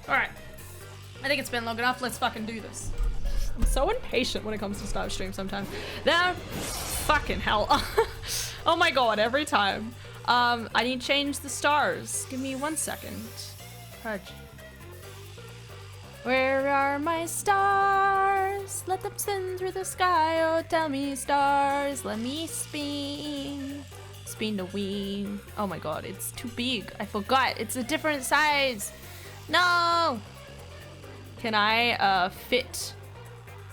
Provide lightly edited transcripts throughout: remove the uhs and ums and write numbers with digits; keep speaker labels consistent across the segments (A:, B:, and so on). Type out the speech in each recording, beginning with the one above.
A: Alright. I think it's been long enough. Let's fucking do this. I'm so impatient when it comes to Star Stream sometimes. There. Fucking hell. Oh my god, every time. I need to change the stars. Give me 1 second. Purge. Where are my stars? Let them spin through the sky. Oh, tell me, stars. Let me spin. Spin the wing. Oh my god, it's too big. I forgot. It's a different size. No. Can I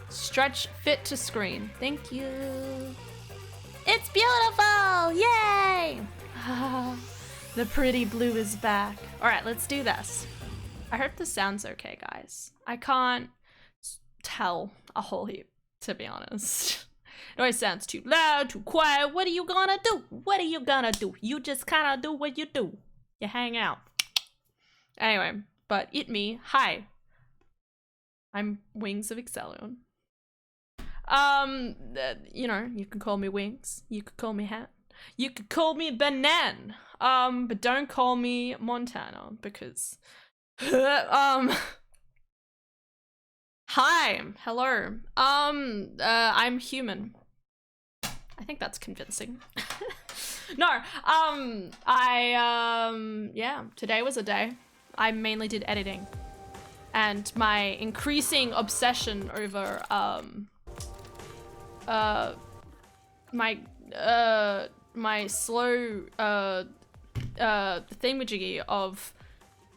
A: stretch fit to screen? Thank you. It's beautiful. Yay. The pretty blue is back. All right, let's do this. I hope this sounds okay, guys. I can't tell a whole heap, to be honest. It always sounds too loud, too quiet. What are you gonna do? What are you gonna do? You just kind of do what you do. You hang out. Anyway, but me. Hi. I'm Wings of Excellion. You know, you can call me Wings. You could call me Hat. You could call me Banan. But don't call me Montana because hi, hello. I'm human. I think that's convincing. No, yeah, today was a day. I mainly did editing. And my increasing obsession over, my slow, thingamajiggy of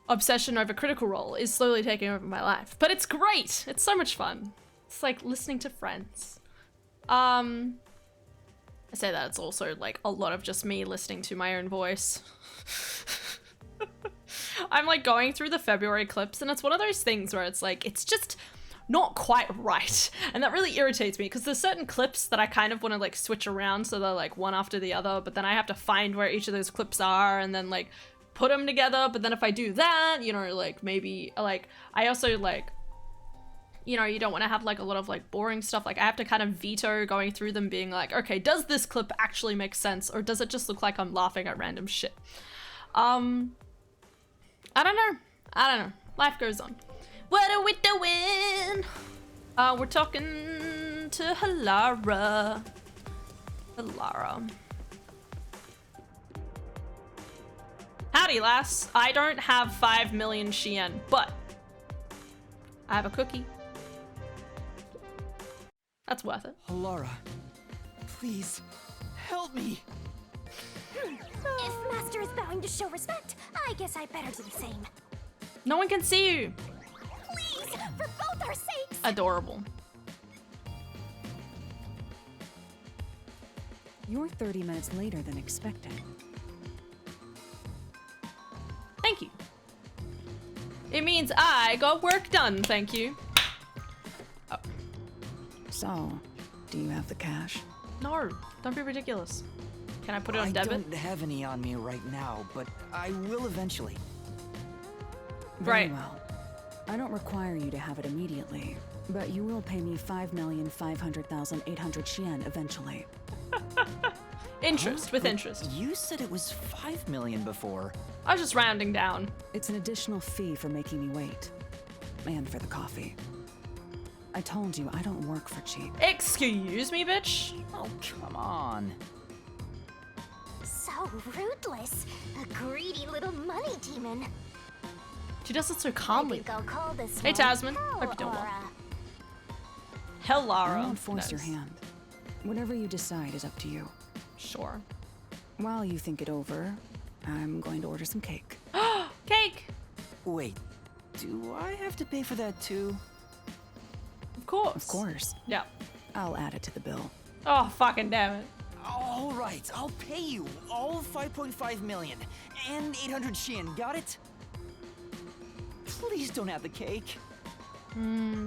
A: obsession over Critical Role is slowly taking over my life. But it's great! It's so much fun. It's like listening to friends. I say that it's also like a lot of just me listening to my own voice. I'm like going through the February clips and it's one of those things where it's like, it's just not quite right. And that really irritates me because there's certain clips that I kind of want to like switch around so they're like one after the other, but then I have to find where each of those clips are and then like put them together. But then if I do that, you know, like maybe like, I also like, you know, you don't want to have like a lot of like boring stuff. Like I have to kind of veto going through them being like, okay, does this clip actually make sense? Or does it just look like I'm laughing at random shit? I don't know. Life goes on. What are we doing? We're talking to Halara. Halara. Howdy, lass. I don't have 5 million Shien, but I have a cookie. That's worth it.
B: Halara, please, help me.
C: If Master is bowing to show respect, I guess I better do the same.
A: No one can see you.
C: Please, for both our sakes.
A: Adorable.
D: You're 30 minutes later than expected.
A: Thank you. It means I got work done, thank you. Oh.
D: So, do you have the cash?
A: No, don't be ridiculous. Can I put it on debit?
B: I don't have any on me right now, but I will eventually.
D: Very well. I don't require you to have it immediately, but you will pay me 5,500,800 Shien eventually.
A: Interest, with interest.
B: You said it was 5 million before.
A: I was just rounding down.
D: It's an additional fee for making me wait. And for the coffee. I told you, I don't work for cheap.
A: Excuse me, bitch?
B: Oh, come on.
C: So ruthless. A greedy little money demon.
A: She does it so calmly.
C: I think I'll call this
A: Hey,
C: one
A: Tasman.
C: Hell
A: Hope you don't
C: Aura.
A: Hell, Lara.
D: I won't force your hand. Whatever you decide is up to you.
A: Sure.
D: While you think it over, I'm going to order some cake.
A: Cake!
B: Wait, do I have to pay for that too?
A: Of course.
D: Of course.
A: Yeah.
D: I'll add it to the bill.
A: Oh, fucking damn it.
B: All right, I'll pay you all 5.5 million and 800 Shien, got it? Please don't have the cake.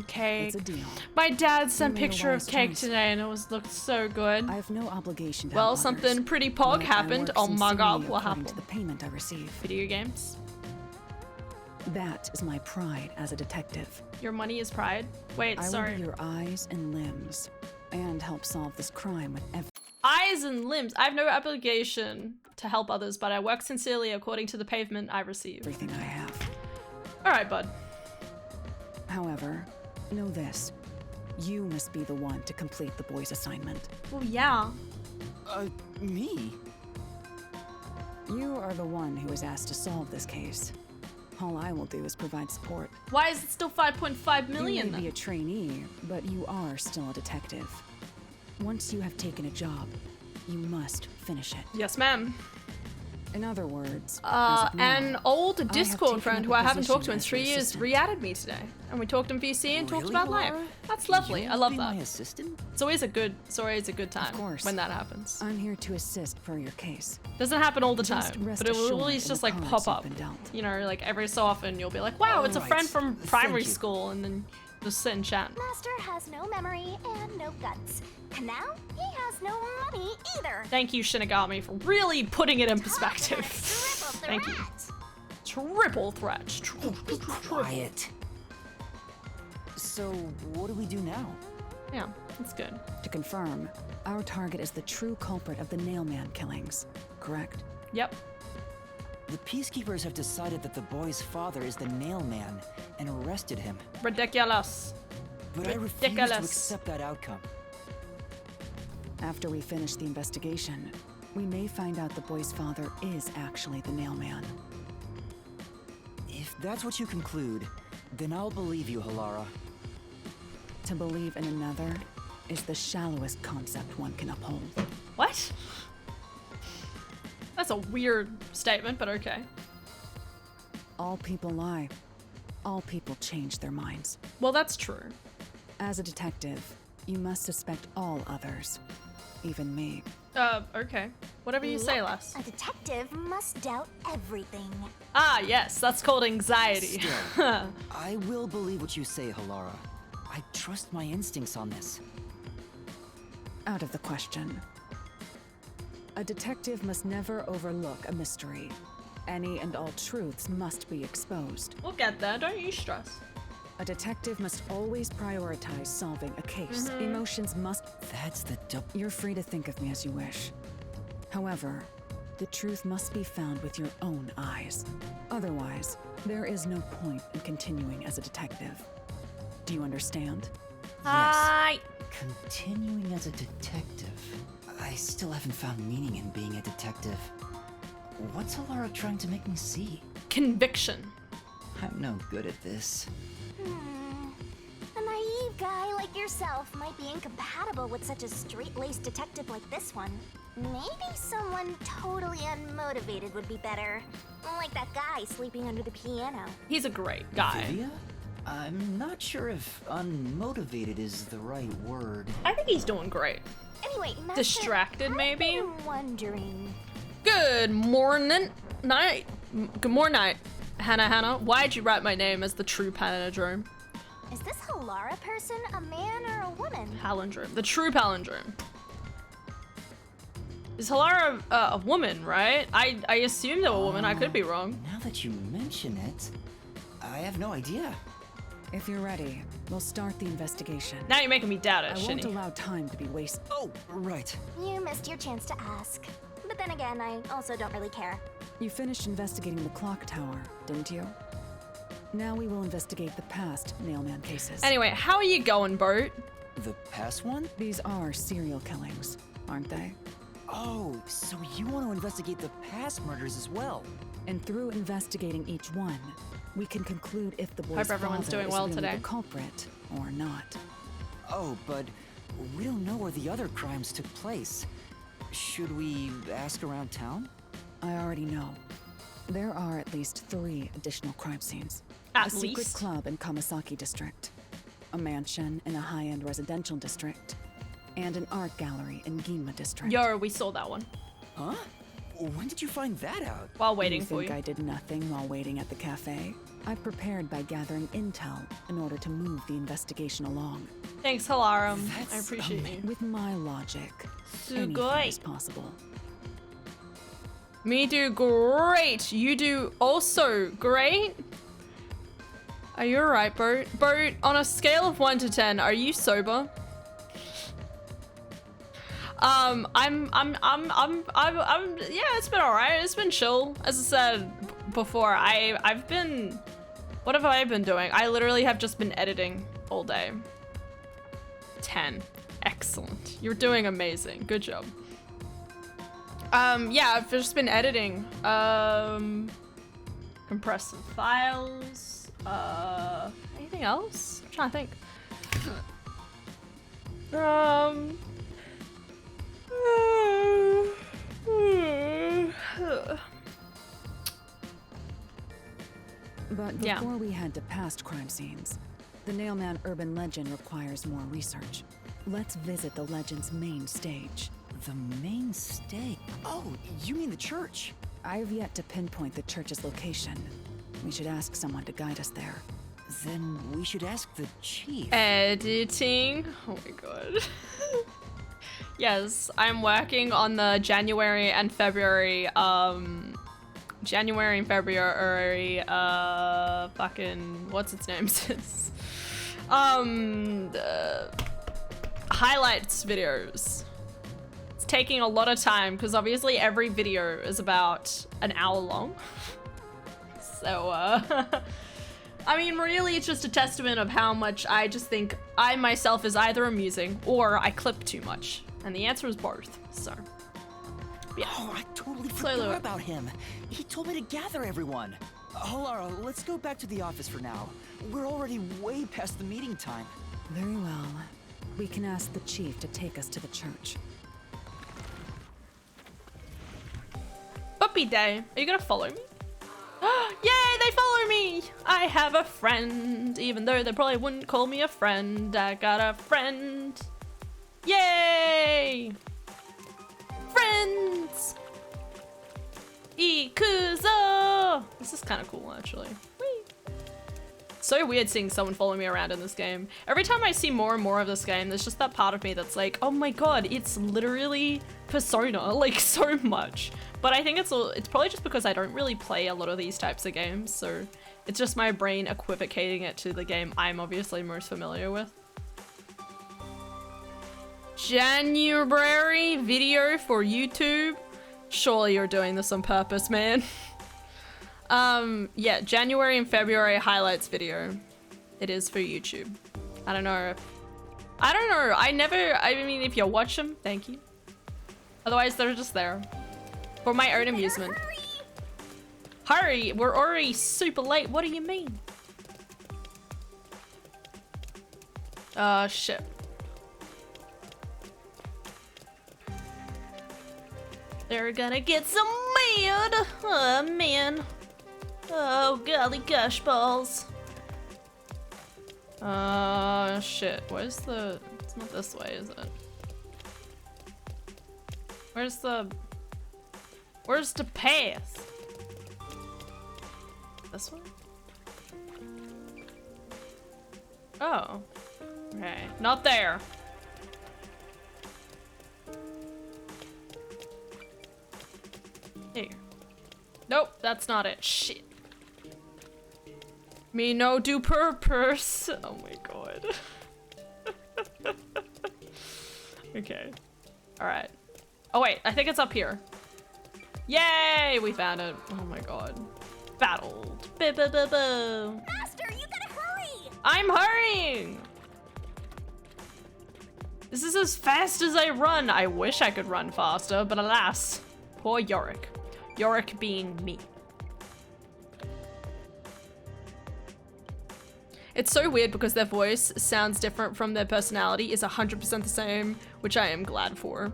A: Cake.
D: It's a deal.
A: My dad sent
D: You made a
A: picture of
D: wise
A: cake
D: choice.
A: today and it looked so good.
D: I have no obligation to
A: Well,
D: help
A: something
D: others,
A: pretty
D: but
A: pog
D: I
A: happened.
D: work
A: Oh my god,
D: sincerely
A: what
D: according
A: happened?
D: to the payment I receive.
A: Video games.
D: That is my pride as a detective.
A: Your money is pride. Wait,
D: I will
A: sorry.
D: be your eyes and limbs, and help solve this crime with
A: Eyes and limbs. I have no obligation to help others, but I work sincerely according to the pavement I receive.
D: everything I have.
A: All right, bud.
D: However, know this. You must be the one to complete the boy's assignment.
A: Oh, yeah.
B: Me?
D: You are the one who was asked to solve this case. All I will do is provide support.
A: Why is it still 5.5
D: You
A: million
D: may be
A: then?
D: a trainee, but you are still a detective. Once you have taken a job, you must finish it.
A: Yes, ma'am.
D: In other words, as of now,
A: An old
D: have
A: Discord
D: taken
A: friend
D: up
A: who
D: a
A: I haven't talked to
D: position
A: in
D: as
A: 3
D: your
A: years
D: assistant.
A: re-added me today. And we talked in VC and talked
B: Really,
A: about life.
B: Laura?
A: That's lovely.
B: You'll
A: I love
B: be
A: that.
B: my assistant?
A: It's always a good time
D: Of course.
A: when that happens.
D: I'm here to assist for your case.
A: Doesn't happen all the
D: Just
A: time,
D: rest
A: but it will
D: assured
A: always
D: in
A: just
D: the
A: like
D: cards
A: pop
D: you've
A: up.
D: been dealt.
A: You know, like every so often you'll be like, wow, it's a
B: Alright.
A: friend from
B: Thank
A: primary
B: you.
A: school, and then just sit and chat.
C: Master has no memory and no guts. And now he has no money either.
A: Thank you, Shinigami, for really putting it in perspective.
C: Triple
A: Thank you.
C: threat.
A: Triple threat.
B: Be quiet. So, what do we do now?
A: Yeah, that's good.
D: To confirm, our target is the true culprit of the Nailman killings, correct?
A: Yep.
B: The Peacekeepers have decided that the boy's father is the Nailman and arrested him.
A: Ridiculous.
B: But I refuse to
A: Ridiculous.
B: accept that outcome.
D: After we finish the investigation, we may find out the boy's father is actually the Nailman.
B: If that's what you conclude, then I'll believe you, Halara.
D: To believe in another is the shallowest concept one can uphold.
A: What? That's a weird statement, but okay.
D: All people lie. All people change their minds.
A: Well, that's true.
D: As a detective, you must suspect all others, even me.
A: Okay. Whatever you say, lass.
C: A detective must doubt everything.
A: Ah, yes, that's called anxiety.
B: Still, I will believe what you say, Halara. I trust my instincts on this.
D: Out of the question. A detective must never overlook a mystery. Any and all truths must be exposed.
A: We'll get there, don't you stress.
D: A detective must always prioritize solving a case. Emotions must...
B: That's the
D: You're free to think of me as you wish. However, the truth must be found with your own eyes. Otherwise, there is no point in continuing as a detective. Do you understand?
A: Hi.
B: Continuing as a detective. I still haven't found meaning in being a detective. What's Halara trying to make me see?
A: Conviction.
B: I'm no good at this.
C: A naive guy like yourself might be incompatible with such a straight-laced detective like this one. Maybe someone totally unmotivated would be better. Like that guy sleeping under the piano.
A: He's a great guy.
B: Vivia? I'm not sure if unmotivated is the right word.
A: I think he's doing great.
C: Anyway, Master,
A: Distracted, maybe?
C: I'm wondering.
A: Good morning, night. Good morning, night. Hannah, why'd you write my name as the true palindrome?
C: Is this Halara person a man or a woman?
A: Palindrome. The true palindrome. Is Halara a woman, right? I assumed they were a woman. I could be wrong.
B: Now that you mention it, I have no idea.
D: If you're ready, we'll start the investigation.
A: Now you're making me doubt it,
D: I won't
A: Shinny.
D: allow time to be wasted.
B: Oh, right.
C: You missed your chance to ask. But then again, I also don't really care.
D: You finished investigating the clock tower, didn't you? Now we will investigate the past Nailman cases.
A: Anyway, how are you going, Bert?
B: The past one?
D: These are serial killings, aren't they?
B: Oh, so you want to investigate the past murders as well?
D: And through investigating each one, we can conclude if the boy's
A: Hope everyone's
D: father
A: doing
D: is
A: well
D: really
A: today.
D: the culprit or not.
B: Oh, but we don't know where the other crimes took place. Should we ask around town?
D: I already know. There are at least 3 additional crime scenes.
A: At
D: a secret
A: least.
D: club in Kamasaki district, a mansion in a high-end residential district, and an art gallery in Ginma district.
A: Yo, we saw that one
B: Huh? When did you find that out?
A: while waiting
D: you
A: for
D: think
A: you.
D: I did nothing while waiting at the cafe? I prepared by gathering intel in order to move the investigation along.
A: Thanks, Halarum.
B: That's
A: I appreciate you.
D: With my logic, anything
A: Sugoi.
D: is possible.
A: Me do great. You do also great. Are you alright, Bert? Bert, on a scale of 1 to 10, are you sober? Yeah, it's been alright. It's been chill. As I said before, I've been What have I been doing? I literally have just been editing all day. 10. Excellent. You're doing amazing. Good job. Yeah, I've just been editing. Compress some files. Anything else? I'm trying to think.
D: But
A: Yeah.
D: before we head to past crime scenes, the Nailman urban legend requires more research. Let's visit the legend's main stage.
B: The main stage? Oh, you mean the church?
D: I have yet to pinpoint the church's location. We should ask someone to guide us there.
B: Then we should ask the chief.
A: Editing. Oh my god. Yes, I'm working on the January and February, fucking, what's its name? Highlights videos. It's taking a lot of time because obviously every video is about an hour long. So, I mean, really, it's just a testament of how much I just think I myself is either amusing or I clip too much. And the answer is both, so. Yeah.
B: Oh, I totally
A: Slowly.
B: forgot about him. He told me to gather everyone. Lara, let's go back to the office for now. We're already way past the meeting time.
D: Very well. We can ask the chief to take us to the church.
A: Puppy day. Are you gonna follow me? Yay, they follow me! I have a friend, even though they probably wouldn't call me a friend. I got a friend. Yay! Friends! Ikuzo! This is kind of cool, actually. Whee! So weird seeing someone follow me around in this game. Every time I see more and more of this game, there's just that part of me that's like, oh my god, it's literally Persona, like so much. But I think it's probably just because I don't really play a lot of these types of games, so it's just my brain equivocating it to the game I'm obviously most familiar with. January video for YouTube? Surely you're doing this on purpose, man. Yeah, January and February highlights video. It is for YouTube. I don't know. I mean, if you watch them, thank you. Otherwise, they're just there. For my own amusement. Hurry! We're already super late. What do you mean? Shit. They're gonna get some mad. Oh, man. Oh, golly gosh balls. Shit. Where's the... It's not this way, is it? Where's the path? This one? Oh. Okay. Not there. Here. Nope, that's not it. Shit. Me no do purpose. Oh my god. Okay. Alright. Oh wait, I think it's up here. Yay! We found it. Oh my god. Battled. Boo.
C: Faster, you gotta hurry!
A: I'm hurrying! This is as fast as I run. I wish I could run faster, but alas. Poor Yorick. Yorick being me. It's so weird because their voice sounds different from their personality is 100% the same, which I am glad for.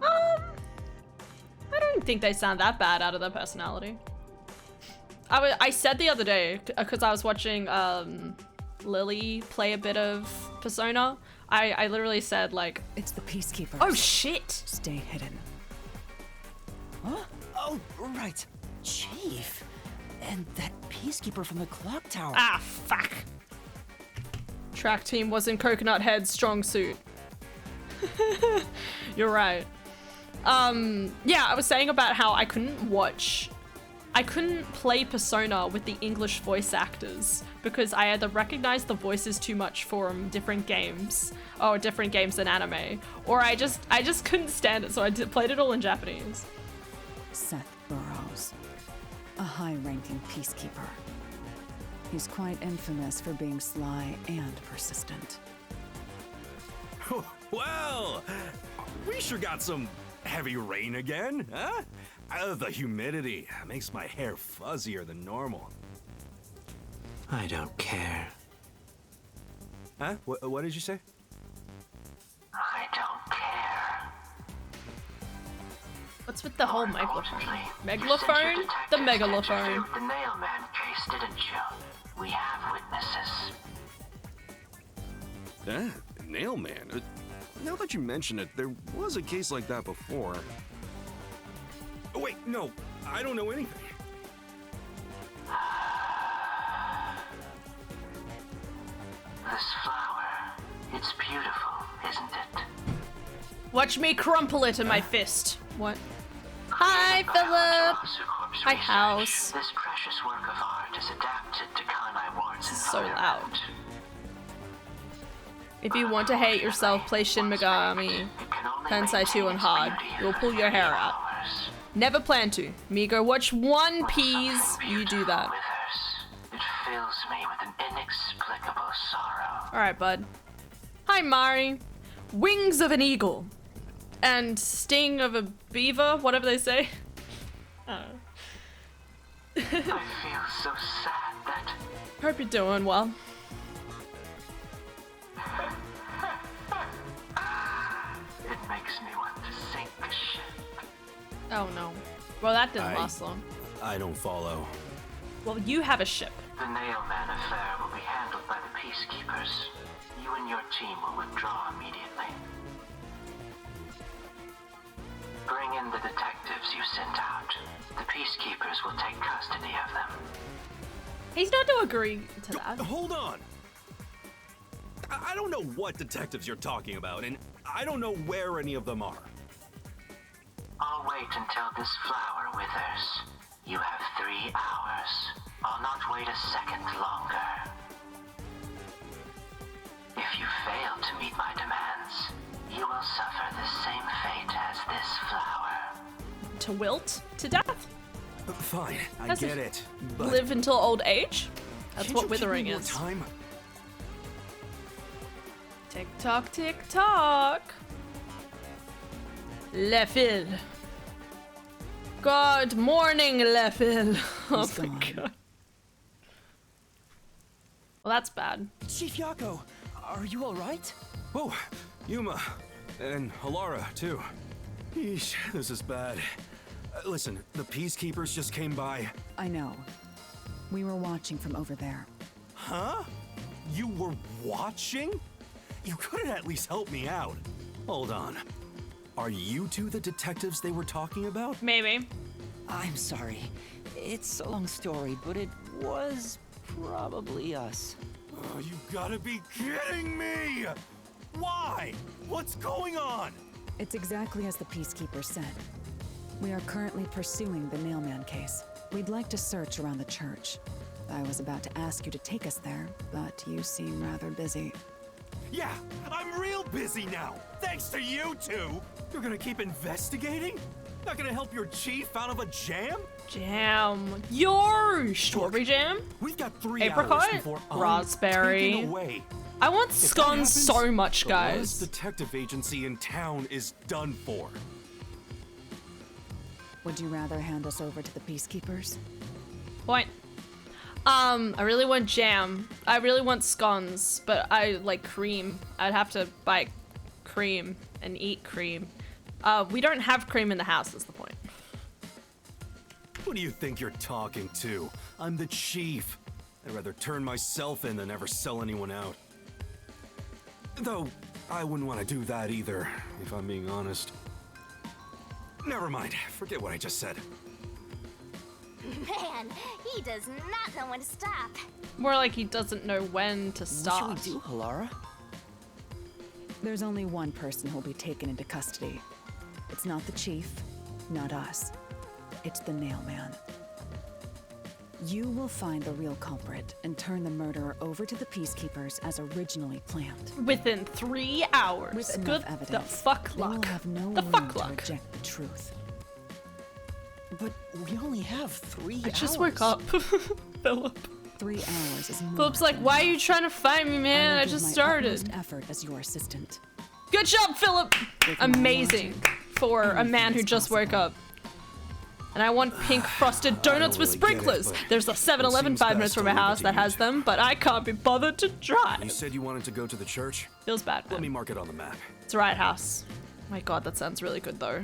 A: I don't think they sound that bad out of their personality. I said the other day, because I was watching Lily play a bit of Persona, I literally said like...
D: It's the Peacekeepers.
A: Oh shit!
D: Stay hidden.
B: Huh? Oh, right. Chief. And that peacekeeper from the clock tower.
A: Ah, fuck. Track team wasn't Coconut Head's strong suit. You're right. Yeah, I was saying about how I couldn't play Persona with the English voice actors because I either recognized the voices too much from different games or different games in anime, or I just couldn't stand it, so I played it all in Japanese.
D: Seth Burroughs, a high-ranking peacekeeper. He's quite infamous for being sly and persistent.
E: Well, we sure got some heavy rain again, huh? The humidity makes my hair fuzzier than normal.
F: I don't care.
E: Huh? What did you say?
F: I don't care.
A: What's with the whole megalophone?
F: Unfortunately,
A: Megalophone?
F: you
A: The
F: sent your detectives to
A: megalophone.
F: interfere with the Nailman case, didn't you? We have witnesses.
E: Nailman? Now that you mention it, there was a case like that before. Oh, wait, no, I don't know anything.
F: This flower, it's beautiful, isn't it?
A: Watch me crumple it in my fist. What? Hi, Philip. Hi, house.
F: This precious work of art is adapted to Kanai Ward's
A: This is so
F: environment.
A: loud. If you want to hate yourself, play Shin Megami
F: It can only
A: Tensei 2 on
F: maintain
A: hard.
F: its beauty
A: You'll
F: for
A: pull your hair out.
F: hours.
A: Never plan to. Migo, watch One Piece.
F: Something
A: You do
F: beautiful
A: that.
F: withers. It fills me with an inexplicable sorrow.
A: Alright, bud. Hi, Mari. Wings of an eagle. And sting of a beaver, whatever they say. I don't know.
F: I feel so sad that
A: Hope you're doing well.
F: it makes me want to sink the ship.
A: Oh no. Well, that didn't
E: I-
A: last long.
E: I don't follow.
A: Well, you have a ship.
F: The Nailman affair will be handled by the Peacekeepers. You and your team will withdraw immediately. Bring in the detectives you sent out. The Peacekeepers will take custody of them.
A: He's not to agree to that.
E: Hold on. I don't know what detectives you're talking about, and I don't know where any of them are.
F: I'll wait until this flower withers. You have 3 hours. I'll not wait a second longer. If you fail to meet my demands, you will suffer the same fate as this flower.
A: To wilt to death?
E: Fine, I
A: That's
E: get
A: a-
E: it. But
A: Live until old age? That's
E: can't
A: what
E: you give
A: withering
E: me more
A: is.
E: time?
A: Tick tock, tick tock. Lefil. Good morning, Lefil. Oh
D: He's
A: my
D: gone.
A: god. Well, that's bad.
B: Chief Yako, are you alright?
E: Oh, Yuma, and Halara too. Yeesh, this is bad. Listen, the Peacekeepers just came by.
D: I know. We were watching from over there.
E: Huh? You were watching? You could have at least helped me out. Hold on. Are you two the detectives they were talking about?
A: Maybe.
B: I'm sorry. It's a long story, but it was probably us.
E: Oh, you gotta be kidding me! Why? What's going on?
D: It's exactly as the Peacekeeper said. We are currently pursuing the Nailman case. We'd like to search around the church. I was about to ask you to take us there, but you seem rather busy.
E: Yeah, I'm real busy now, thanks to you two. You're gonna keep investigating? Not gonna help your chief out of a jam?
A: Jam. Your strawberry jam?
E: We've got 3
A: Apricot?
E: hours before I'm
A: Raspberry.
E: taken away.
A: I want
E: If that
A: scones
E: happens,
A: so much,
E: the last
A: guys.
E: detective agency in town is done for.
D: Would you rather hand us over to the Peacekeepers?
A: Point. I really want jam. I really want scones, but I like cream. I'd have to buy cream and eat cream. We don't have cream in the house, is the point.
E: Who do you think you're talking to? I'm the chief. I'd rather turn myself in than ever sell anyone out. Though, I wouldn't want to do that either, if I'm being honest. Never mind, forget what I just said.
C: Man, he does not know when to stop.
A: More like he doesn't know when to
B: What
A: stop.
B: should we do, Halara?
D: There's only one person who'll be taken into custody. It's not the chief, not us. It's the Nailman. You will find the real culprit and turn the murderer over to the Peacekeepers as originally planned.
A: Within 3 hours.
D: With enough
A: Good
D: evidence,
A: the fuck
D: they will
A: luck.
D: have no
A: The
D: room
A: fuck
D: to
A: luck.
D: reject the truth.
B: But we only have 3 hours.
A: I just woke up, Philip.
D: 3 hours is more
A: Philip's like,
D: than
A: why are you
D: enough.
A: trying to find me, man?
D: will
A: I
D: give
A: just
D: my
A: started.
D: utmost effort as your assistant.
A: Good job, Philip!
D: With my
A: Amazing
D: logic,
A: for a
D: anything
A: man who
D: is
A: just woke
D: possible.
A: up. And I want pink frosted donuts with
E: really get it,
A: sprinklers.
E: but
A: There's a 7-Eleven
E: seems
A: 5 minutes
E: best
A: from
E: to
A: my
E: leave it
A: house
E: to
A: that
E: you
A: has
E: two.
A: them, but I can't be bothered to
E: You
A: drive.
E: said you wanted to go to the church?
A: Feels bad,
E: Let me
A: man.
E: mark it on the map.
A: It's the right house. My god, that sounds really good though.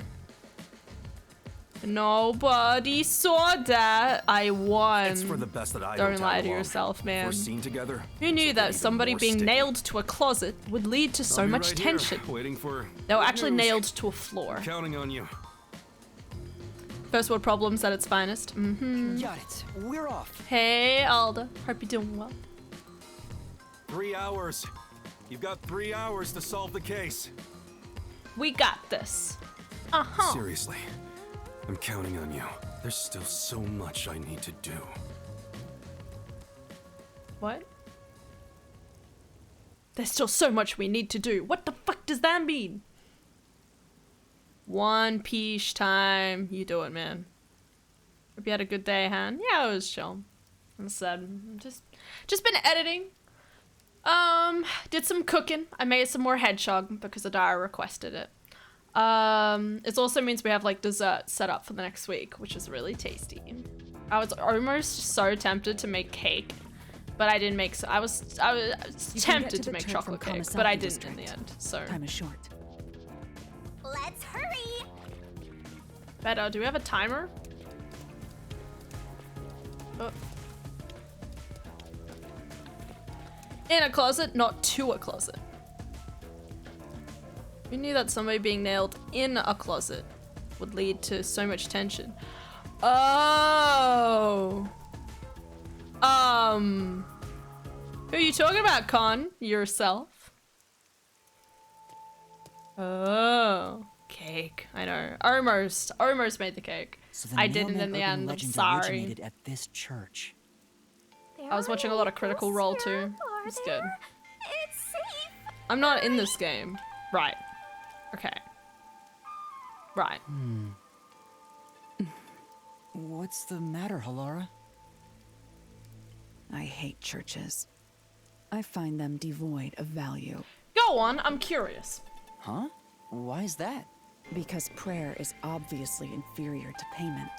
A: Nobody saw that. I won.
E: It's for the best that I
A: Don't
E: tag
A: lie to
E: along.
A: yourself,
E: If
A: man.
E: we're seen together.
A: Who knew
E: this'll
A: that
E: get even
A: somebody
E: more
A: being
E: sticky.
A: nailed to a closet would lead to so
E: I'll be
A: much
E: right here,
A: tension?
E: waiting for
A: They were
E: good
A: actually
E: news.
A: nailed to a floor.
E: Counting on you.
A: First world problems at its finest.
B: Got it. We're off.
A: Hey, Alda. Hope you're doing well.
E: 3 hours. You've got 3 hours to solve the case.
A: We got this. Uh-huh.
E: Seriously, I'm counting on you. There's still so much I need to do.
A: What? There's still so much we need to do. What the fuck does that mean? One Piece time. You do it, man. Hope you had a good day, Han. Yeah, it was chill. I'm sad. Just been editing. Did some cooking. I made some more hedgehog because Adara requested it. It also means we have like dessert set up for the next week, which is really tasty. I was almost so tempted to make cake, but I didn't make. I was
D: You can get
A: tempted
D: to
A: to
D: the
A: make
D: church
A: chocolate
D: from
A: cake,
D: Kamisaki
A: but I didn't in
D: district.
A: the end. So
D: Time is short.
C: Let's hurry!
A: better. Do we have a timer? Oh. In a closet, not to a closet. Who knew that somebody being nailed in a closet would lead to so much tension? Oh. Who are you talking about, Con? Yourself? Oh. Cake. I know. Almost made the cake.
B: So the
A: I didn't
B: mailman
A: in the
B: urban
A: end. I'm
B: legend
A: sorry.
B: originated at this church.
A: I was watching a lot of Critical Role too. It's good.
C: It's safe!
A: I'm not in this game. Right. Okay. Right.
B: What's the matter, Halara?
D: I hate churches. I find them devoid of value.
A: Go on, I'm curious.
B: Huh? Why is that?
D: Because prayer is obviously inferior to payment.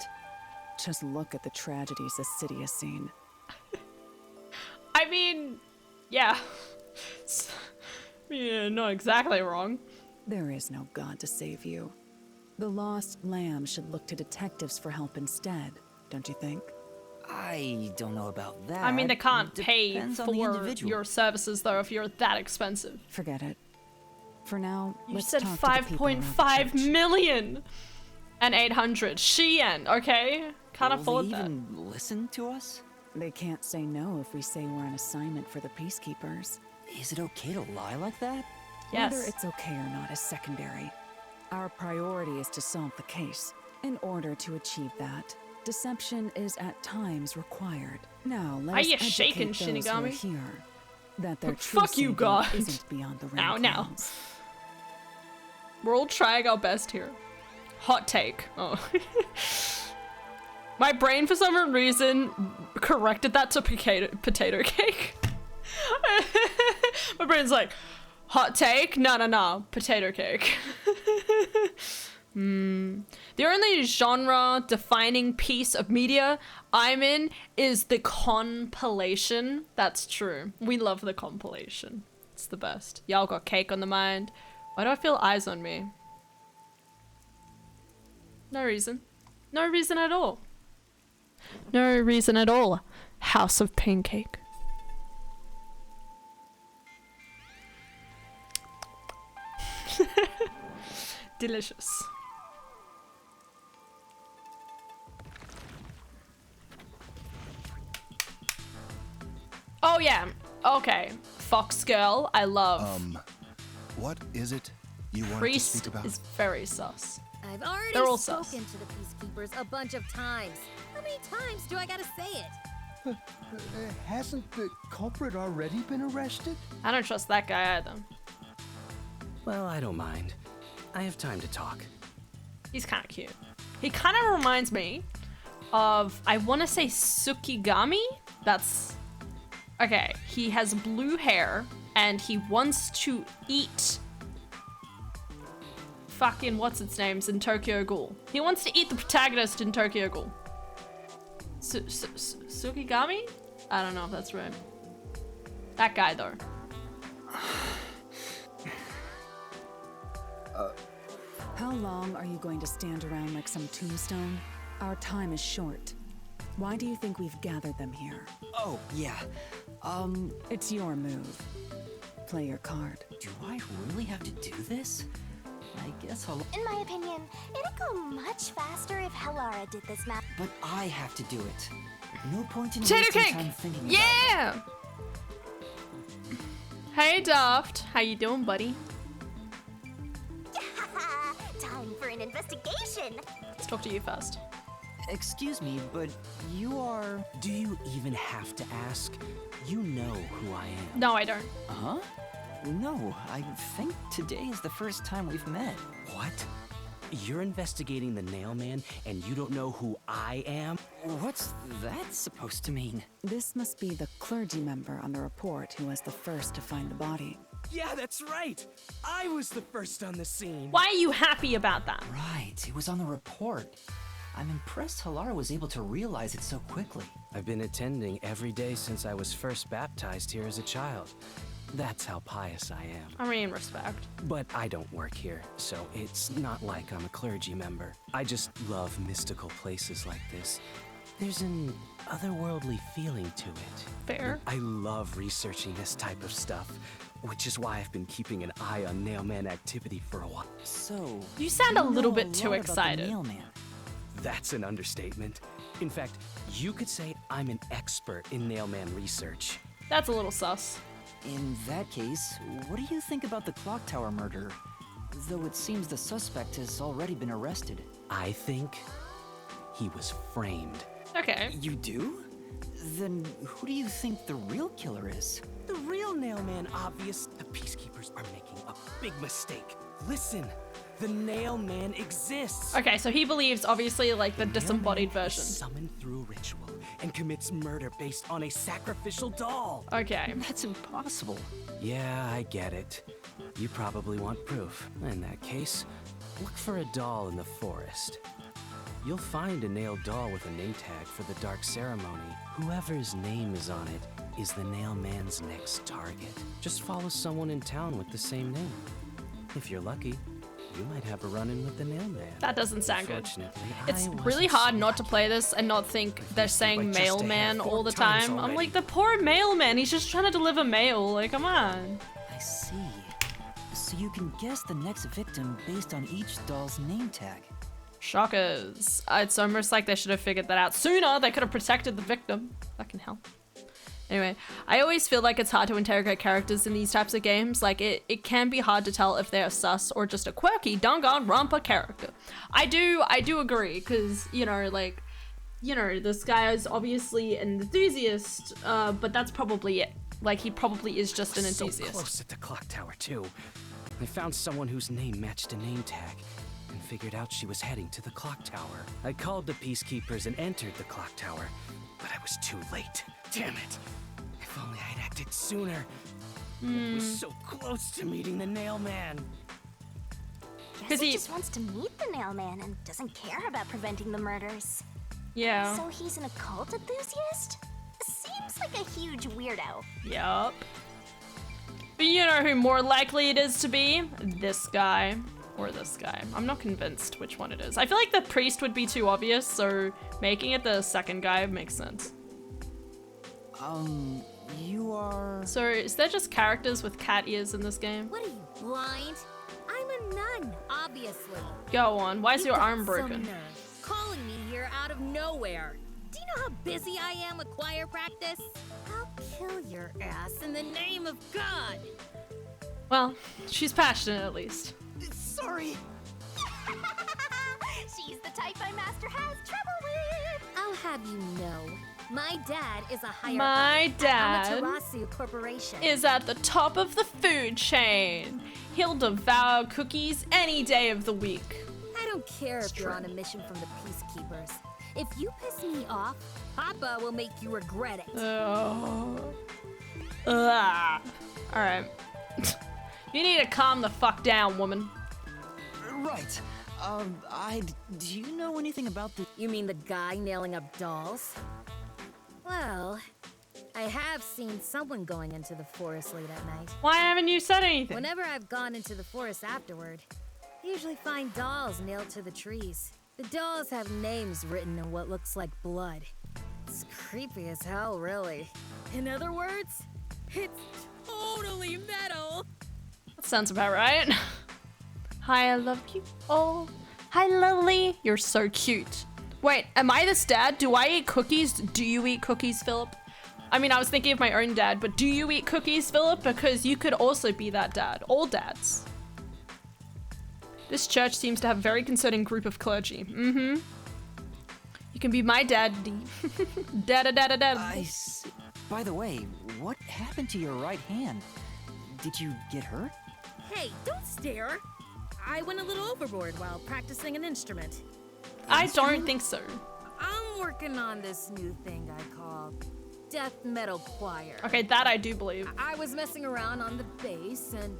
D: Just look at the tragedies this city has seen.
A: I mean, yeah. Yeah, not exactly wrong.
D: There is no God to save you. The lost lamb should look to detectives for help instead, don't you think?
B: I don't know about that.
A: I mean, they can't pay
B: Depends on the
A: for
B: individual.
A: your services though if you're that expensive.
D: Forget it. For now,
A: You
D: let's
A: said
D: talk to the people around the
A: 5.5
D: church.
A: million and 800 Shein, okay? Can't
B: Will
A: afford
B: they
A: that.
B: even listen to us?
D: They can't say no if we say we're on assignment for the peacekeepers.
B: Is it okay to lie like that?
D: Whether
A: Yes.
D: it's okay or not is secondary. Our priority is to solve the case. In order to achieve that, deception is at times required. Now, let
A: Are
D: us
A: you
D: educate
A: shaking,
D: those who are
A: Shinigami?
D: here that their true
A: Fuck you,
D: savior
A: God.
D: isn't beyond the
A: Now,
D: ring
A: now.
D: grounds.
A: We're all trying our best here. Hot take. Oh. My brain, for some reason, corrected that to potato cake. My brain's like, hot take? No, potato cake. The only genre-defining piece of media I'm in is the compilation. That's true. We love the compilation. It's the best. Y'all got cake on the mind. Why do I feel eyes on me? No reason. No reason at all. No reason at all. House of Pancake. Delicious. Oh yeah. Okay. Fox Girl, I love.
G: What is it you want to
A: Priest
G: speak about?
A: is very sus.
H: I've already
A: They're all
H: spoken
A: sus.
H: to the peacekeepers a bunch of times. How many times do I gotta say it?
G: Hasn't the culprit already been arrested?
A: I don't trust that guy either.
I: Well, I don't mind. I have time to talk.
A: He's kind of cute. He kind of reminds me of, I want to say Tsukigami. That's Okay, he has blue hair and he wants to eat fucking what's its names in Tokyo Ghoul. He wants to eat the protagonist in Tokyo Ghoul. Sukigami? I don't know if that's right. That guy though.
D: How long are you going to stand around like some tombstone? Our time is short. Why do you think we've gathered them here?
B: Oh, yeah.
D: It's your move. Play your card.
B: Do I really have to do this? I guess I'll...
C: In my opinion, it'd go much faster if Helara did this map.
B: But I have to do it. No point in
A: Potato
B: wasting
A: cake!
B: time thinking
A: Yeah! Hey Daft, how you doing, buddy?
C: Time for an investigation.
A: Let's talk to you first.
B: Excuse me, but you are...
I: Do you even have to ask? You know who I am.
A: No, I don't.
B: Huh? No, I think today is the first time we've met.
I: What? You're investigating the Nail Man and you don't know who I am?
B: What's that supposed to mean?
D: This must be the clergy member on the report who was the first to find the body.
I: Yeah, that's right. I was the first on the scene.
A: Why are you happy about that?
B: Right, it was on the report. I'm impressed Helara was able to realize it so quickly.
I: I've been attending every day since I was first baptized here as a child. That's how pious I am.
A: I mean, respect.
I: But I don't work here, so it's not like I'm a clergy member. I just love mystical places like this. There's an otherworldly feeling to it.
A: Fair.
I: I love researching this type of stuff, which is why I've been keeping an eye on Nailman activity for a while.
B: So...
A: You sound a little
B: know
A: bit too
B: lot about the
A: excited.
B: Nailman.
I: That's an understatement. In fact, you could say I'm an expert in Nailman research.
A: That's a little sus.
B: In that case, what do you think about the clock tower murder? Though it seems the suspect has already been arrested.
I: I think he was framed.
A: Okay.
B: You do? Then who do you think the real killer is?
I: The real Nailman, obvious. The Peacekeepers are making a big mistake. Listen, the Nailman exists.
A: Okay, so he believes, obviously, like the disembodied
I: Nailman
A: version.
I: is summoned through ritual and commits murder based on a sacrificial doll.
A: Okay.
B: That's impossible.
I: Yeah, I get it. You probably want proof. In that case, look for a doll in the forest. You'll find a nailed doll with a name tag for the Dark Ceremony. Whoever's name is on it is the Nailman's next target. Just follow someone in town with the same name. If you're lucky, you might have a run-in with the Nailman.
A: That doesn't sound good.
I: Unfortunately,
A: It's
I: I wasn't
A: really hard
I: so
A: not to
I: lucky.
A: play this and not think they're saying
I: Like, just a
A: mailman
I: handful
A: all the
I: of times
A: time. I'm
I: already.
A: like, the poor mailman, he's just trying to deliver mail. Like, come on.
B: I see. So you can guess the next victim based on each doll's name tag.
A: Shockers. It's almost like they should have figured that out sooner. They could have protected the victim. Fucking hell. Anyway, I always feel like it's hard to interrogate characters in these types of games. Like, it can be hard to tell if they're sus or just a quirky, doggone romper character. I do agree, because, you know, like, you know, this guy is obviously an enthusiast, but that's probably it. Like, he probably is just an enthusiast.
I: So close at the clock tower, too. I found someone whose name matched a name tag and figured out she was heading to the clock tower. I called the Peacekeepers and entered the clock tower, but I was too late. Damn it. If only I'd acted sooner. I was so close to meeting the Nailman.
C: Guess he
A: he-
C: just wants to meet the Nailman and doesn't care about preventing the murders.
A: Yeah.
C: So he's an occult enthusiast? Seems like a huge weirdo.
A: Yup. But you know who more likely it is to be? This guy. Or this guy. I'm not convinced which one it is. I feel like the priest would be too obvious, so making it the second guy makes sense.
B: You are...
A: So is there just characters with cat ears in this game?
H: What are you, blind? I'm a nun, obviously.
A: Go on. Why is
H: You've
A: your
H: got
A: arm
H: some
A: broken?
H: nerve calling me here out of nowhere. Do you know how busy I am with choir practice? I'll kill your ass in the name of God.
A: Well, she's passionate at least.
B: Sorry.
C: She's the type my master has trouble with.
H: I'll have you know, my dad is a higher
A: My
H: up
A: dad
H: at Amaterasu Corporation.
A: is at the top of the food chain. He'll devour cookies any day of the week.
H: I don't care if you're on a mission from the Peacekeepers. If you piss me off, Papa will make you regret it.
A: Oh. Ugh. Alright. You need to calm the fuck down, woman.
B: Right. Do you know anything about the...
H: You mean the guy nailing up dolls? Well, I have seen someone going into the forest late at night.
A: Why haven't you said anything?
H: Whenever I've gone into the forest afterward, I usually find dolls nailed to the trees. The dolls have names written in what looks like blood. It's creepy as hell, really. In other words, it's totally metal.
A: That sounds about right. Hi, I love you all. Hi, lovely. You're so cute. Wait, am I this dad? Do I eat cookies? Do you eat cookies, Philip? I mean, I was thinking of my own dad, but do you eat cookies, Philip? Because you could also be that dad. All dads. This church seems to have a very concerning group of clergy. Mm-hmm. You can be my daddy. Da-da-da-da-da.
B: I see. By the way, what happened to your right hand? Did you get hurt?
H: Hey, don't stare. I went a little overboard while practicing an instrument.
A: I don't think so.
H: I'm working on this new thing I call death metal choir.
A: Okay, that I do believe.
H: I was messing around on the bass and,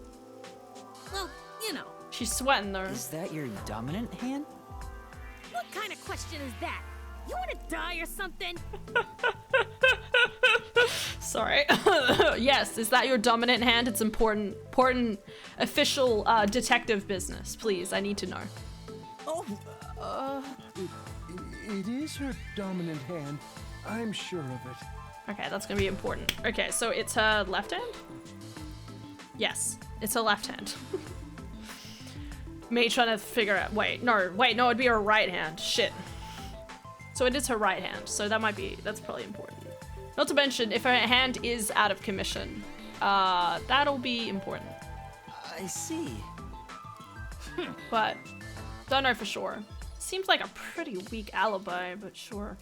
H: well, you know.
A: She's sweating though.
B: Is that your dominant hand?
H: What kind of question is that? You want to die or something?
A: Sorry. Yes, is that your dominant hand? It's important official detective business. Please, I need to know.
G: Oh, it is her dominant hand. I'm sure of it.
A: Okay, that's gonna be important. Okay, so it's her left hand? Yes, it's her left hand. Me trying to figure out, wait, no, it'd be her right hand. Shit. So it is her right hand, so that's probably important. Not to mention, if her hand is out of commission, that'll be important.
B: I see.
A: But, don't know for sure. Seems like a pretty weak alibi, but sure.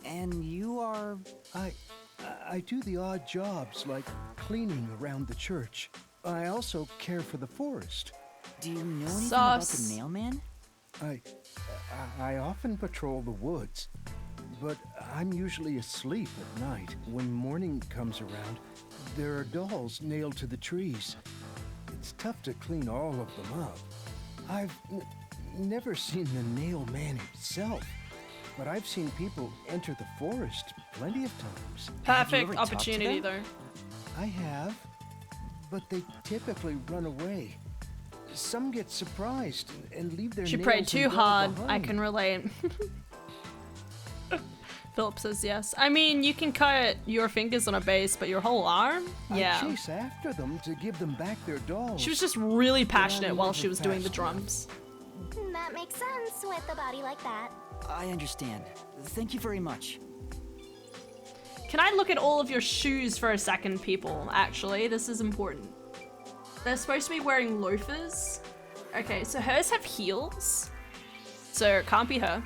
B: And you are...
G: I do the odd jobs, like cleaning around the church. I also care for the forest.
B: Do you know anything
A: Sauce.
B: about the mailman?
G: I often patrol the woods, but I'm usually asleep at night. When morning comes around, there are dolls nailed to the trees. It's tough to clean all of them up. I've never seen the nail man himself, but I've seen people enter the forest plenty of times.
A: Perfect opportunity, though.
G: I have, but they typically run away. Some get surprised and leave their
A: She
G: nails
A: prayed too
G: and go
A: hard. I
G: behind.
A: can relate. Philip says yes. I mean, you can cut your fingers on a bass, but your whole arm? Yeah.
G: I chase after them to give them back their dolls.
A: She was just really passionate while
G: never
A: she was doing the
G: passed them.
A: drums.
C: That makes sense with a body like that.
B: I understand. Thank you very much.
A: Can I look at all of your shoes for a second, people? Actually, this is important. They're supposed to be wearing loafers. Okay, so hers have heels. So it can't be her.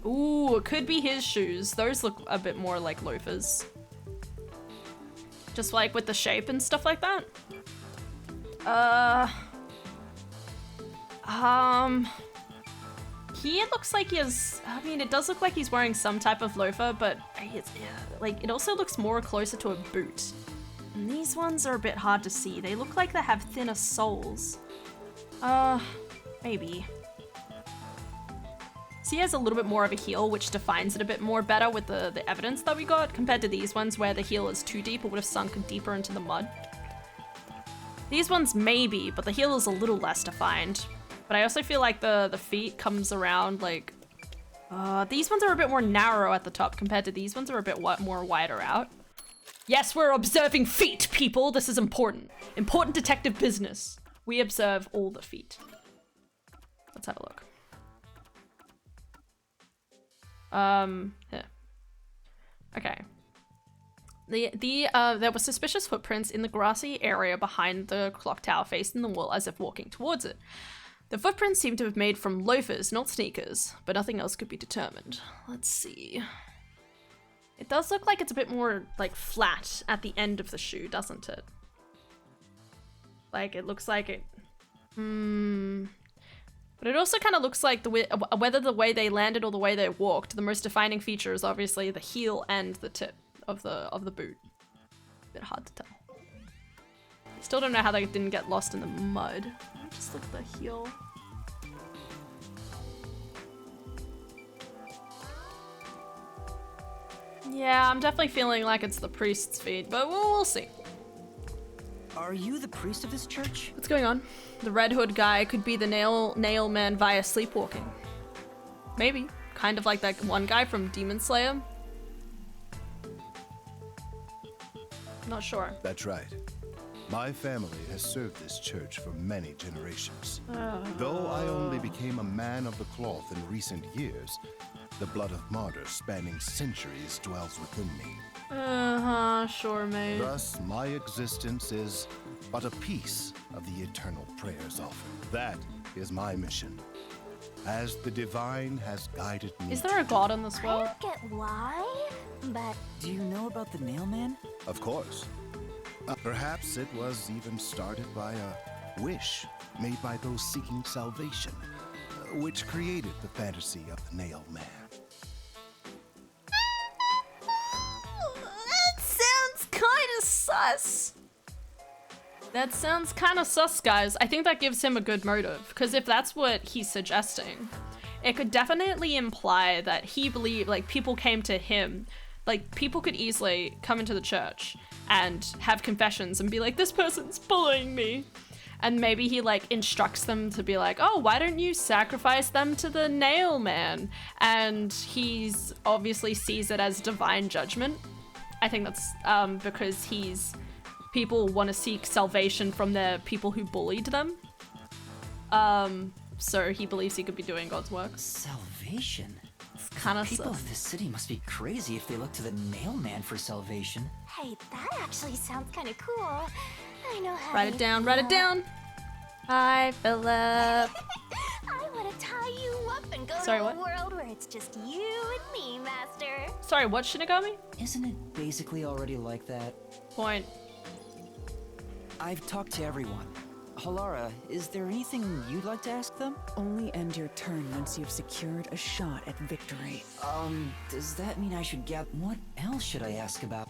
A: Ooh, it could be his shoes. Those look a bit more like loafers. Just like with the shape and stuff like that. He looks like he has, I mean, it does look like he's wearing some type of loafer, but it's, like, it also looks more closer to a boot. And these ones are a bit hard to see. They look like they have thinner soles. Maybe. So he has a little bit more of a heel, which defines it a bit more better with the evidence that we got, compared to these ones where the heel is too deep or would have sunk deeper into the mud. These ones maybe, but the heel is a little less defined. But I also feel like the feet comes around like... these ones are a bit more narrow at the top compared to these ones are a bit more wider out. Yes, we're observing feet, people! This is important. Important detective business. We observe all the feet. Let's have a look. Here. Okay. There were suspicious footprints in the grassy area behind the clock tower facing the wall as if walking towards it. The footprints seem to have made from loafers, not sneakers, but nothing else could be determined. Let's see. It does look like it's a bit more, like, flat at the end of the shoe, doesn't it? Like, it looks like it... But it also kind of looks like whether the way they landed or the way they walked, the most defining feature is obviously the heel and the tip of the boot. Bit hard to tell. Still don't know how they didn't get lost in the mud. Let me just look at the heel. Yeah, I'm definitely feeling like it's the priest's feet, but we'll see.
B: Are you the priest of this church?
A: What's going on? The Red Hood guy could be the nail man via sleepwalking. Maybe. Kind of like that one guy from Demon Slayer. Not sure.
J: That's right. My family has served this church for many generations. Though I only became a man of the cloth in recent years, the blood of martyrs spanning centuries dwells within me.
A: Sure, mate.
J: Thus, my existence is but a piece of the eternal prayers offered. That is my mission, as the divine has guided me.
A: Is there a god in this world?
C: I don't get why, but
B: Do you know about the Nail Man?
J: Of course. Perhaps it was even started by a wish made by those seeking salvation, which created the fantasy of the Nail Man.
A: That sounds kind of sus. That sounds kind of sus, guys. I think that gives him a good motive, because if that's what he's suggesting, it could definitely imply that he believed, like, people came to him. Like, people could easily come into the church and have confessions and be like, this person's bullying me. And maybe he, like, instructs them to be like, oh, why don't you sacrifice them to the Nail Man? And he's obviously sees it as divine judgment. I think that's because people want to seek salvation from the people who bullied them. So he believes he could be doing God's work.
B: Salvation?
A: It's kind of
B: People
A: sus.
B: of this city must be crazy if they look to the Nail Man for salvation.
C: hey, that actually sounds kind of cool. I know how
A: Write it down, write it down. Hi, Philip.
C: I want to tie you up and go
A: Sorry,
C: to
A: what?
C: a world where it's just you and me, Master.
A: Sorry, what, Shinigami?
B: Isn't it basically already like that?
A: Point.
B: I've talked to everyone. Halara, is there anything you'd like to ask them?
D: Only end your turn once you've secured a shot at victory.
B: Does that mean I should get... What else should I ask about?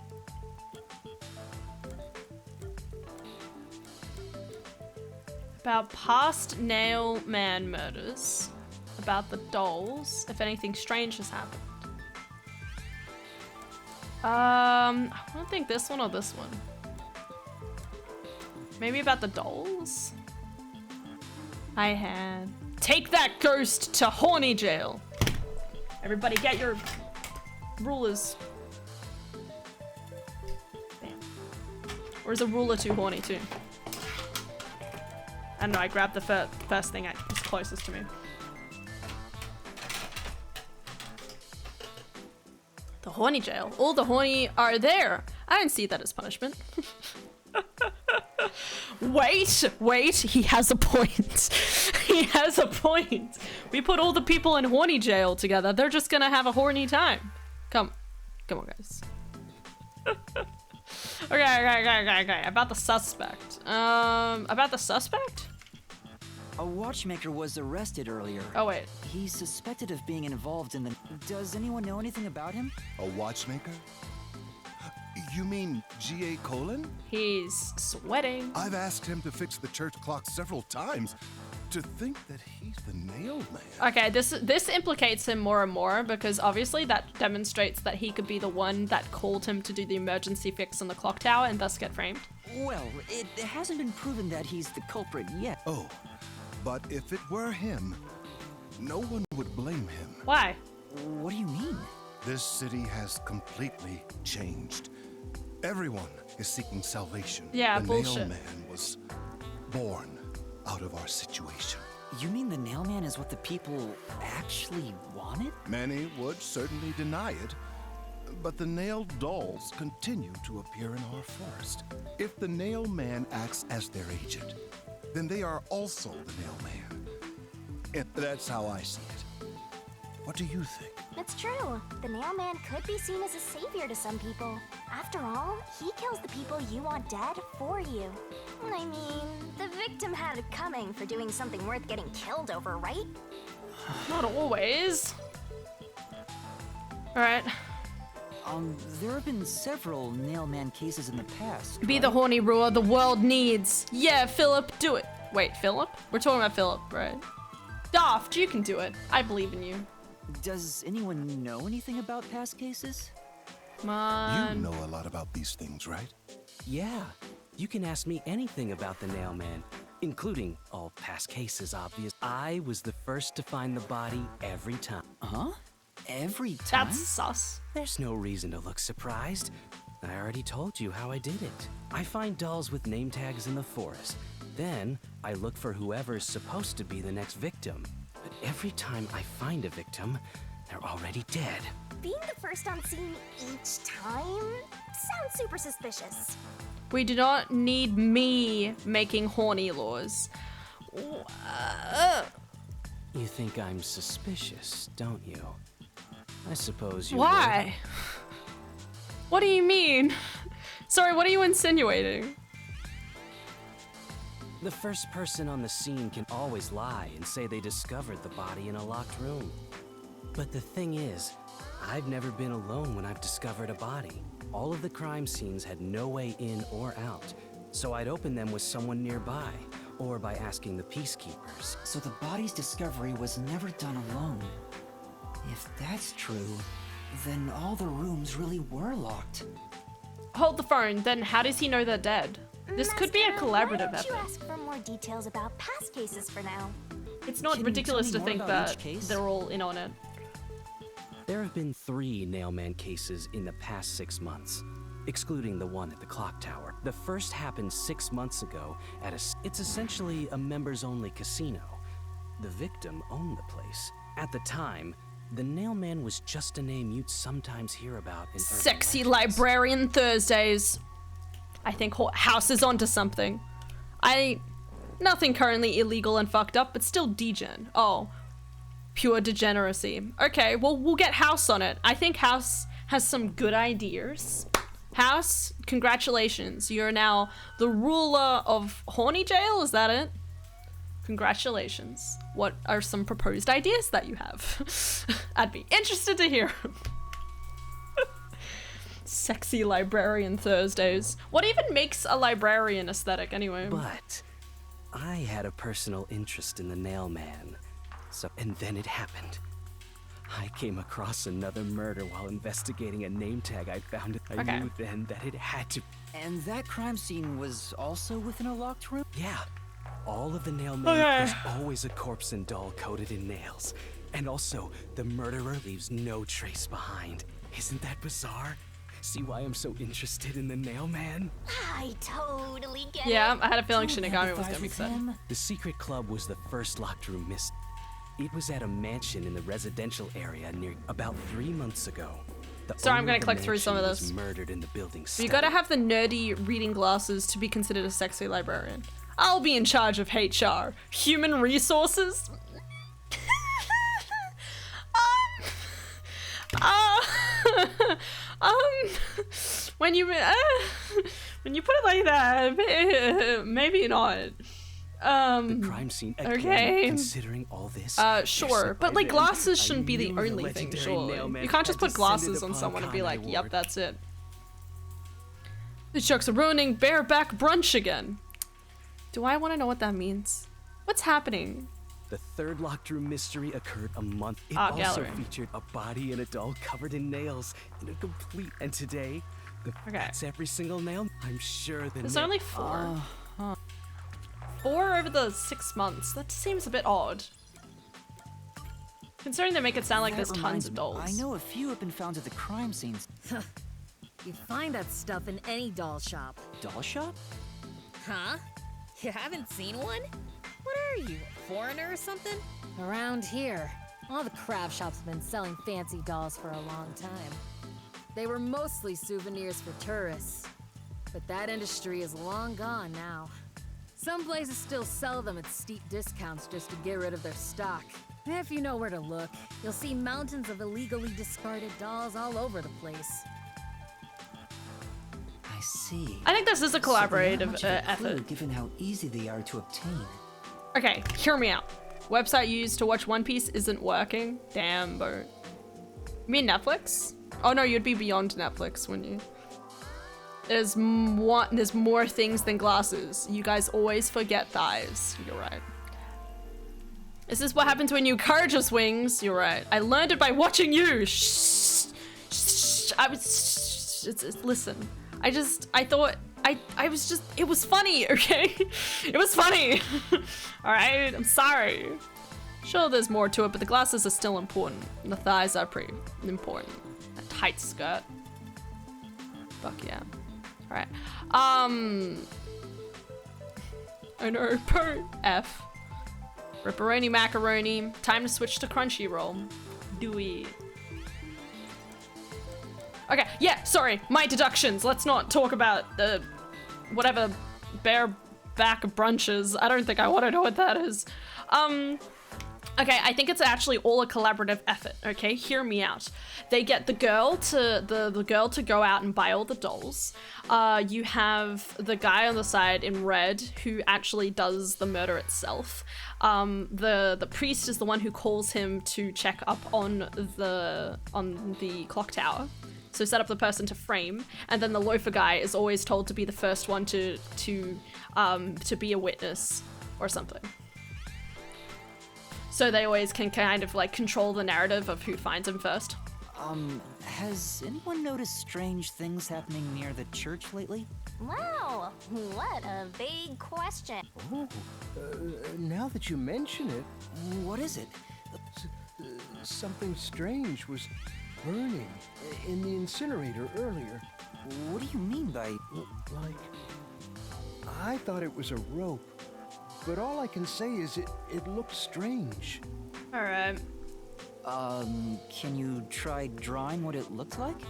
A: About past Nail Man murders. About the dolls. If anything strange has happened. I don't think this one or this one. Maybe about the dolls? I had. Take that ghost to horny jail. Everybody get your rulers. Bam. Or is a ruler too horny too? I don't know, I grabbed the first thing that was closest to me. The horny jail. All the horny are there. I don't see that as punishment. Wait, he has a point. He has a point. We put all the people in horny jail together. They're just gonna have a horny time. Come on, guys. Okay. About the suspect. About the suspect?
B: A watchmaker was arrested earlier.
A: Oh, wait.
B: He's suspected of being involved in the... Does anyone know anything about him?
J: A watchmaker? You mean G.A. Colon?
A: He's sweating.
J: I've asked him to fix the church clock several times. To think that he's the Nail Man.
A: Okay, this implicates him more and more because obviously that demonstrates that he could be the one that called him to do the emergency fix on the clock tower and thus get framed.
B: Well, it hasn't been proven that he's the culprit yet.
J: Oh, but if it were him, no one would blame him.
A: Why?
B: What do you mean?
J: This city has completely changed. Everyone is seeking salvation.
A: Yeah,
J: the
A: bullshit.
J: Nail Man was born out of our situation.
B: You mean the Nail Man is what the people actually wanted?
J: Many would certainly deny it, but the nailed dolls continue to appear in our forest. If the Nail Man acts as their agent, then they are also the Nail Man. And that's how I see it. What do you think?
C: It's true. The Nail Man could be seen as a savior to some people. After all, he kills the people you want dead for you. I mean, the victim had it coming for doing something worth getting killed over, right?
A: Not always. Alright.
B: There have been several Nailman cases in the past.
A: Be the horny ruler the world needs. Yeah, Philip, do it. Wait, Philip? We're talking about Philip, right? Daft, you can do it. I believe in you.
B: Does anyone know anything about past cases?
A: Come on.
J: You know a lot about these things, right?
I: Yeah, you can ask me anything about the Nailman, including all past cases, obvious. I was the first to find the body every time.
B: Huh? Every time?
A: That's sus.
I: There's no reason to look surprised. I already told you how I did it. I find dolls with name tags in the forest. Then, I look for whoever's supposed to be the next victim. But every time I find a victim, they're already dead.
C: Being the first on scene each time sounds super suspicious.
A: We do not need me making horny laws.
I: You think I'm suspicious, don't you? I suppose you
A: Why? What do you mean? Sorry, what are you insinuating?
I: The first person on the scene can always lie and say they discovered the body in a locked room. But the thing is, I've never been alone when I've discovered a body. All of the crime scenes had no way in or out, so I'd open them with someone nearby, or by asking the peacekeepers.
B: So the body's discovery was never done alone. If that's true, then all the rooms really were locked.
A: Hold the phone, then how does he know they're dead? This could be a
C: Master,
A: collaborative
C: why don't you
A: effort.
C: ask for more details about past cases for now?
A: It's not
B: Can you
A: ridiculous
B: tell
A: to
B: me
A: think
B: more about
A: that
B: each case?
A: they're all in on it.
I: There have been 3 Nailman cases in the past 6 months, excluding the one at the clock tower. The first happened 6 months ago at it's essentially a members-only casino. The victim owned the place. At the time, the Nailman was just a name you'd sometimes hear about in urban
A: Sexy
I: legends.
A: Librarian Thursdays. I think House is onto something. Nothing currently illegal and fucked up, but still degen. Oh, pure degeneracy. Okay, well, we'll get House on it. I think House has some good ideas. House, congratulations. You're now the ruler of Horny Jail, is that it? Congratulations. What are some proposed ideas that you have? I'd be interested to hear. Sexy Librarian Thursdays. What even makes a librarian aesthetic anyway?
I: But I had a personal interest in the Nailman. And then it happened. I came across another murder while investigating a name tag I found. I knew then that it had to.
B: And that crime scene was also within a locked room?
I: Yeah. All of the Nailmen, there's always a corpse and doll coated in nails. And also, the murderer leaves no trace behind. Isn't that bizarre? See why I'm so interested in the Nailman?
C: I totally get it.
A: Yeah, I had a feeling Shinigami was gonna be upset.
I: The secret club was the first locked room missed. It was at a mansion in the residential area near about 3 months ago. The
A: Sorry, I'm
I: owner
A: gonna
I: of the
A: click through some of
I: mansion
A: this.
I: was murdered in the building's
A: You
I: study.
A: gotta have the nerdy reading glasses to be considered a sexy librarian. I'll be in charge of HR. Human resources? When you put it like that, maybe not.
I: The crime scene again,
A: okay.
I: considering all this.
A: Sure,
I: Yes,
A: but like
I: I
A: glasses
I: I
A: shouldn't be the
I: knew
A: only thing,
I: legendary
A: surely.
I: Nailman
A: You can't just
I: had
A: put glasses
I: descended
A: on
I: upon
A: someone and be like,
I: Kanai
A: yep,
I: Ward.
A: that's it. The sharks are ruining bareback brunch again. Do I want to know what that means? What's happening?
I: The third locked room mystery occurred a month. It
A: Ah,
I: also
A: gallery.
I: featured a body and a doll covered in nails in a complete. And today, that's every single nail. I'm sure the.
A: There's only 4. 4 over the 6 months. That seems a bit odd. Considering they make it sound like
B: That
A: there's tons
B: reminds
A: of
B: me,
A: dolls.
B: I know a few have been found at the crime scenes.
H: You find that stuff in any doll shop.
B: Doll shop?
H: Huh? You haven't seen one? What are you, a foreigner or something? Around here, all the craft shops have been selling fancy dolls for a long time. They were mostly souvenirs for tourists, but that industry is long gone now. Some places still sell them at steep discounts just to get rid of their stock. If you know where to look, you'll see mountains of illegally discarded dolls all over the place.
B: I see.
A: I think this is a
B: So they aren't
A: collaborative
B: much of a clue,
A: effort.
B: given how easy they are to obtain.
A: Okay, hear me out. Website used to watch One Piece isn't working. Damn, bro. You mean Netflix? Oh no, you'd be beyond Netflix, wouldn't you? There's more things than glasses. You guys always forget thighs. You're right. Is this what happens when you encourage us, Wings? You're right. I learned it by watching you. Shh. Shh. I was. Listen. I thought. It was funny, okay? It was funny. Alright, I'm sorry. Sure, there's more to it, but the glasses are still important. And the thighs are pretty important. That tight skirt. Fuck yeah. Alright. Oh no, F. Ripperoni macaroni. Time to switch to Crunchyroll. Do it. Okay, yeah, sorry. My deductions. Let's not talk about the whatever bareback brunches. I don't think I want to know what that is. Okay, I think it's actually all a collaborative effort, okay? Hear me out. They get the girl to go out and buy all the dolls. You have the guy on the side in red who actually does the murder itself. The priest is the one who calls him to check up on the clock tower. So set up the person to frame, and then the loafer guy is always told to be the first one to be a witness or something. So they always can kind of like control the narrative of who finds him first.
B: Has anyone noticed strange things happening near the church lately?
C: Wow, what a big question.
G: Oh, now that you mention it,
B: What is it?
G: something strange was burning in the incinerator earlier.
B: What do you mean by...
G: Like, I thought it was a rope, but all I can say is it looked strange.
A: All right.
B: Can you try drawing what it looked like?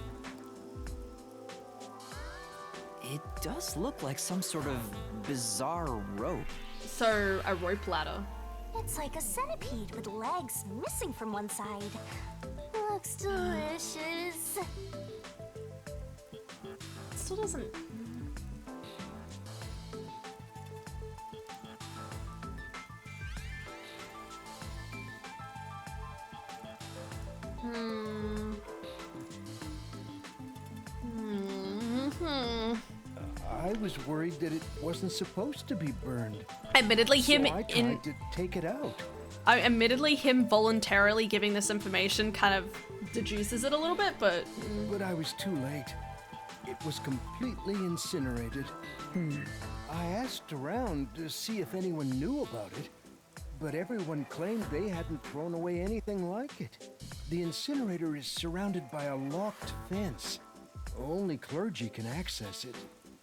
B: It does look like some sort of bizarre rope.
A: So, a rope ladder.
C: It's like a centipede with legs missing from one side. Looks delicious.
A: Still doesn't...
G: I was worried that it wasn't supposed to be burned.
A: Admittedly,
G: So I tried to take it out.
A: Admittedly, him voluntarily giving this information kind of deduces it a little bit, but...
G: But I was too late. It was completely incinerated. I asked around to see if anyone knew about it, but everyone claimed they hadn't thrown away anything like it. The incinerator is surrounded by a locked fence. Only clergy can access it.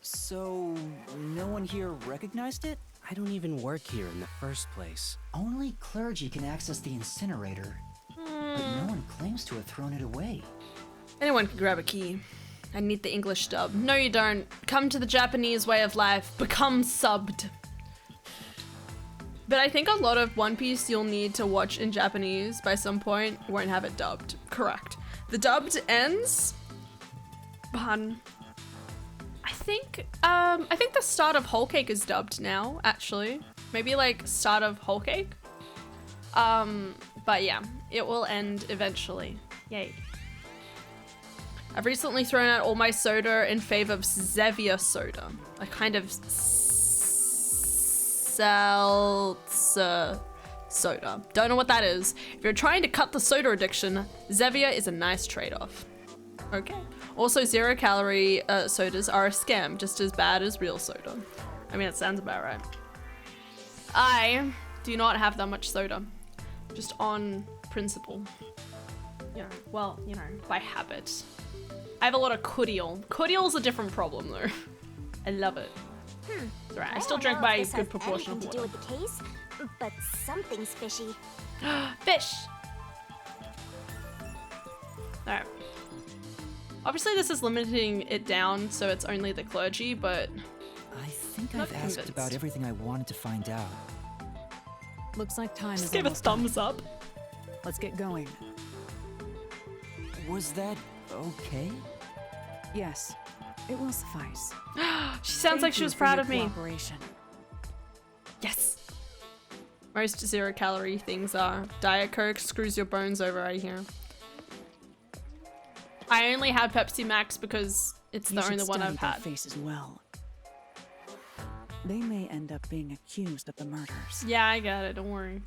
B: So, no one here recognized it?
I: I don't even work here in the first place.
B: Only clergy can access the incinerator, but no one claims to have thrown it away.
A: Anyone can grab a key. I need the English dub. No, you don't. Come to the Japanese way of life. Become subbed. But I think a lot of One Piece you'll need to watch in Japanese by some point won't have it dubbed. Correct. The dubbed ends on... I think the start of Whole Cake is dubbed now, actually. Maybe like start of Whole Cake. But yeah, it will end eventually. Yay. I've recently thrown out all my soda in favor of Zevia soda, a kind of seltzer soda. Don't know what that is. If you're trying to cut the soda addiction, Zevia is a nice trade-off. Okay. Also, 0-calorie sodas are a scam, just as bad as real soda. I mean, it sounds about right. I do not have that much soda, just on principle. You know, well, you know, by habit. I have a lot of Kudial. Kudial's a different problem, though. I love it. It's alright, I still drink my good proportion of water.
C: To do with the case, but something's fishy.
A: Fish! Alright. Obviously this is limiting it down so it's only the clergy, but...
B: I think I've asked about everything I wanted to find out.
D: Looks like time
A: Just
D: is
A: give a
D: almost up.
A: thumbs up.
D: Let's get going.
B: Was that okay?
D: Yes, it will suffice.
A: She sounds like
D: Thank
A: she
D: you
A: was
D: for
A: proud
D: your
A: of me.
D: cooperation.
A: Yes! Most 0-calorie things are. Diet Coke screws your bones over, I hear. I only have Pepsi Max because it's
D: You
A: the
D: should
A: only one
D: study
A: I've
D: their
A: had.
D: faces well. They may end up being accused of the murders.
A: Yeah, I got it. Don't worry.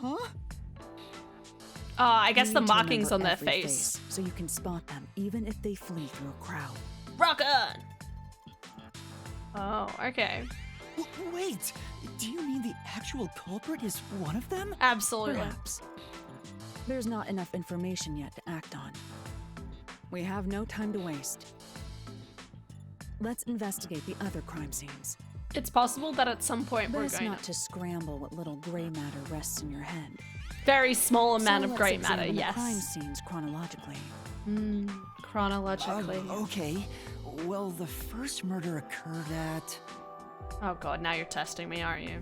D: Huh?
A: I guess
D: You
A: the
D: need to
A: markings
D: remember
A: on their
D: every
A: face.
D: so you can spot them even if they flee through a crowd.
A: Rock on! Oh, okay.
B: Wait, do you mean the actual culprit is one of them?
A: Absolutely.
D: Perhaps. There's not enough information yet to act on. We have no time to waste. Let's investigate the other crime scenes.
A: It's possible that at some point we're
D: Best
A: going
D: not to scramble what little gray matter rests in your head.
A: Very small amount
D: So
A: of gray
D: let's
A: matter,
D: examine the crime
A: yes.
D: scenes chronologically.
A: Chronologically.
B: Okay. Well, the first murder occurred at...
A: Oh god, now you're testing me, aren't you?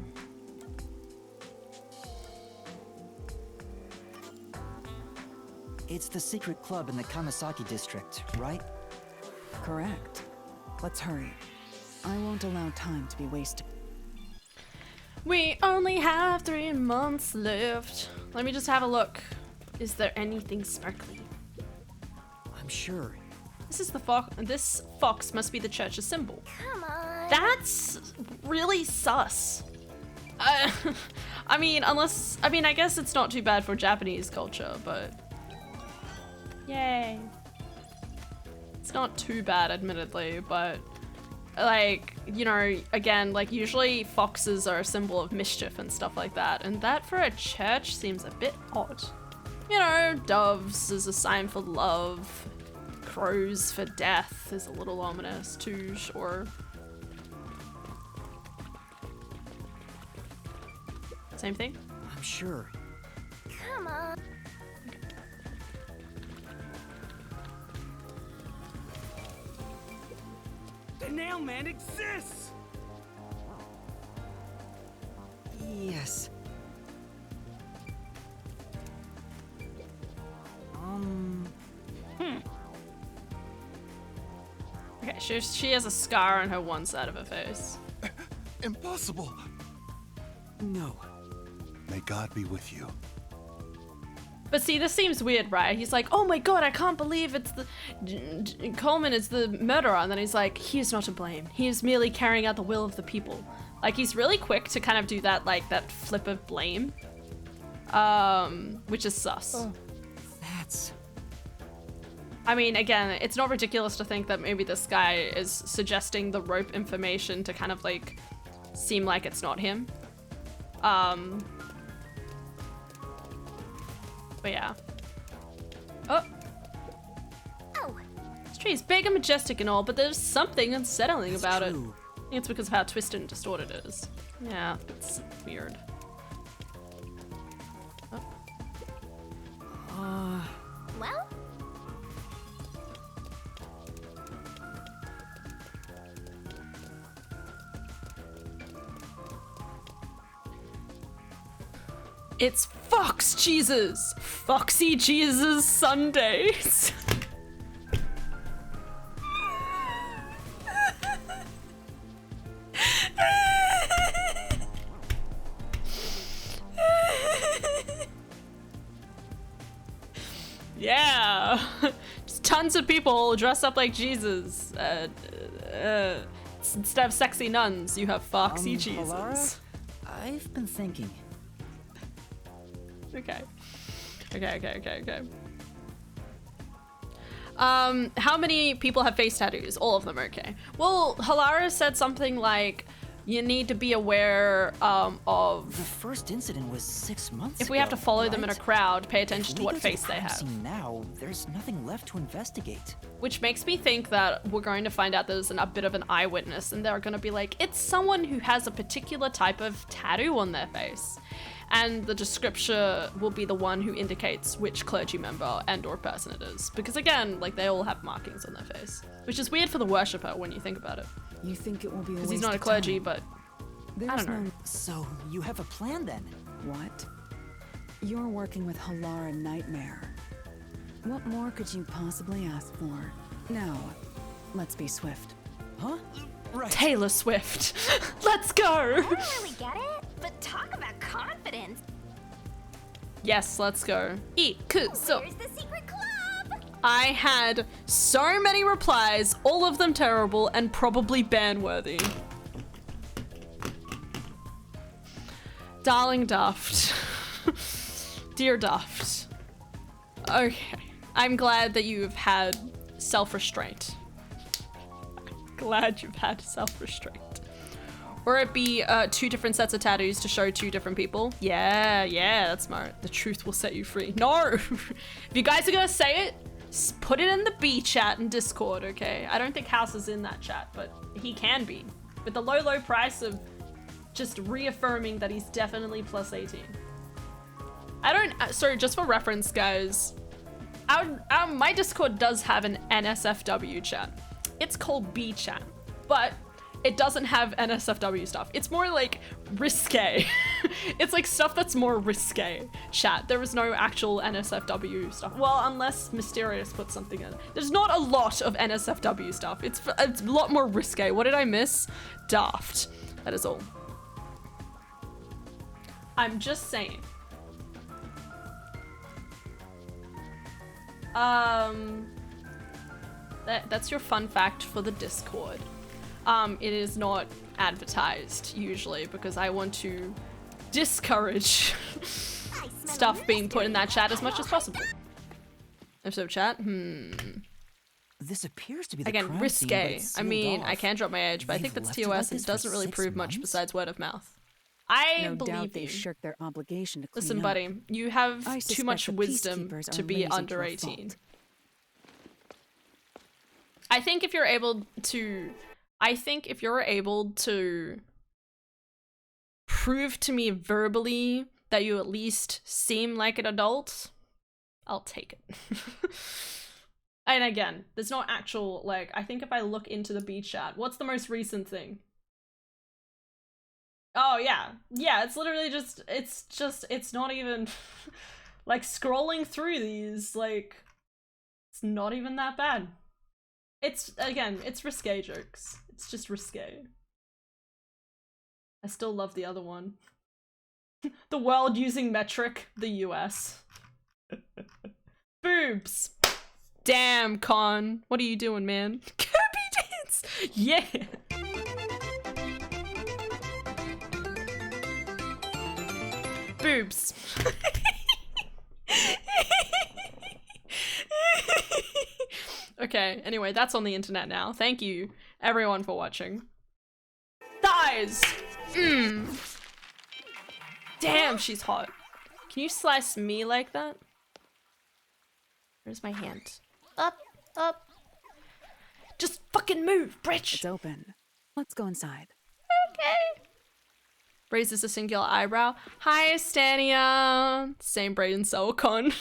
B: It's the secret club in the Kamasaki district, right?
D: Correct. Let's hurry. I won't allow time to be wasted.
A: We only have 3 months left. Let me just have a look. Is there anything sparkly?
B: I'm sure.
A: This is the fox. This fox must be the church's symbol.
C: Come on.
A: That's really sus. I mean, I guess it's not too bad for Japanese culture, but yay. It's not too bad, admittedly, but like, you know, again, like usually foxes are a symbol of mischief and stuff like that, and that for a church seems a bit odd. You know, doves is a sign for love, crows for death is a little ominous too, sure. Same thing?
B: I'm sure.
C: Come on.
I: The Nail Man exists!
B: Yes.
A: Okay, she has a scar on her one side of her face.
J: Impossible.
B: No.
J: May God be with you.
A: But see, this seems weird, right? He's like, oh my god, I can't believe it's the... Coleman is the murderer. And then he's like, he is not to blame. He is merely carrying out the will of the people. Like, he's really quick to kind of do that, like, that flip of blame. Which is sus.
B: Oh, that's...
A: I mean, again, it's not ridiculous to think that maybe this guy is suggesting the rope information to kind of, like, seem like it's not him. But yeah. Oh!
C: Oh!
A: This tree is big and majestic and all, but there's something unsettling
B: That's
A: about
B: true.
A: it. I think it's because of how twisted and distorted it is. Yeah, it's weird. Oh.
C: Well?
A: It's Fox Jesus! Foxy Jesus Sundays! Yeah! Just tons of people dress up like Jesus. Instead of sexy nuns, you have Foxy Jesus.
B: Halara? I've been thinking.
A: Okay. How many people have face tattoos? All of them, okay. Well, Halara said something like, you need to be aware of...
B: The first incident was 6 months
A: If we have to
B: ago,
A: follow them in a
B: right?
A: crowd, pay attention
B: If
A: to
B: we
A: what
B: go
A: face
B: the
A: they
B: crime
A: have.
B: scene now, there's nothing left to investigate.
A: Which makes me think that we're going to find out there's a bit of an eyewitness, and they're going to be like, it's someone who has a particular type of tattoo on their face. And the description will be the one who indicates which clergy member and or person it is. Because again, like, they all have markings on their face. Which is weird for the worshipper when you think about it.
D: You think it will be a
A: Because
D: waste
A: he's not a
D: of
A: clergy,
D: time?
A: but
D: There's
A: I don't know.
D: no...
B: So, you have a plan then?
D: What? You're working with Halara Nightmare. What more could you possibly ask for? Now, let's be swift.
B: Huh? Right.
A: Taylor Swift. Let's go!
C: I don't really get it, but talk about confidence.
A: Yes, let's go. So
C: Where's the secret club?
A: I had so many replies, all of them terrible and probably ban-worthy. Darling Daft. Dear Daft. Okay. I'm glad that you've had self-restraint. Glad you've had self-restraint. Or it be 2 different sets of tattoos to show 2 different people. Yeah, that's smart. The truth will set you free. No! If you guys are gonna say it, put it in the B chat in Discord, okay? I don't think House is in that chat, but he can be. With the low price of just reaffirming that he's definitely plus 18. Sorry, just for reference, guys. My Discord does have an NSFW chat. It's called B chat, but it doesn't have NSFW stuff. It's more like risque. It's like stuff that's more risque chat. There is no actual NSFW stuff. Well, unless Mysterious puts something in. There's not a lot of NSFW stuff. It's a lot more risque. What did I miss? Daft. That is all. I'm just saying. That's your fun fact for the Discord. It is not advertised usually because I want to discourage stuff being put in that chat as much as possible. Episode chat?
B: This appears to be the
A: Again,
B: crime
A: risque.
B: scene, but
A: I mean,
B: sealed
A: I
B: off.
A: can drop my age, but I think
B: They've
A: that's
B: left it like
A: TOS and
B: this
A: it
B: for
A: doesn't really
B: 6
A: prove much
B: months?
A: besides word of mouth. I
D: No doubt
A: believe
D: they
A: you.
D: shirked their obligation to clean
A: Listen,
D: up.
A: buddy, you have
D: I
A: too
D: suspect
A: much
D: the
A: wisdom
D: peacekeepers
A: to
D: are
A: be
D: lazy
A: under
D: to a
A: 18.
D: fault.
A: I think if you're able to prove to me verbally that you at least seem like an adult, I'll take it. And again, there's no actual, like, I think if I look into the B chat, what's the most recent thing? Oh, yeah. Yeah, it's literally just, it's not even, like, scrolling through these, like, it's not even that bad. It's, again, it's risque jokes. It's just risque. I still love the other one. The world using metric, the US. Boobs. Damn, Con. What are you doing, man? Kirby dance! Yeah! Boobs. Okay, anyway, that's on the internet now. Thank you, everyone, for watching. Thighs! Damn, she's hot. Can you slice me like that? Where's my hand? Up, up. Just fucking move, bitch!
D: It's open. Let's go inside.
A: Okay. Raises a singular eyebrow. Hi, Stania. Same Brayden Soulcon.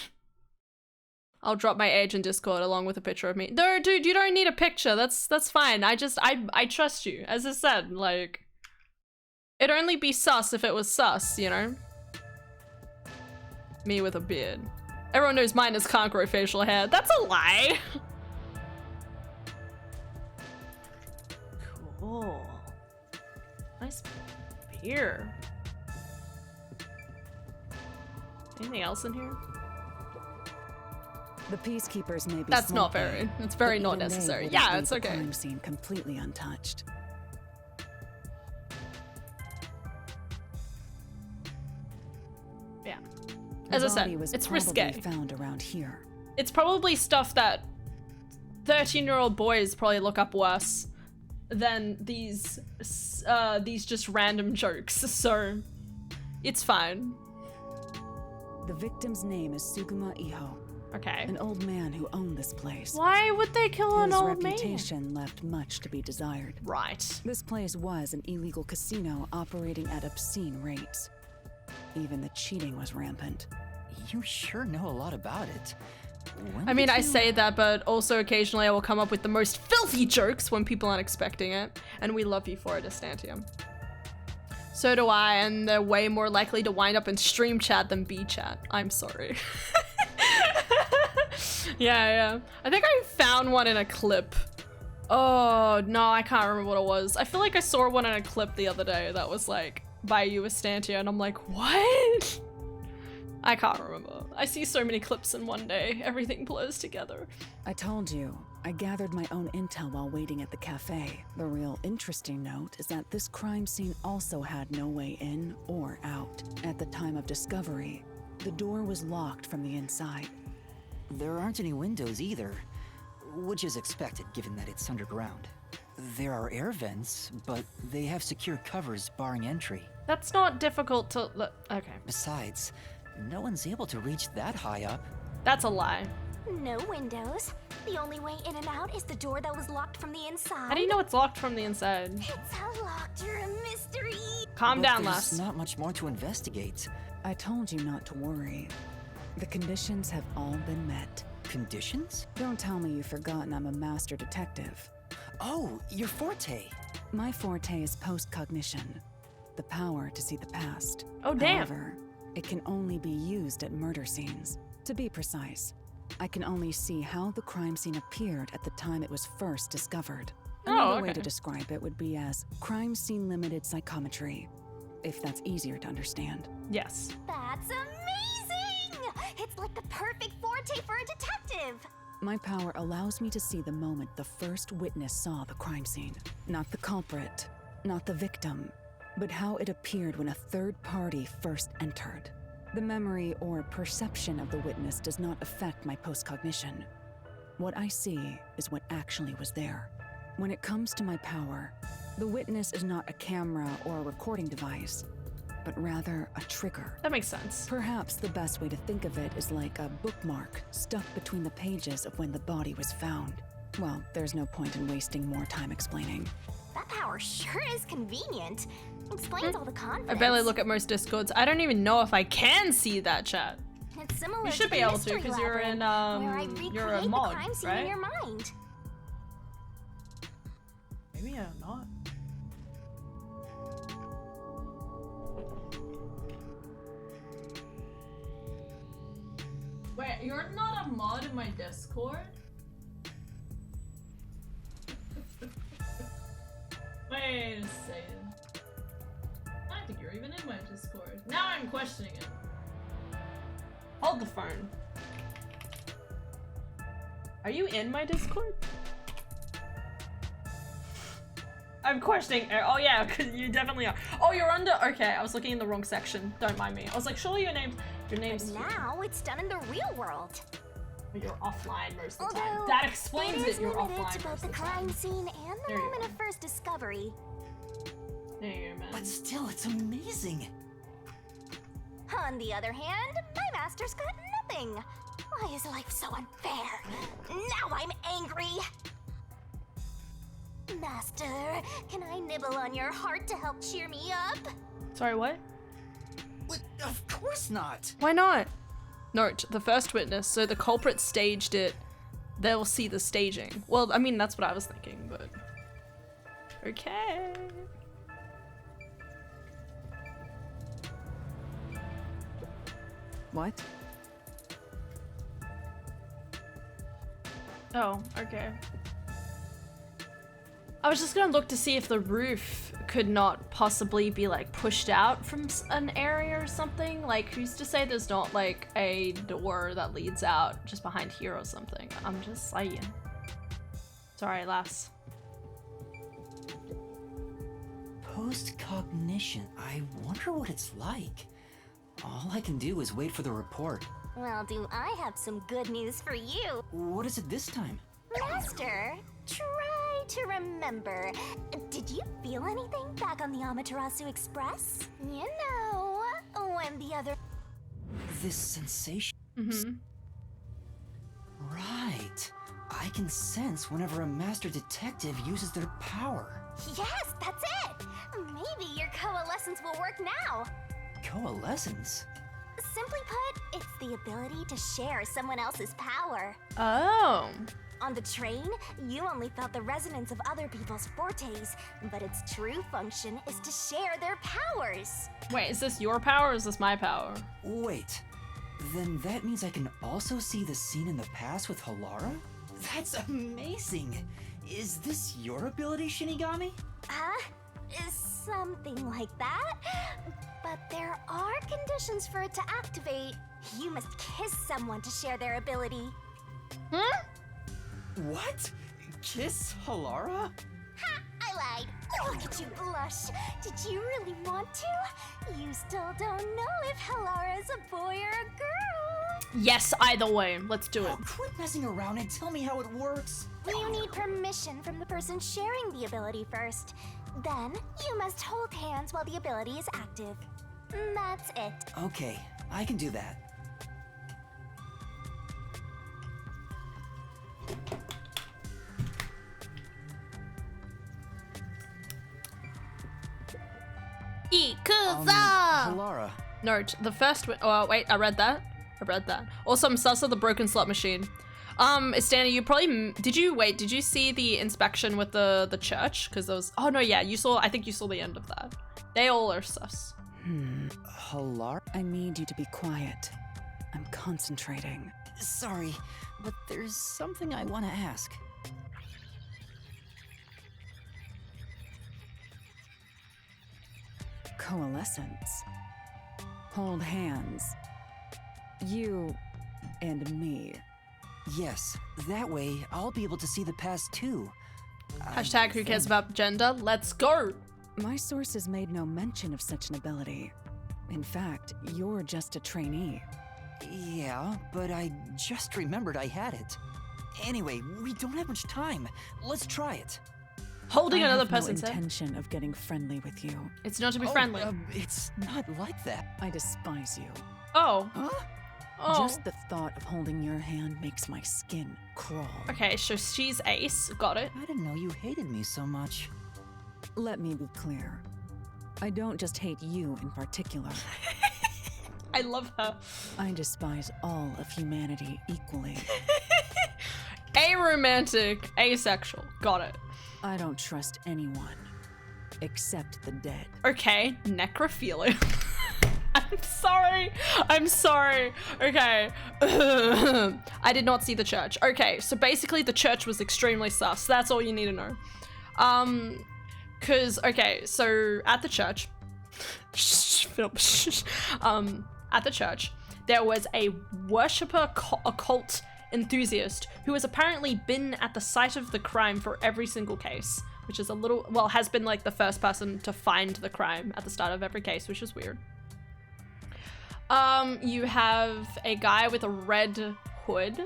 A: I'll drop my age in Discord along with a picture of me. No, dude, you don't need a picture. That's fine. I trust you. As I said, like, it'd only be sus if it was sus, you know? Me with a beard. Everyone knows minors can't grow facial hair. That's a lie. Cool. Nice beer. Anything else in here?
D: The peacekeepers may be
A: That's not
D: small,
A: very, it's very
D: but
A: not
D: even they
A: necessary.
D: wouldn't
A: Yeah,
D: leave
A: it's
D: the
A: okay.
D: crime scene completely untouched.
A: Yeah.
D: The
A: As I
D: body
A: said,
D: was
A: it's
D: probably
A: risque.
D: found around here.
A: It's probably stuff that 13-year-old boys probably look up worse than these just random jokes, so it's fine.
D: The victim's name is Suguma Iho,
A: Okay.
D: an old man who owned this place.
A: Why would they kill an
D: His
A: old man?
D: reputation left much to be desired.
A: Right.
D: This place was an illegal casino operating at obscene rates. Even the cheating was rampant.
B: You sure know a lot about it. When
A: I mean,
B: did
A: I
B: you-
A: say that, but also occasionally I will come up with the most filthy jokes when people aren't expecting it, and we love you for it, Astantium. So do I, and they're way more likely to wind up in stream chat than B chat. I'm sorry. Yeah. I think I found one in a clip. Oh, no, I can't remember what it was. I feel like I saw one in a clip the other day that was like, by you, Astantia, and I'm like, what? I can't remember. I see so many clips in one day. Everything blurs together.
D: I told you, I gathered my own intel while waiting at the cafe. The real interesting note is that this crime scene also had no way in or out. At the time of discovery, the door was locked from the inside.
B: There aren't any windows either, which is expected given that it's underground. There are air vents, but they have secure covers barring entry.
A: That's not difficult to look. Okay.
B: Besides, no one's able to reach that high up.
A: That's a lie.
C: No windows. The only way in and out is the door that was locked from the inside.
A: How do you know it's locked from the inside?
C: It's unlocked. You're a mystery.
A: Calm
B: But
A: down,
B: there's
A: lass.
B: not much more to investigate.
D: I told you not to worry. The conditions have all been met.
B: Conditions?
D: Don't tell me you've forgotten I'm a master detective.
B: Oh, your forte.
D: My forte is post-cognition, the power to see the past.
A: Oh, damn.
D: However, it can only be used at murder scenes. To be precise, I can only see how the crime scene appeared at the time it was first discovered. Another way to describe it would be as crime scene limited psychometry, if that's easier to understand.
A: Yes.
C: That's amazing! It's like the perfect forte for a detective.
D: My power allows me to see the moment the first witness saw the crime scene. Not the culprit, not the victim, but how it appeared when a third party first entered. The memory or perception of the witness does not affect my postcognition. What I see is what actually was there. When it comes to my power, the witness is not a camera or a recording device, but rather a trigger.
A: That makes sense.
D: Perhaps the best way to think of it is like a bookmark stuck between the pages of when the body was found. Well, there's no point in wasting more time explaining.
C: That power sure is convenient. Explains all the confidence.
A: I barely look at most discords. I don't even know if I can see that chat.
C: It's similar
A: You should
C: to
A: be
C: the
A: able to
C: Mystery
A: because you're in
C: Labyrinth, where I
A: you're a
C: recreate
A: mod,
C: the crime scene
A: right?
C: in your mind.
A: Maybe I'm not. Wait, you're not a mod in my Discord? Wait a second. I don't think you're even in my Discord. Now I'm questioning it. Hold the phone. Are you in my Discord? I'm questioning. Oh yeah, because you definitely are. Oh, you're under. Okay, I was looking in the wrong section. Don't mind me. I was like, surely your name's.
C: Now it's done in the real world.
A: You're offline most of the
C: Although,
A: time. That explains
C: it
A: it.
C: is
A: You're
C: limited
A: offline
C: to both
A: most
C: the
A: of the
C: crime
A: time.
C: scene and the
A: There you
C: moment
A: go.
C: of first discovery.
A: There you go, man.
B: But still, it's amazing.
C: On the other hand, my master's got nothing. Why is life so unfair? Now I'm angry. Master, can I nibble on your heart to help cheer me up?
A: Sorry, what?
B: Of course not.
A: Why not? Note, the first witness, so the culprit staged it. They'll see the staging. Well, I mean, that's what I was thinking, but... Okay.
D: What?
A: Oh, okay. I was just gonna look to see if the roof could not possibly be like pushed out from an area or something. Like, who's to say there's not like a door that leads out just behind here or something? I'm just saying. Sorry, lass.
B: Post-cognition. I wonder what it's like. All I can do is wait for the report.
C: Well, do I have some good news for you?
B: What is it this time?
C: Master, try to remember. Did you feel anything back on the Amaterasu Express? You know, when the other...
B: This sensation.
A: Mm-hmm.
B: Right. I can sense whenever a master detective uses their power.
C: Yes, that's it! Maybe your coalescence will work now.
B: Coalescence?
C: Simply put, it's the ability to share someone else's power.
A: Oh.
C: On the train, you only felt the resonance of other people's fortes, but its true function is to share their powers.
A: Wait, is this your power or is this my power?
B: Wait. Then that means I can also see the scene in the past with Halara? That's amazing! Is this your ability, Shinigami?
C: Something like that. But there are Conditions for it to activate. You must kiss someone to share their ability.
K: What? Kiss Halara?
C: Ha! I lied. Look at you blush. Did you really want to? You still don't know if Halara is a boy or a girl.
A: Yes, either way. Let's do it.
K: Oh, quit messing around and tell me how it works.
C: You need permission from the person sharing the ability first. Then, you must hold hands while the ability is active. That's it.
B: Okay, I can do that.
A: Ikuza!
B: Halara.
A: Note, the first oh wait, I read that. Also, I'm sus of the broken slot machine. Istana, you probably, did you see the inspection with the church? Because there was, oh no, yeah, I think you saw the end of that. They all are sus.
B: Halara?
D: I need you to be quiet. I'm concentrating.
B: Sorry, but there's something I want to ask.
D: Coalescence. Hold hands. You and me.
B: Yes, that way I'll be able to see the past too.
A: Hashtag who cares about gender? Let's go!
D: My sources made no mention of such an ability. In fact, you're just a trainee.
B: Yeah, but I just remembered I had it. Anyway, we don't have much time. Let's try it.
A: Holding
D: I
A: another
D: have no
A: person's head.
D: intention of getting friendly with you.
A: It's not to be friendly.
B: It's not like that.
D: I despise you.
A: Oh.
B: Huh?
A: Oh.
D: Just the thought of holding your hand makes my skin crawl.
A: Okay, so she's ace. Got it.
B: I didn't know you hated me so much.
D: Let me be clear. I don't just hate you in particular.
A: I love her.
D: I despise all of humanity equally.
A: Aromantic, asexual. Got it.
D: I don't trust anyone. Except the dead.
A: Okay, necrophilia. I'm sorry. Okay. I did not see the church. Okay, so basically the church was extremely sus. That's all you need to know. Okay, so at the church, at the church, there was a worshipper occult enthusiast who has apparently been at the site of the crime for every single case, which is has been like the first person to find the crime at the start of every case, which is weird. You have a guy with a red hood,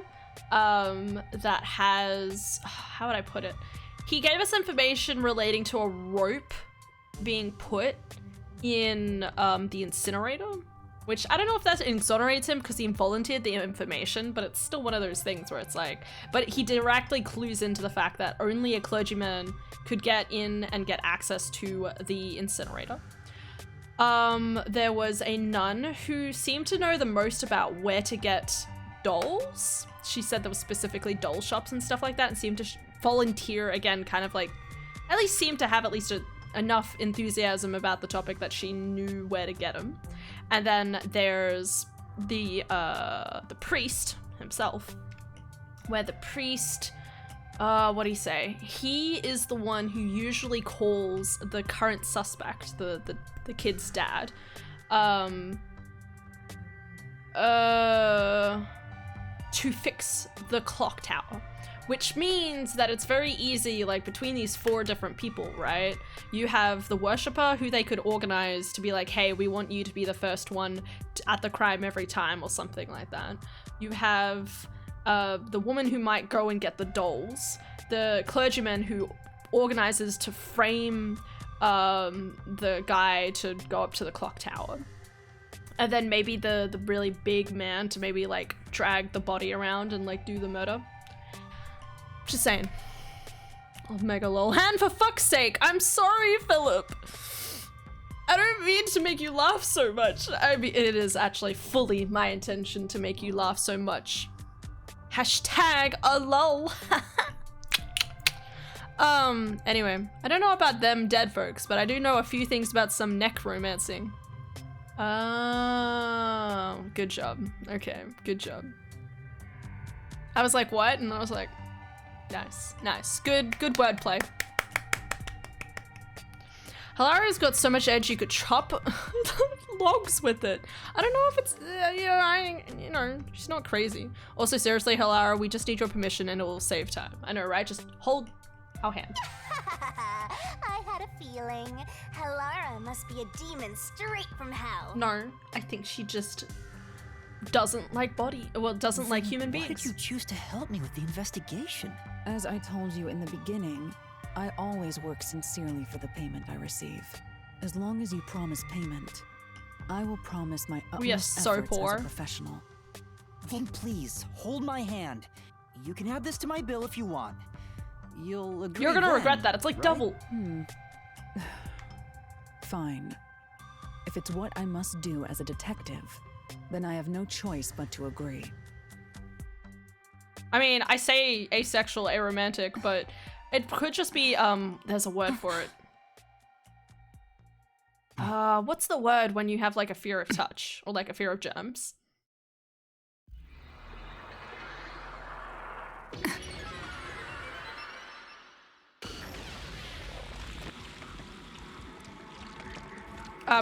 A: that has, how would I put it? He gave us information relating to a rope being put in, the incinerator, which I don't know if that exonerates him because he volunteered the information, but it's still one of those things where it's like, but he directly clues into the fact that only a clergyman could get in and get access to the incinerator. There was a nun who seemed to know the most about where to get dolls. She said there was specifically doll shops and stuff like that, and seemed to volunteer again, kind of like, at least seemed to have at least enough enthusiasm about the topic that she knew where to get them. And then there's the priest himself, where the priest, what do you say? He is the one who usually calls the current suspect, the kid's dad, to fix the clock tower, which means that it's very easy, like, between these 4 different people, right? You have the worshipper who they could organize to be like, hey, we want you to be the first one at the crime every time, or something like that. You have the woman who might go and get the dolls, the clergyman who organizes to frame the guy to go up to the clock tower, and then maybe the really big man to maybe like drag the body around and like do the murder. Just saying. Omega lol. Han, for fuck's sake! I'm sorry, Philip! I don't mean to make you laugh so much. I mean, it is actually fully my intention to make you laugh so much. Hashtag a lol. Anyway, I don't know about them dead folks, but I do know a few things about some necromancing. Oh, good job. Okay, good job. I was like, what? And I was like, nice, nice. Good wordplay. Halara's got so much edge you could chop logs with it. I don't know if it's, she's not crazy. Also, seriously, Halara, we just need your permission and it will save time. I know, right? Just hold our hand.
C: I had a feeling. Halara must be a demon straight from hell.
A: No, I think she just doesn't like doesn't like human beings.
B: Why did you choose to help me with the investigation?
D: As I told you in the beginning, I always work sincerely for the payment I receive. As long as you promise payment, I will promise my utmost
A: We are so
D: efforts
A: poor.
D: as a professional.
B: Then please, hold my hand. You can add this to my bill if you want. You'll agree
A: You're gonna
B: then,
A: regret that. It's like
B: right?
A: double.
D: Fine. If it's what I must do as a detective, then I have no choice but to agree.
A: I mean, I say asexual, aromantic, but it could just be, there's a word for it. What's the word when you have like a fear of touch or like a fear of germs?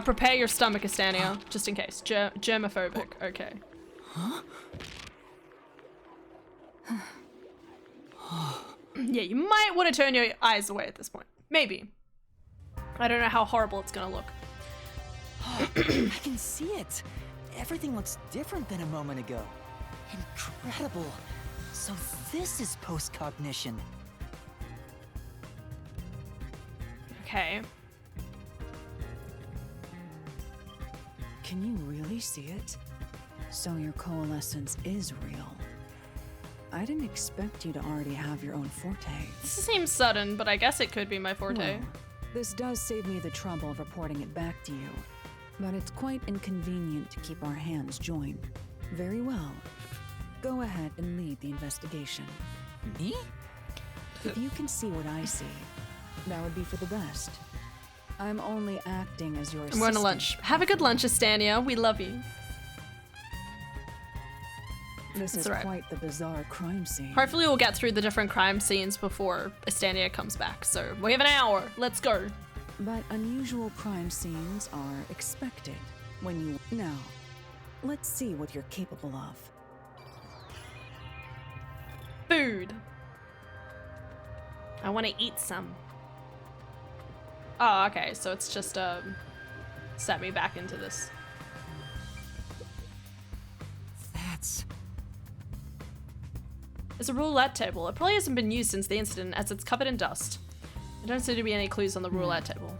A: Prepare your stomach, Estania, just in case. Germophobic, okay.
B: Huh?
A: Yeah, you might want to turn your eyes away at this point. Maybe. I don't know how horrible it's gonna look.
B: I can see it. Everything looks different than a moment ago. Incredible. So this is post-cognition.
A: Okay.
D: Can you really see it? So your coalescence is real. I didn't expect you to already have your own forte.
A: This seems sudden, but I guess it could be my forte.
D: Well, this does save me the trouble of reporting it back to you. But it's quite inconvenient to keep our hands joined. Very well. Go ahead and lead the investigation.
B: Me?
D: If you can see what I see, that would be for the best. I'm only acting as your
A: I'm
D: assistant.
A: going to lunch. Have a good lunch, Estania. We love you.
D: This
A: That's
D: is
A: right.
D: quite the bizarre crime scene.
A: Hopefully we'll get through the different crime scenes before Estania comes back. So we have an hour. Let's go.
D: But unusual crime scenes are expected when you... Now, let's see what you're capable of.
A: Food. I want to eat some. Oh, okay. So it's just set me back into this.
B: That's...
A: It's a roulette table. It probably hasn't been used since the incident as it's covered in dust. There don't seem to be any clues on the roulette table.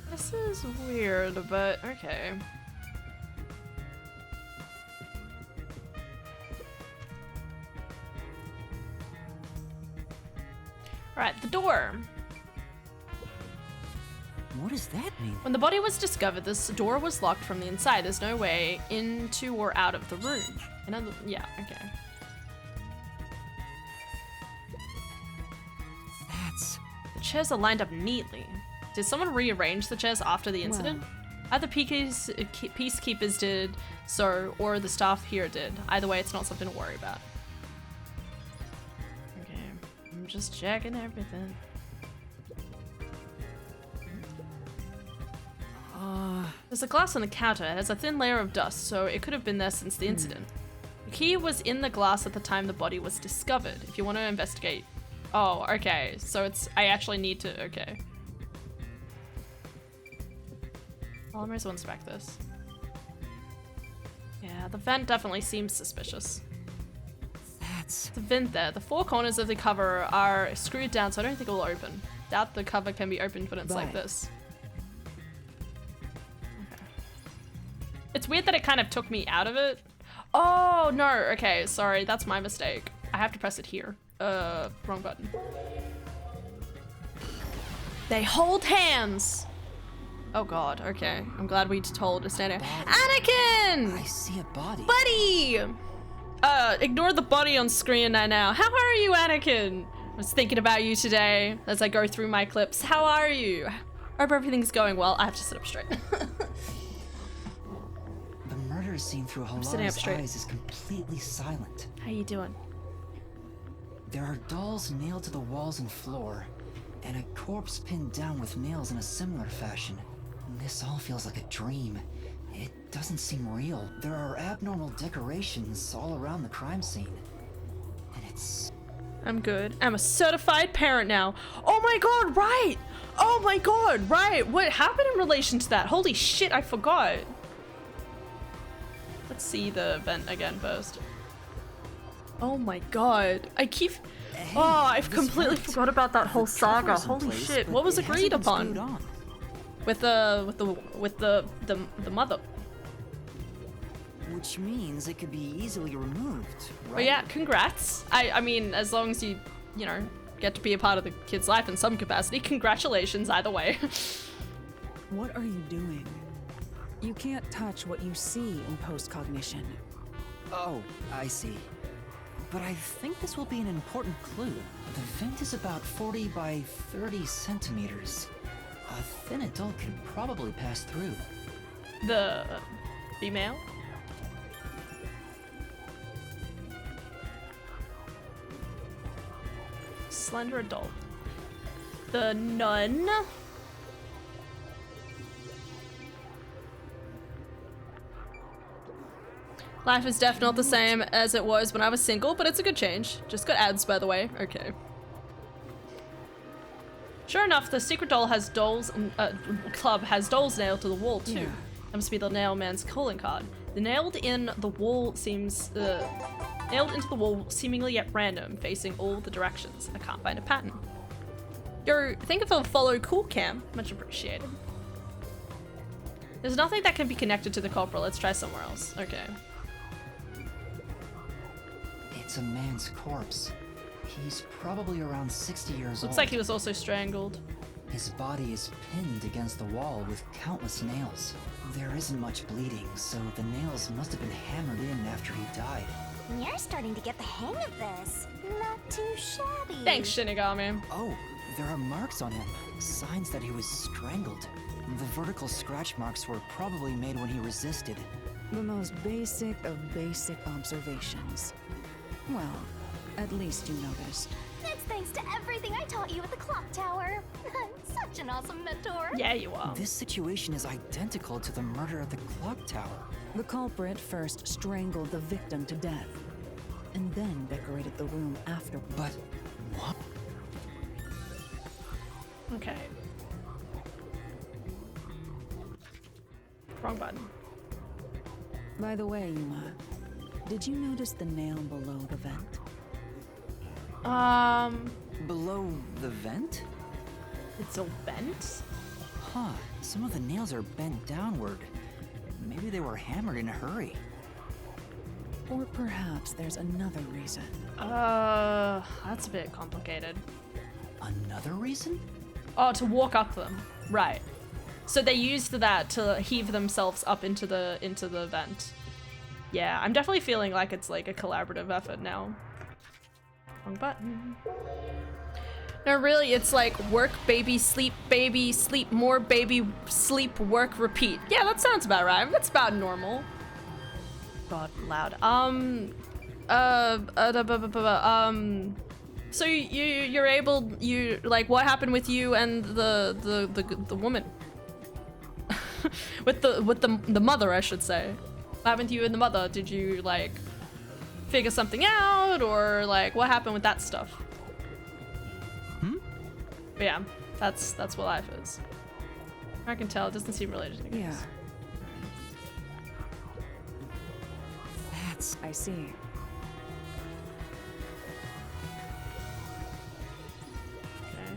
A: This is weird, but okay. Alright, the door.
B: What does that mean?
A: When the body was discovered, this door was locked from the inside. There's no way into or out of the room. Yeah, okay.
B: That's...
A: The chairs are lined up neatly. Did someone rearrange the chairs after the incident? Either peacekeepers did so, or the staff here did. Either way, it's not something to worry about. Okay, I'm just checking everything. There's a glass on the counter. It has a thin layer of dust, so it could have been there since the incident. The key was in the glass at the time the body was discovered. If you want to investigate. Oh, okay. So it's... I actually need to... Okay. Well, I'm going to inspect this. Yeah, the vent definitely seems suspicious.
B: That's...
A: The vent there. The four corners of the cover are screwed down, so I don't think it will open. Doubt the cover can be opened when it's like this. It's weird that it kind of took me out of it. Oh, no. Okay, sorry. That's my mistake. I have to press it here. Wrong button. They hold hands. Oh, God. Okay. I'm glad we told Estania. Anakin!
B: I see a body.
A: Buddy! Ignore the body on screen now. How are you, Anakin? I was thinking about you today as I go through my clips. How are you? I hope everything's going well. I have to sit up straight.
B: Seen through
A: sitting up
B: Halara's
A: straight.
B: eyes is completely silent.
A: How you doing?
B: There are dolls nailed to the walls and floor, and a corpse pinned down with nails in a similar fashion. This all feels like a dream. It doesn't seem real. There are abnormal decorations all around the crime scene. And it's...
A: I'm good. I'm a certified parent now. Oh my god, right! Oh my god, right! What happened in relation to that? Holy shit, I forgot. Let's see the event again first. Oh my god. I keep...
B: Hey,
A: oh, I've
B: this
A: completely
B: worked.
A: forgot about that whole
B: The
A: saga.
B: cover's in
A: Holy
B: place,
A: shit.
B: but
A: What was
B: it
A: agreed
B: hasn't been
A: upon?
B: screwed on.
A: With the mother.
B: Which means it could be easily removed, right?
A: But yeah, congrats. I mean, as long as you know, get to be a part of the kid's life in some capacity, congratulations either way.
D: What are you doing? You can't touch what you see in postcognition.
B: Oh, I see. But I think this will be an important clue. The vent is about 40 by 30 centimeters. A thin adult can probably pass through.
A: The female? Slender adult. The nun? Life is definitely not the same as it was when I was single, but it's a good change. Just got ads, by the way. Okay. Sure enough, the secret doll has dolls, club has dolls nailed to the wall too.
D: Yeah.
A: That must be the nail man's calling card. The nailed into the wall seemingly at random, facing all the directions. I can't find a pattern. Yo, think of a follow cool cam. Much appreciated. There's nothing that can be connected to the culprit. Let's try somewhere else. Okay.
B: It's a man's corpse. He's probably around 60 years old.
A: Looks like he was also strangled.
B: His body is pinned against the wall with countless nails. There isn't much bleeding, so the nails must have been hammered in after he died.
C: You're starting to get the hang of this. Not too shabby.
A: Thanks, Shinigami.
B: Oh, there are marks on him. Signs that he was strangled. The vertical scratch marks were probably made when he resisted.
D: The most basic of basic observations. Well, at least you noticed.
C: It's thanks to everything I taught you at the clock tower. I'm such an awesome mentor.
A: Yeah, you are.
B: This situation is identical to the murder at the clock tower.
D: The culprit first strangled the victim to death, and then decorated the room after.
B: But what?
A: Okay. Wrong button.
D: By the way, Yuma, did you notice the nail below the vent?
B: Below the vent?
A: It's all bent?
B: Huh, some of the nails are bent downward. Maybe they were hammered in a hurry.
D: Or perhaps there's another reason.
A: That's a bit complicated.
B: Another reason?
A: Oh, to walk up them. Right. So they used that to heave themselves up into the vent. Yeah, I'm definitely feeling like it's like a collaborative effort now. Wrong button. No, really, it's like work, baby, sleep, more, baby, sleep, work, repeat. Yeah, that sounds about right. That's about normal. God, loud. So you're able, like, what happened with you and the woman? with the mother, I should say. What happened to you and the mother? Did you, like, figure something out, or like what happened with that stuff? But yeah, that's what life is. I can tell it doesn't seem related to the case.
D: Yeah. That's... I see.
A: Okay.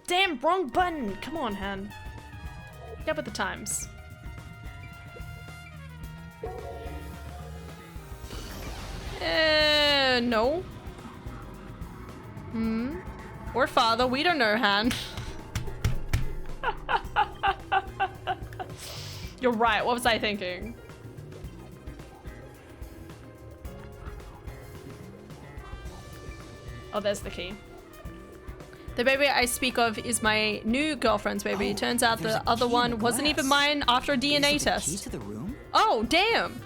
A: Damn, wrong button! Come on, Han. Get up with the times. No. Or father, we don't know, Han. You're right, what was I thinking? Oh, there's the key. The baby I speak of is my new girlfriend's baby.
B: Oh,
A: Turns out
B: there's
A: the
B: a
A: other
B: key in
A: one
B: the
A: wasn't even
B: glass.
A: mine after a DNA
B: Is it the
A: test.
B: key to the room?
A: Oh, damn.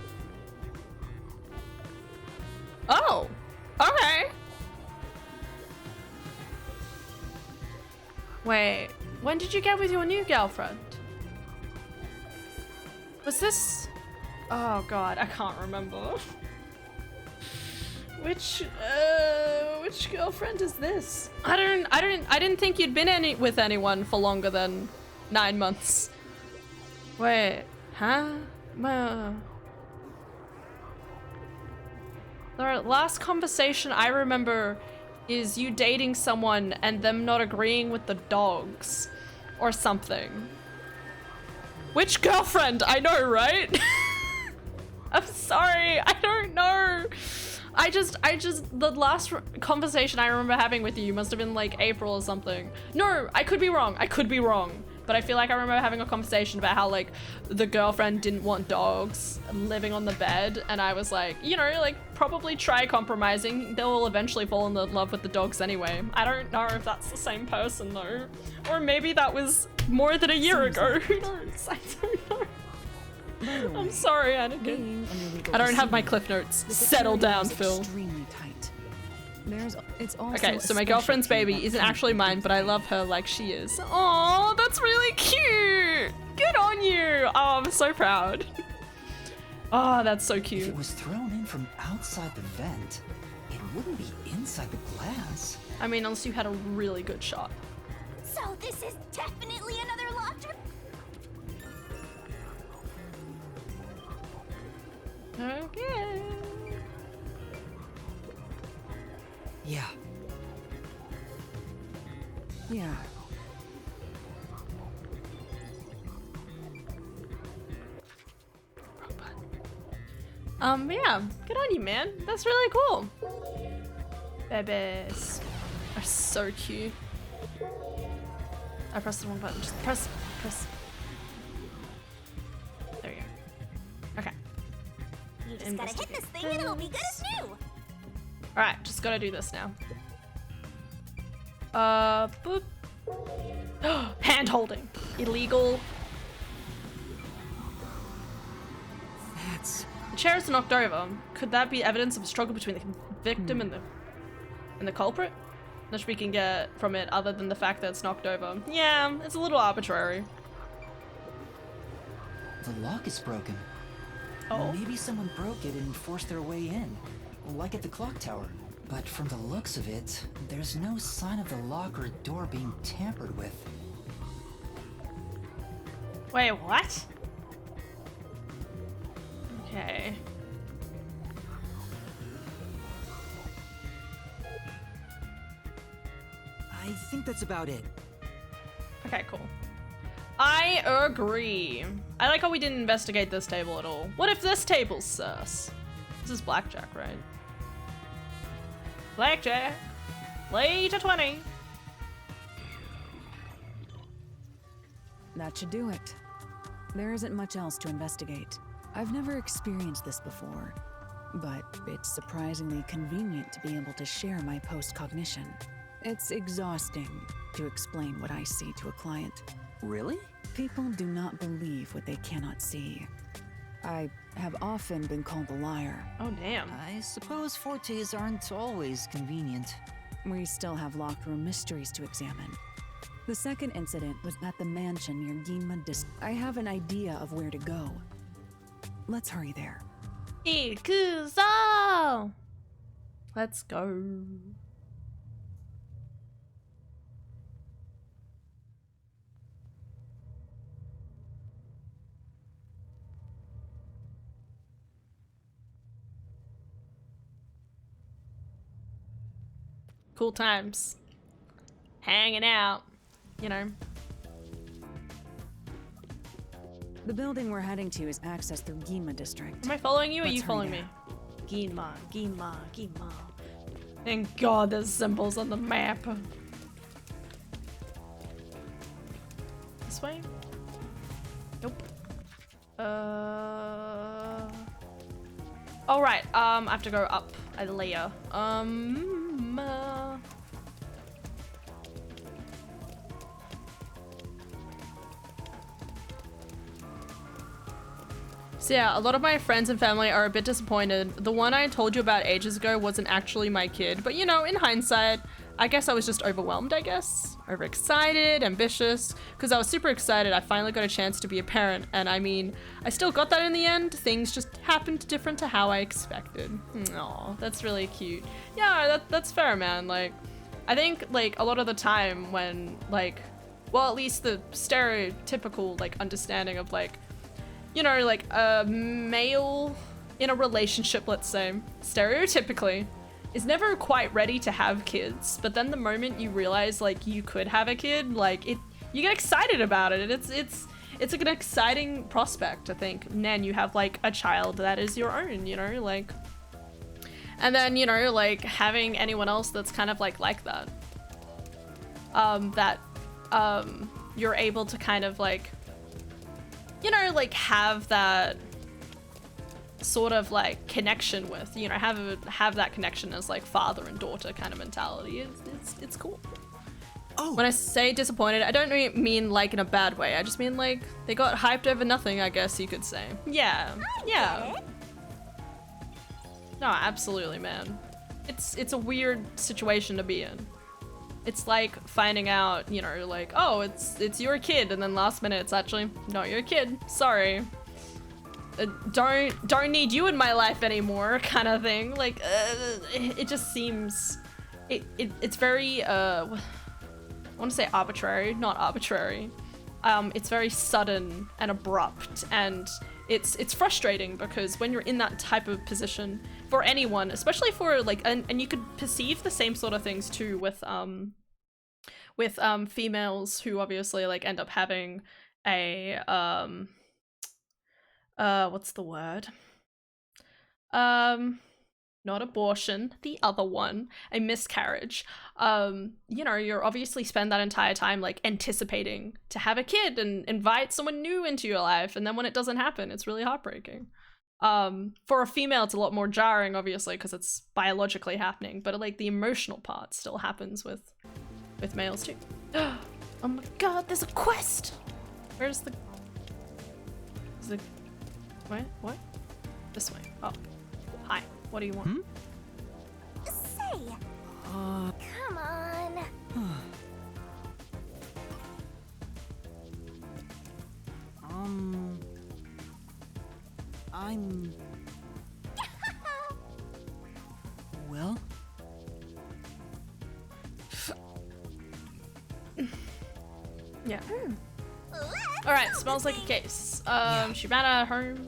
A: Oh, okay. Wait, when did you get with your new girlfriend? Was this? Oh God, I can't remember. Which girlfriend is this? I didn't think you'd been with anyone for longer than 9 months. Wait, huh? The last conversation I remember is you dating someone and them not agreeing with the dogs or something. Which girlfriend? I know, right? I'm sorry, I don't know. The last conversation I remember having with you must have been like April or something. No, I could be wrong. But I feel like I remember having a conversation about how like the girlfriend didn't want dogs living on the bed. And I was like, you know, like probably try compromising. They'll eventually fall in love with the dogs anyway. I don't know if that's the same person though. Or maybe that was more than a year ago. Who knows? I don't know. I'm sorry, Anakin. I don't have my cliff notes. Settle down, Phil.
D: Extremely tight. It's also
A: Okay, so my girlfriend's baby isn't actually mine, but I love her like she is. Oh, that's really cute. Good on you. Oh, I'm so proud. Oh, that's so cute.
B: If it was thrown in from outside the vent, it wouldn't be inside the glass.
A: I mean, unless you had a really good shot.
C: So this is definitely another locked room.
A: Okay.
B: Yeah.
D: Yeah.
A: Yeah, good on you, man. That's really cool. Babies are so cute. I pressed the wrong button. Just press. There you go. Okay.
C: You just gotta hit this thing and it'll be good as new.
A: Alright, just gotta do this now. Boop. Hand holding. Illegal. The chair is knocked over. Could that be evidence of a struggle between the victim and the culprit? Much we can get from it other than the fact that it's knocked over. Yeah, it's a little arbitrary.
B: The lock is broken.
A: Oh?
B: Maybe someone broke it and forced their way in, like at the clock tower. But from the looks of it, there's no sign of the lock or door being tampered with.
A: Wait, what? Okay.
K: I think that's about it.
A: Okay, cool. I agree. I like how we didn't investigate this table at all. What if this table's sus? This is blackjack, right? Blackjack. Play to 20.
D: That should do it. There isn't much else to investigate. I've never experienced this before, but it's surprisingly convenient to be able to share my post-cognition. It's exhausting to explain what I see to a client.
K: Really?
D: People do not believe what they cannot see. I have often been called a liar.
A: Oh, damn.
B: I suppose fortes aren't always convenient.
D: We still have locked room mysteries to examine. The second incident was at the mansion near Ginma District. I have an idea of where to go. Let's hurry there.
A: Ikuzo! Let's go. Cool times. Hanging out, you know.
D: The building we're heading to is accessed through Ginma District.
A: Am I following you or are
D: Let's
A: you
D: hurry
A: following
D: there.
A: me? Ginma. Thank God there's symbols on the map. This way? Nope. Oh right, I have to go up a layer. So yeah, a lot of my friends and family are a bit disappointed. The one I told you about ages ago wasn't actually my kid, but you know, in hindsight, I guess I was just overwhelmed, I guess. Overexcited, ambitious, because I was super excited. I finally got a chance to be a parent, and I mean, I still got that in the end. Things just happened different to how I expected. Aw, that's really cute. Yeah, that's fair, man. Like, I think, like, a lot of the time when, like, well, at least the stereotypical, like, understanding of, like, you know, like, a male in a relationship, let's say, stereotypically, is never quite ready to have kids, but then the moment you realize, like, you could have a kid, like, you get excited about it, and it's like an exciting prospect, I think. And then you have, like, a child that is your own, you know, like, and then, you know, like, having anyone else that's kind of, like that. You're able to kind of, like, you know, like, have that sort of, like, connection with, you know, have that connection as, like, father and daughter kind of mentality. It's cool. Oh. When I say disappointed, I don't mean, like, in a bad way. I just mean, like, they got hyped over nothing, I guess you could say. Yeah. Yeah. No, absolutely, man. It's a weird situation to be in. It's like finding out, you know, like, oh, it's your kid, and then last minute it's actually not your kid. Sorry. Don't need you in my life anymore, kind of thing. Like, it just seems, it's very, I want to say arbitrary, not arbitrary. It's very sudden and abrupt, and it's frustrating because when you're in that type of position for anyone, especially for, like, and you could perceive the same sort of things too with females who obviously, like, end up having a what's the word? Not abortion, the other one, a miscarriage. You know, you're obviously spend that entire time, like, anticipating to have a kid and invite someone new into your life, and then when it doesn't happen, it's really heartbreaking. For a female, it's a lot more jarring, obviously, because it's biologically happening, but, like, the emotional part still happens with males too. Oh my god, there's a quest! Where's the... Is the... What? This way. Oh. Hi. What do you want?
C: Say! Come on!
K: Well?
A: Yeah. Alright, smells like a case. She ran out of home.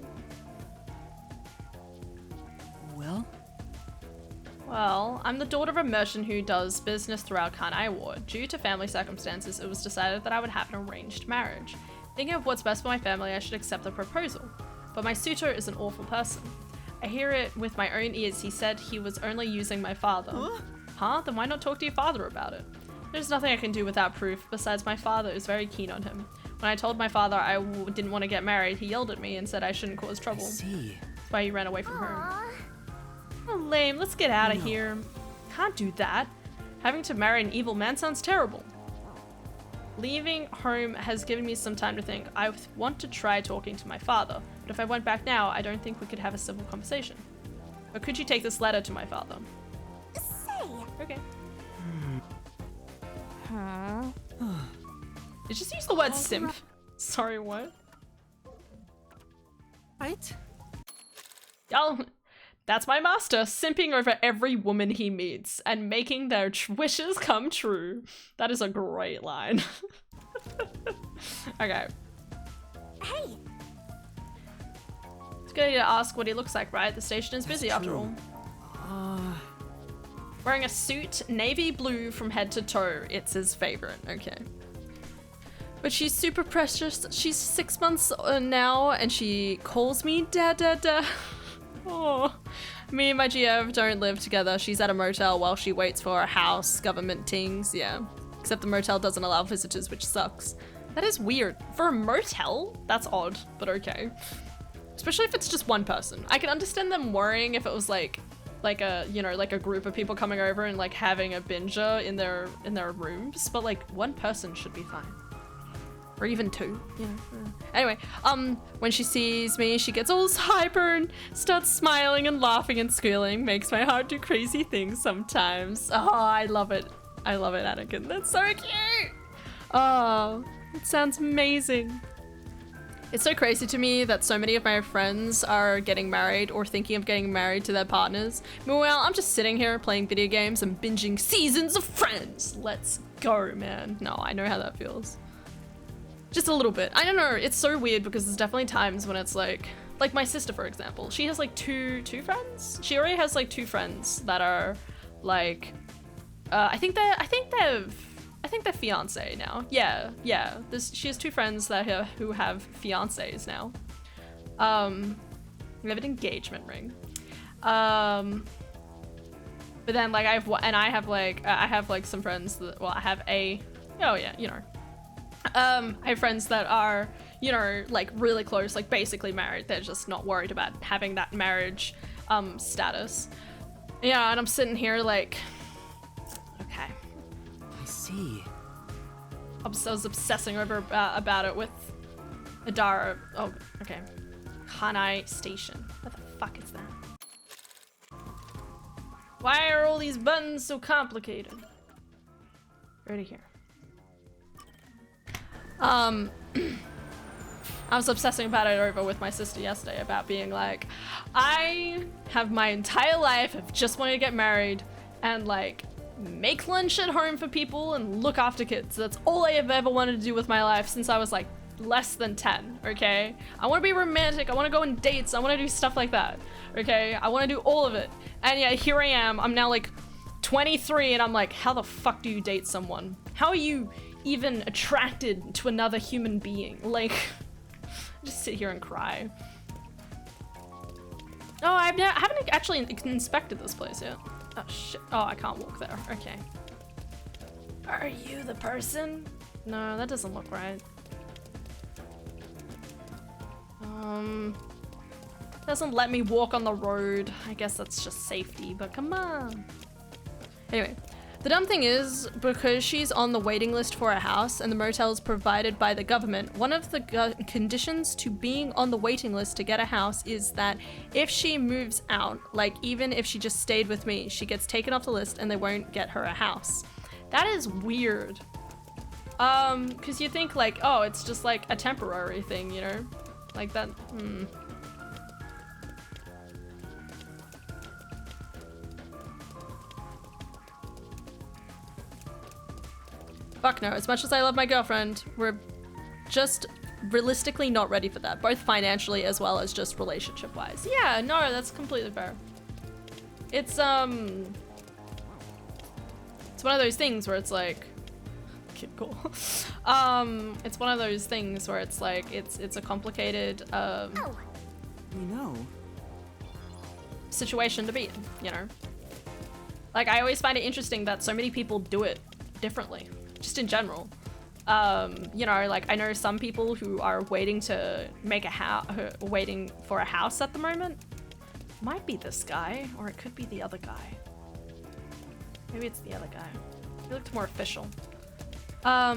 A: Well, I'm the daughter of a merchant who does business throughout Kanai Ward. Due to family circumstances, it was decided that I would have an arranged marriage. Thinking of what's best for my family, I should accept the proposal. But my suitor is an awful person. I hear it with my own ears. He said he was only using my father. Huh? Then why not talk to your father about it? There's nothing I can do without proof, besides my father is very keen on him. When I told my father I didn't want to get married, he yelled at me and said I shouldn't cause trouble.
K: I see.
A: That's why he ran away from home. Oh, lame. Let's get out of here. Can't do that. Having to marry an evil man sounds terrible. Leaving home has given me some time to think. I want to try talking to my father, but if I went back now, I don't think we could have a civil conversation. Or could you take this letter to my father?
C: Say!
A: Okay. Did you just use the word simp? Sorry, what?
K: Right?
A: Y'all, that's my master, simping over every woman he meets and making their wishes come true. That is a great line. Okay.
C: Hey!
A: It's good to ask what he looks like, right? The station is busy after all. Wearing a suit, navy blue from head to toe. It's his favorite. Okay. But she's super precious. She's 6 months now, and she calls me da. Oh. Me and my GF don't live together. She's at a motel while she waits for a house, government tings, yeah. Except the motel doesn't allow visitors, which sucks. That is weird. For a motel? That's odd, but okay. Especially if it's just one person. I can understand them worrying if it was like a, you know, like a group of people coming over and like having a binger in their rooms, but like one person should be fine. Or even 2, you know. Anyway, when she sees me, she gets all hyper and starts smiling and laughing and squealing. Makes my heart do crazy things sometimes. Oh, I love it. I love it, Anakin. That's so cute. Oh, it sounds amazing. It's so crazy to me that so many of my friends are getting married or thinking of getting married to their partners. Meanwhile, I'm just sitting here playing video games and binging seasons of Friends. Let's go, man. No, I know how that feels. Just a little bit. I don't know, it's so weird because there's definitely times when it's like my sister, for example. She has like two friends. She already has like 2 friends that are like, I think they're fiance now. Yeah. She has 2 friends who have fiancés now. We have an engagement ring. But then like I have like some friends that, well, I have I have friends that are, you know, like really close, like basically married. They're just not worried about having that marriage status. Yeah, and I'm sitting here like, okay.
K: I see.
A: I was obsessing over about it with Adara. Oh, okay. Kanai Station. What the fuck is that? Why are all these buttons so complicated? Right here. I was obsessing about it over with my sister yesterday about being like, I have my entire life of just wanting to get married and like make lunch at home for people and look after kids. That's all I have ever wanted to do with my life since I was like less than 10, okay? I want to be romantic, I want to go on dates, I want to do stuff like that, okay? I want to do all of it. And yeah, here I am, I'm now like 23 and I'm like, how the fuck do you date someone? How are you even attracted to another human being? Like, just sit here and cry. Oh, I haven't actually inspected this place yet. Oh shit, oh, I can't walk there, okay. Are you the person? No, that doesn't look right. Doesn't let me walk on the road. I guess that's just safety, but come on. Anyway, the dumb thing is, because she's on the waiting list for a house and the motel is provided by the government, one of the conditions to being on the waiting list to get a house is that if she moves out, like even if she just stayed with me, she gets taken off the list and they won't get her a house. That is weird. Because you think like, oh, it's just like a temporary thing, you know? Like that, Fuck no, as much as I love my girlfriend, we're just realistically not ready for that, both financially as well as just relationship-wise. Yeah, no, that's completely fair. It's one of those things where it's like, okay, cool. It's one of those things where it's like, it's a complicated, situation to be in, you know? Like, I always find it interesting that so many people do it differently. Just in general. You know, like I know some people who are waiting to make a house, waiting for a house at the moment. Might be this guy, or it could be the other guy. Maybe it's the other guy. He looked more official. What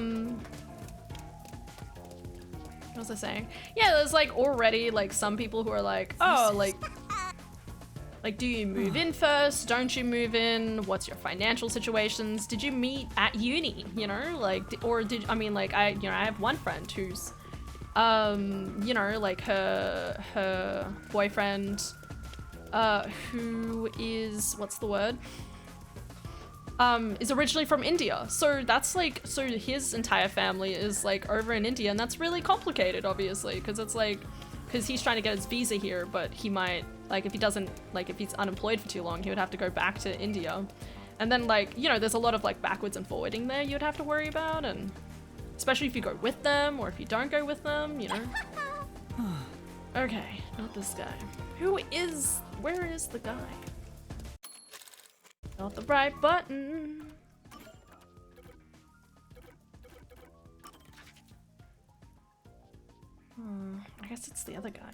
A: was I saying? Yeah, there's like already like some people who are like, oh, like, do you move in first? Don't you move in? What's your financial situations? Did you meet at uni? You know, like, I mean, like, I have one friend who's, you know, like her boyfriend, who is, what's the word? Is originally from India. So that's like, so his entire family is like over in India, and that's really complicated, obviously, because it's like, because he's trying to get his visa here, but he might, like, if he doesn't, like, if he's unemployed for too long, he would have to go back to India. And then, like, you know, there's a lot of, like, backwards and forwarding there you'd have to worry about, and especially if you go with them, or if you don't go with them, you know? Okay, not this guy. Where is the guy? Not the right button. I guess it's the other guy.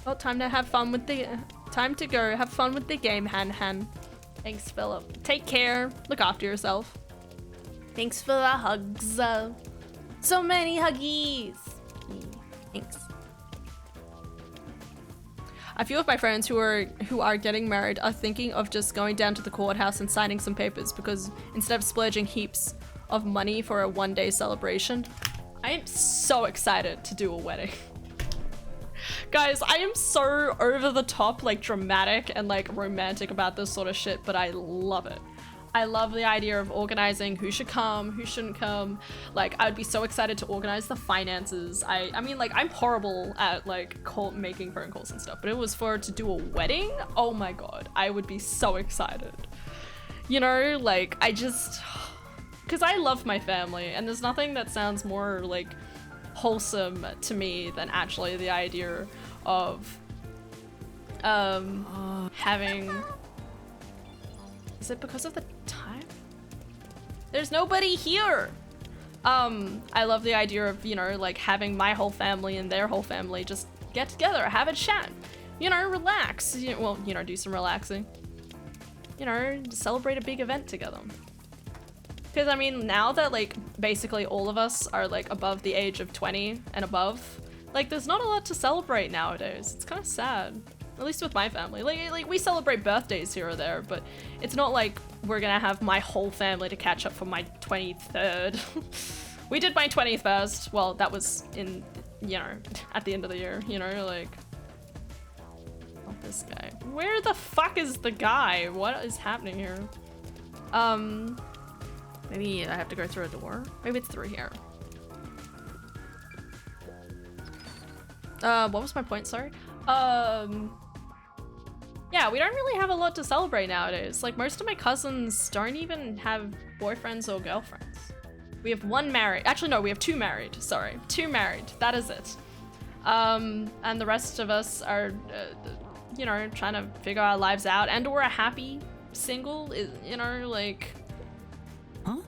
A: Well, time to have fun with the, time to go have fun with the game, Han. Thanks, Philip. Take care. Look after yourself. Thanks for the hugs. So many huggies. Thanks. A few of my friends who are getting married are thinking of just going down to the courthouse and signing some papers, because instead of splurging heaps of money for a one-day celebration, I am so excited to do a wedding. Guys, I am so over the top, like dramatic and like romantic about this sort of shit, but I love it. I love the idea of organizing who should come, who shouldn't come. Like, I would be so excited to organize the finances. I mean, like, I'm horrible at like making phone calls and stuff, but it was to do a wedding. Oh my god, I would be so excited. You know, like, because I love my family, and there's nothing that sounds more like wholesome to me than actually the idea of having. Is it because of the time? There's nobody here. I love the idea of, you know, like having my whole family and their whole family just get together, have a chat, you know, relax. Well, you know, do some relaxing. You know, celebrate a big event together. Because I mean, now that like basically all of us are like above the age of 20 and above, like there's not a lot to celebrate nowadays. It's kind of sad. At least with my family. Like we celebrate birthdays here or there, but it's not like we're gonna have my whole family to catch up for my 23rd. We did my 21st. Well, that was in, you know, at the end of the year, you know, like. Not this guy. Where the fuck is the guy? What is happening here? Maybe I have to go through a door? Maybe it's through here. What was my point, sorry? Yeah, we don't really have a lot to celebrate nowadays. Like, most of my cousins don't even have boyfriends or girlfriends. We have one married. Actually, no, we have two married. Sorry. Two married. That is it. And the rest of us are, you know, trying to figure our lives out, and or a happy single, you know, like...
C: Huh?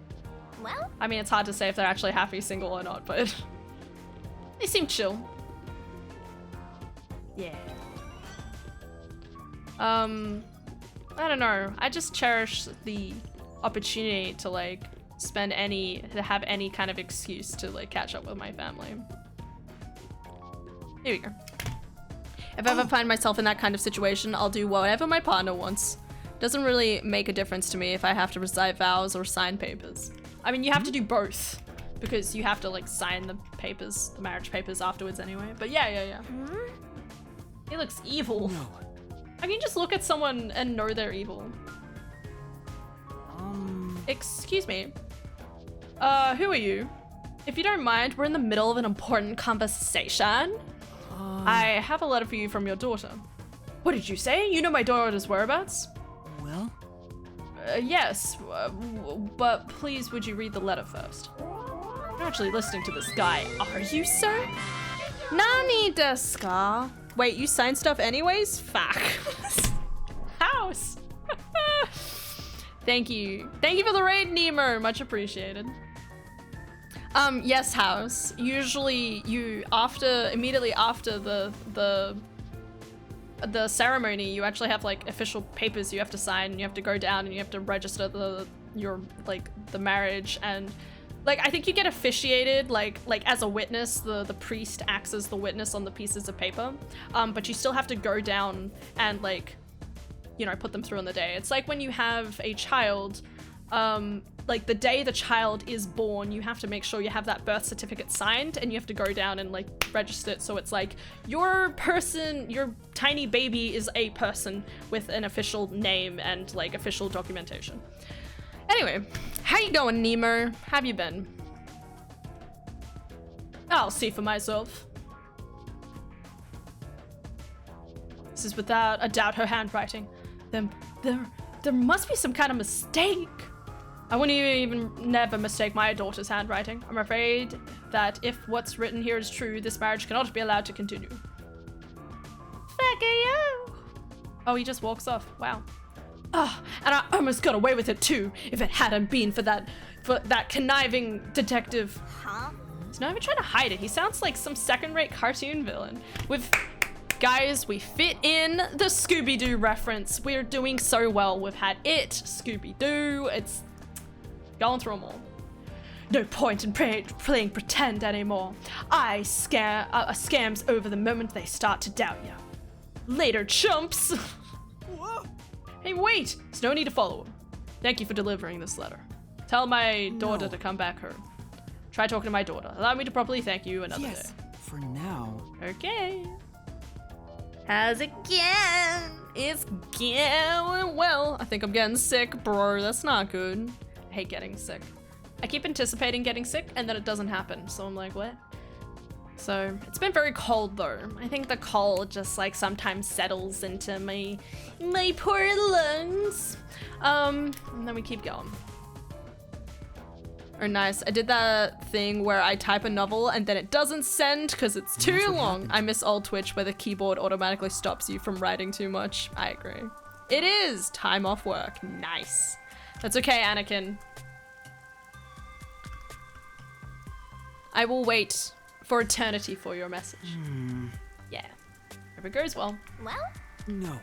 C: Well?
A: I mean, it's hard to say if they're actually happy single or not, but... they seem chill. Yeah. I don't know. I just cherish the opportunity to like have any kind of excuse to like catch up with my family. Here we go. If I ever find myself in that kind of situation, I'll do whatever my partner wants. Doesn't really make a difference to me if I have to recite vows or sign papers. I mean, you have to do both, because you have to like sign the papers, the marriage papers afterwards anyway. But yeah. He looks evil.
K: No.
A: I mean, just look at someone and know they're evil. Excuse me. Who are you? If you don't mind, we're in the middle of an important conversation. I have a letter for you from your daughter. What did you say? You know my daughter's whereabouts?
K: Well?
A: Yes, but please would you read the letter first? You're actually listening to this guy, are you, sir? Nani desu ka? Wait, you sign stuff anyways? Fuck. House. Thank you. Thank you for the raid, Nemo. Much appreciated. Yes, House. Usually you immediately after the ceremony, you actually have like official papers you have to sign, and you have to go down and you have to register the marriage, and like, I think you get officiated, like as a witness, the priest acts as the witness on the pieces of paper, but you still have to go down and like, you know, put them through on the day. It's like when you have a child, like the day the child is born, you have to make sure you have that birth certificate signed, and you have to go down and like register it, so it's like your tiny baby is a person with an official name and like official documentation. Anyway, how you going, Nemo? Have you been? I'll see for myself. This is without a doubt her handwriting. Then there must be some kind of mistake. I wouldn't even never mistake my daughter's handwriting. I'm afraid that if what's written here is true, this marriage cannot be allowed to continue. Fuck you! Oh, he just walks off. Wow. Oh, and I almost got away with it too, if it hadn't been for that conniving detective.
C: Huh?
A: He's not even trying to hide it. He sounds like some second-rate cartoon villain. Guys, we fit in the Scooby-Doo reference. We're doing so well. We've had It, Scooby-Doo. It's going through them all. No point in playing pretend anymore. Scams over the moment they start to doubt you. Later, chumps! Hey, wait! There's no need to follow him. Thank you for delivering this letter. Tell my daughter to come back home. Try talking to my daughter. Allow me to properly thank you another day.
K: For now.
A: Okay. How's it going? It's going well. I think I'm getting sick, bro. That's not good. I hate getting sick. I keep anticipating getting sick and then it doesn't happen. So I'm like, what? So it's been very cold though. I think the cold just like sometimes settles into my poor lungs. And then we keep going. Oh, nice. I did that thing where I type a novel and then it doesn't send because it's too long. I miss old Twitch where the keyboard automatically stops you from writing too much. I agree. It is time off work. Nice. That's okay, Anakin. I will wait for eternity for your message. Yeah. Hope it goes well.
C: Well?
K: No.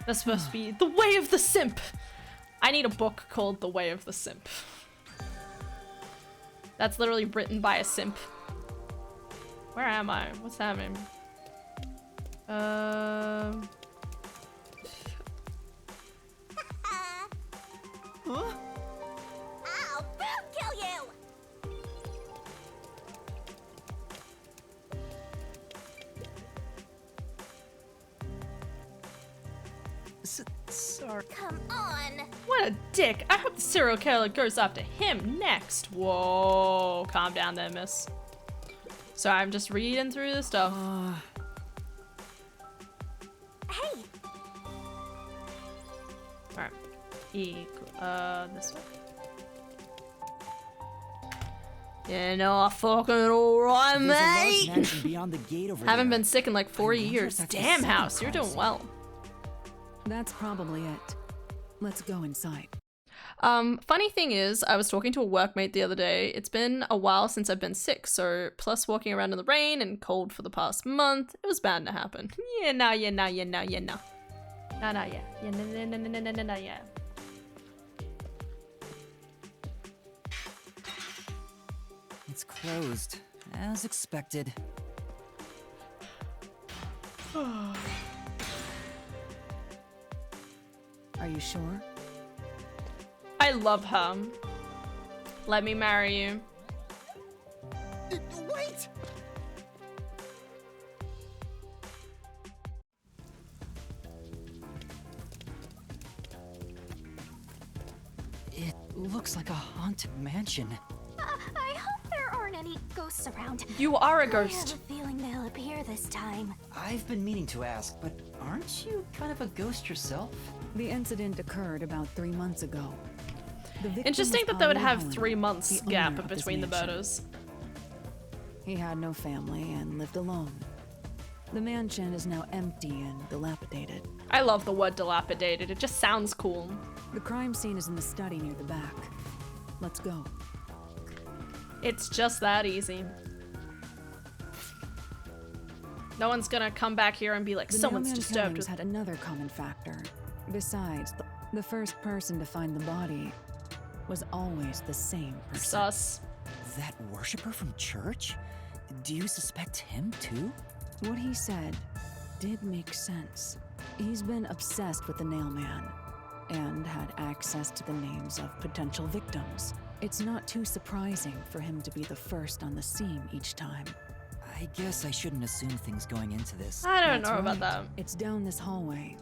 A: That's supposed to be the way of the simp. I need a book called The Way of the Simp. That's literally written by a simp. Where am I? What's happening?
C: Huh? I'll boom kill you!
K: Sorry.
C: Come on!
A: What a dick. I hope the serial killer goes after him next. Whoa. Calm down there, miss. Sorry, I'm just reading through the stuff.
C: Hey!
A: Alright. This way. You know, I fucking alright,
K: There's a large
A: mate.
K: mansion beyond the gate over
A: Haven't
K: there.
A: been sick in like 4 years.
K: that's the
A: Damn,
K: second
A: House, you're doing
K: console.
A: well.
D: That's probably it. Let's go inside.
A: Funny thing is, I was talking to a workmate the other day. It's been a while since I've been sick, so plus walking around in the rain and cold for the past month, it was bound to happen. Yeah, nah, yeah, nah, yeah, nah, yeah, nah. Nah, nah, yeah. Yeah, nah, nah, nah, nah, nah, nah, nah, yeah.
K: It's closed, as expected.
D: Are you sure?
A: I love her. Let me marry you.
J: Wait!
B: It looks like a haunted mansion.
C: I hope there aren't any ghosts around.
A: You are a
C: I have
A: ghost.
C: a feeling they'll appear this time.
B: I've been meaning to ask, but aren't you kind of a ghost yourself?
D: The incident occurred about 3 months ago. The victim
A: Interesting
D: was
A: that they would
D: Otto
A: have
D: Helland,
A: 3 months
D: the
A: gap
D: owner of this
A: between the
D: mansion.
A: murders.
D: He had no family and lived alone. The mansion is now empty and dilapidated.
A: I love the word dilapidated. It just sounds cool.
D: The crime scene is in the study near the back. Let's go.
A: It's just that easy. No one's gonna come back here and be like,
D: The
A: someone's
D: mailman
A: disturbed
D: killings
A: with
D: had another common factor. Besides, the first person to find the body was always the same person.
A: sus.
B: That worshiper from church? Do you suspect him too?
D: What he said did make sense. He's been obsessed with the Nailman and had access to the names of potential victims. It's not too surprising for him to be the first on the scene each time.
B: I guess I shouldn't assume things going into this.
A: I don't
D: That's
A: know about
D: right.
A: that.
D: It's down this hallway.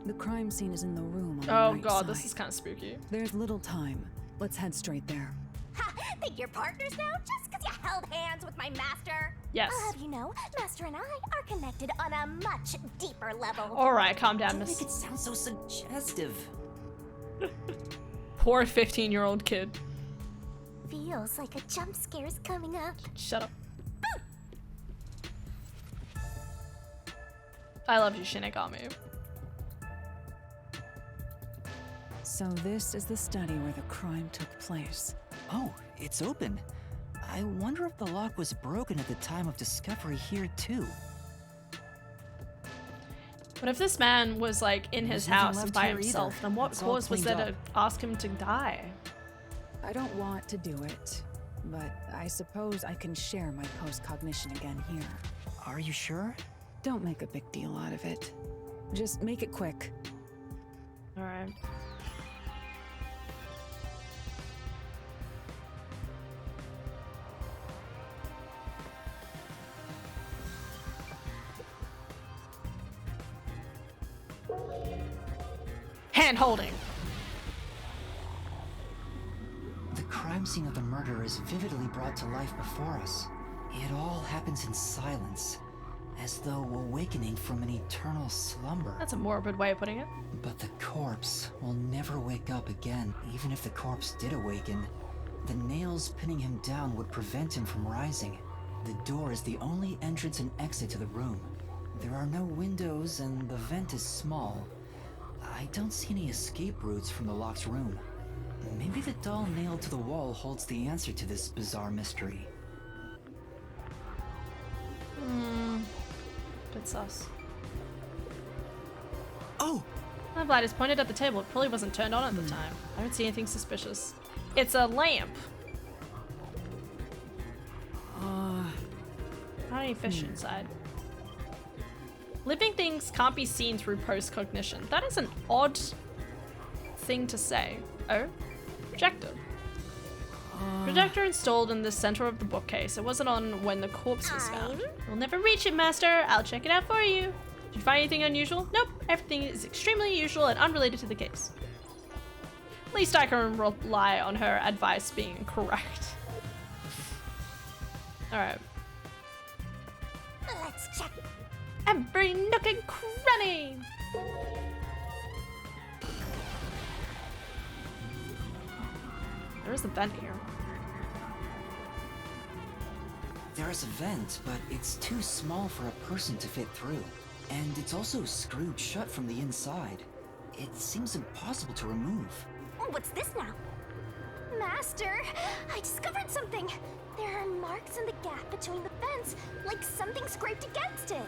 D: The crime scene is in the room on the
A: Oh
D: right
A: god,
D: side.
A: this is kind of spooky.
D: There's little time. Let's head straight there.
C: Ha! Think you're partners now just because you held hands with my master?
A: Yes.
C: I'll have you know, Master and I are connected on a much deeper level.
A: Alright, calm down,
B: Don't
A: miss.
B: make it sound so suggestive.
A: Poor 15-year-old kid.
C: Feels like a jump scare's coming up.
A: Shut up. I love you, Shinigami.
D: So this is the study where the crime took place.
B: Oh, it's open. I wonder if the lock was broken at the time of discovery here too.
A: But if this man was like in his
B: There's nothing
A: house
B: left
A: by
B: here
A: himself,
B: either.
A: then what
B: It's all
A: cause was there
B: cleaned
A: to ask him to die?
D: I don't want to do it, but I suppose I can share my post-cognition again here.
K: Are you sure?
D: Don't make a big deal out of it. Just make it quick.
A: Alright. Hand holding.
B: The crime scene of the murder is vividly brought to life before us. It all happens in silence, as though awakening from an eternal slumber.
A: That's a morbid way of putting it.
B: But the corpse will never wake up again. Even if the corpse did awaken, the nails pinning him down would prevent him from rising. The door is the only entrance and exit to the room. There are no windows and the vent is small. I don't see any escape routes from the locked room. Maybe the doll nailed to the wall holds the answer to this bizarre mystery.
A: Bit sus.
K: Oh!
A: My light is pointed at the table. It probably wasn't turned on at the time. I don't see anything suspicious. It's a lamp. Not any fish inside. Living things can't be seen through post-cognition. That is an odd thing to say. Oh? Projector. Projector installed in the center of the bookcase. It wasn't on when the corpse was found. We'll never reach it, Master. I'll check it out for you. Did you find anything unusual? Nope. Everything is extremely usual and unrelated to the case. At least I can rely on her advice being correct. Alright.
C: Let's check.
A: Every nook and cranny! There is a vent here.
B: There is a vent, but it's too small for a person to fit through. And it's also screwed shut from the inside. It seems impossible to remove.
C: What's this now? Master, I discovered something. There are marks in the gap between the vents, like something scraped against it.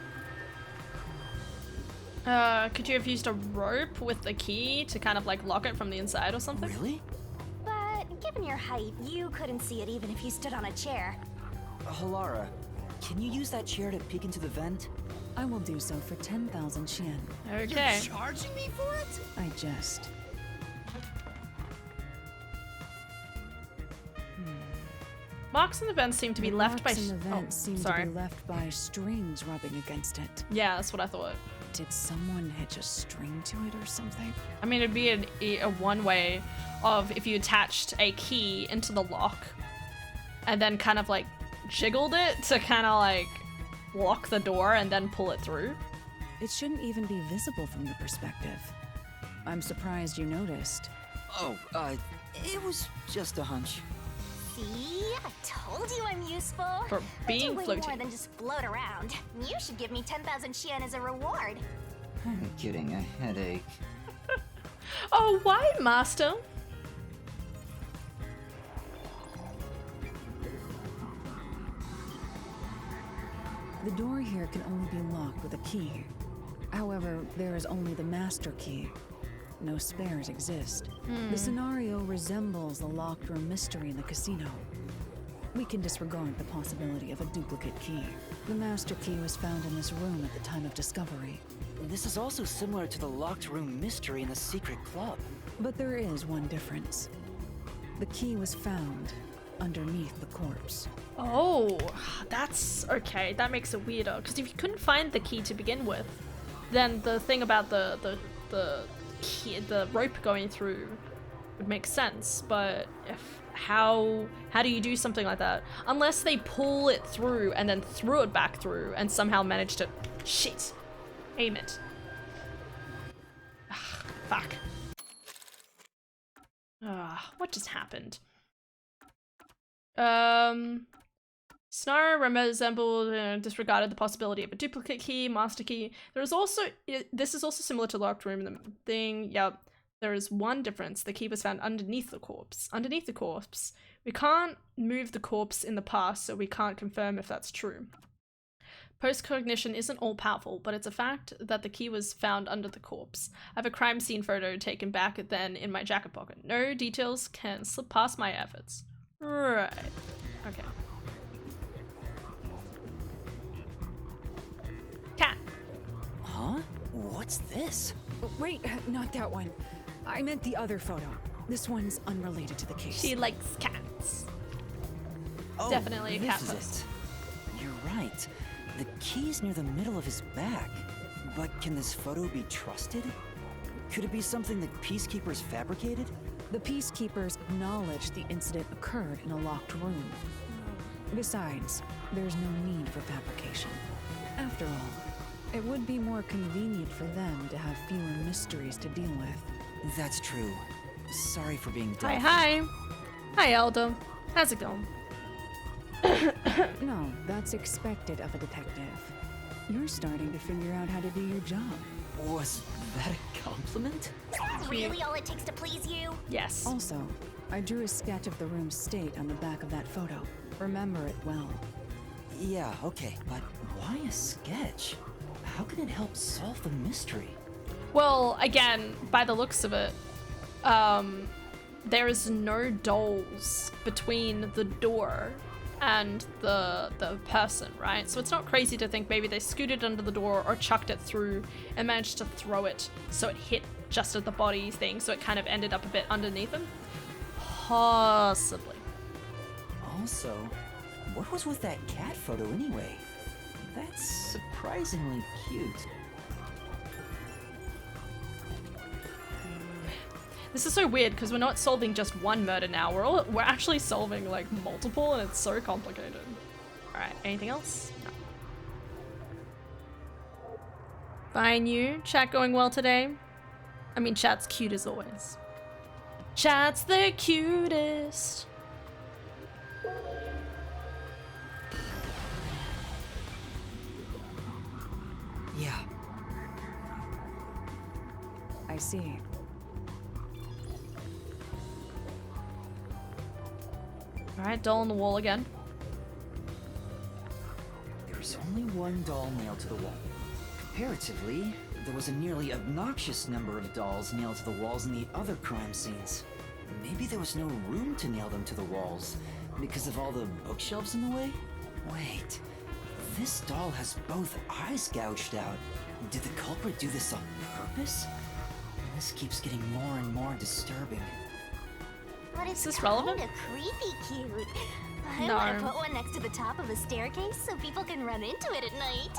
A: Could you have used a rope with the key to kind of like lock it from the inside or something?
B: Really?
C: But given your height, you couldn't see it even if you stood on a chair.
B: Halara, can you use that chair to peek into the vent?
D: I will do so for 10,000 Xian.
A: Okay.
K: You're charging me for it?
D: I jest.
A: Marks in the vents seem to be
D: The
A: left by.
D: marks in the vent seem
A: sorry.
D: to be left by strings rubbing against it.
A: Yeah, that's what I thought.
D: Did someone hitch a string to it or something?
A: I mean, it'd be a one way of if you attached a key into the lock and then kind of like jiggled it to kind of like lock the door and then pull it through.
D: It shouldn't even be visible from your perspective. I'm surprised you noticed.
B: Oh, it was just a hunch.
C: See? I told you I'm useful.
A: For being
C: I do way
A: floating.
C: more than just float around. You should give me 10,000 Xian as a reward.
B: I'm kidding, a headache.
A: Oh, why, Master?
D: The door here can only be locked with a key. However, there is only the master key. No spares exist. The scenario resembles the locked room mystery in the casino. We can disregard the possibility of a duplicate key. The master key was found in this room at the time of discovery.
B: This is also similar to the locked room mystery in the secret club.
D: But there is one difference. The key was found underneath the corpse.
A: Oh, that's okay. That makes it weirder. Because if you couldn't find the key to begin with, then the thing about the key, the rope going through would make sense. But if how do you do something like that? Unless they pull it through and then threw it back through and somehow managed to aim it. Ugh, fuck. What just happened? Snar resembled disregarded the possibility of a duplicate key, master key. There is also this is also similar to locked room thing. Yep. There is one difference. The key was found underneath the corpse. Underneath the corpse. We can't move the corpse in the past, so we can't confirm if that's true. Post-cognition isn't all-powerful, but it's a fact that the key was found under the corpse. I have a crime scene photo taken back then in my jacket pocket. No details can slip past my efforts. Right. Okay. Cat.
B: Huh? What's this?
D: Wait, not that one. I meant the other photo. This one's unrelated to the case.
A: She likes cats.
B: Oh,
A: Definitely a cat
B: this is
A: post.
B: it. You're right. The key's near the middle of his back. But can this photo be trusted? Could it be something the Peacekeepers fabricated?
D: The Peacekeepers acknowledged the incident occurred in a locked room. Besides, there's no need for fabrication. After all, it would be more convenient for them to have fewer mysteries to deal with.
B: That's true. Sorry for being dumb.
A: Hi. Hi, Elder. How's it going?
D: No, that's expected of a detective. You're starting to figure out how to do your job.
B: Was that a compliment?
C: Is that really all it takes to please you?
A: Yes.
D: Also, I drew a sketch of the room's state on the back of that photo. Remember it well.
B: Yeah, okay, but why a sketch? How can it help solve the mystery?
A: Well, again, by the looks of it, there is no dolls between the door and the person, right? So it's not crazy to think maybe they scooted under the door or chucked it through and managed to throw it so it hit just at the body thing, so it kind of ended up a bit underneath them. Possibly.
B: Also, what was with that cat photo anyway? That's surprisingly cute.
A: This is so weird because we're not solving just one murder now. We're actually solving like multiple, and it's so complicated. All right, anything else? No. Fine, you. Chat going well today? I mean, chat's cute as always. Chat's the cutest.
B: Yeah.
D: I see.
A: Alright, doll on the wall again.
B: There's only one doll nailed to the wall. Comparatively, there was a nearly obnoxious number of dolls nailed to the walls in the other crime scenes. Maybe there was no room to nail them to the walls because of all the bookshelves in the way? Wait, this doll has both eyes gouged out. Did the culprit do this on purpose? This keeps getting more and more disturbing.
C: But it's
A: Is this relevant?
C: kinda creepy cute. I
A: No.
C: want to put one next to the top of a staircase so people can run into it at night.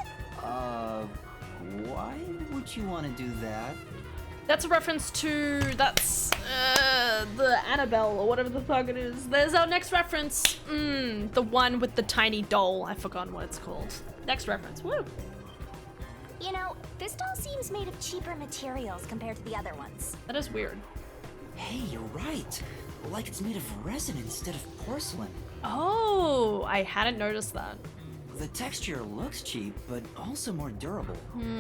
B: Why would you want to do that?
A: That's a reference to, that's the Annabelle or whatever the fuck it is. There's our next reference. The one with the tiny doll. I've forgotten what it's called. Next reference. Woo.
C: You know, this doll seems made of cheaper materials compared to the other ones.
A: That is weird.
B: Hey, you're right. Like it's made of resin instead of porcelain.
A: Oh, I hadn't noticed that.
B: The texture looks cheap, but also more durable.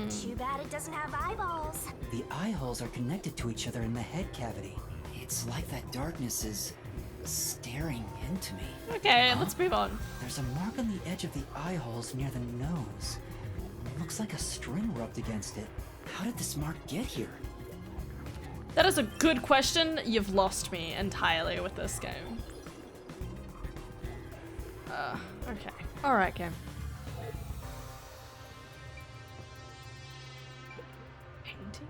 C: Too bad it doesn't have eyeballs.
B: The eye holes are connected to each other in the head cavity. It's like that darkness is staring into me.
A: Okay, let's move on.
B: There's a mark on the edge of the eye holes near the nose. Looks like a string rubbed against it. How did this mark get here?
A: That is a good question. You've lost me entirely with this game. Okay. Alright, game. Painting?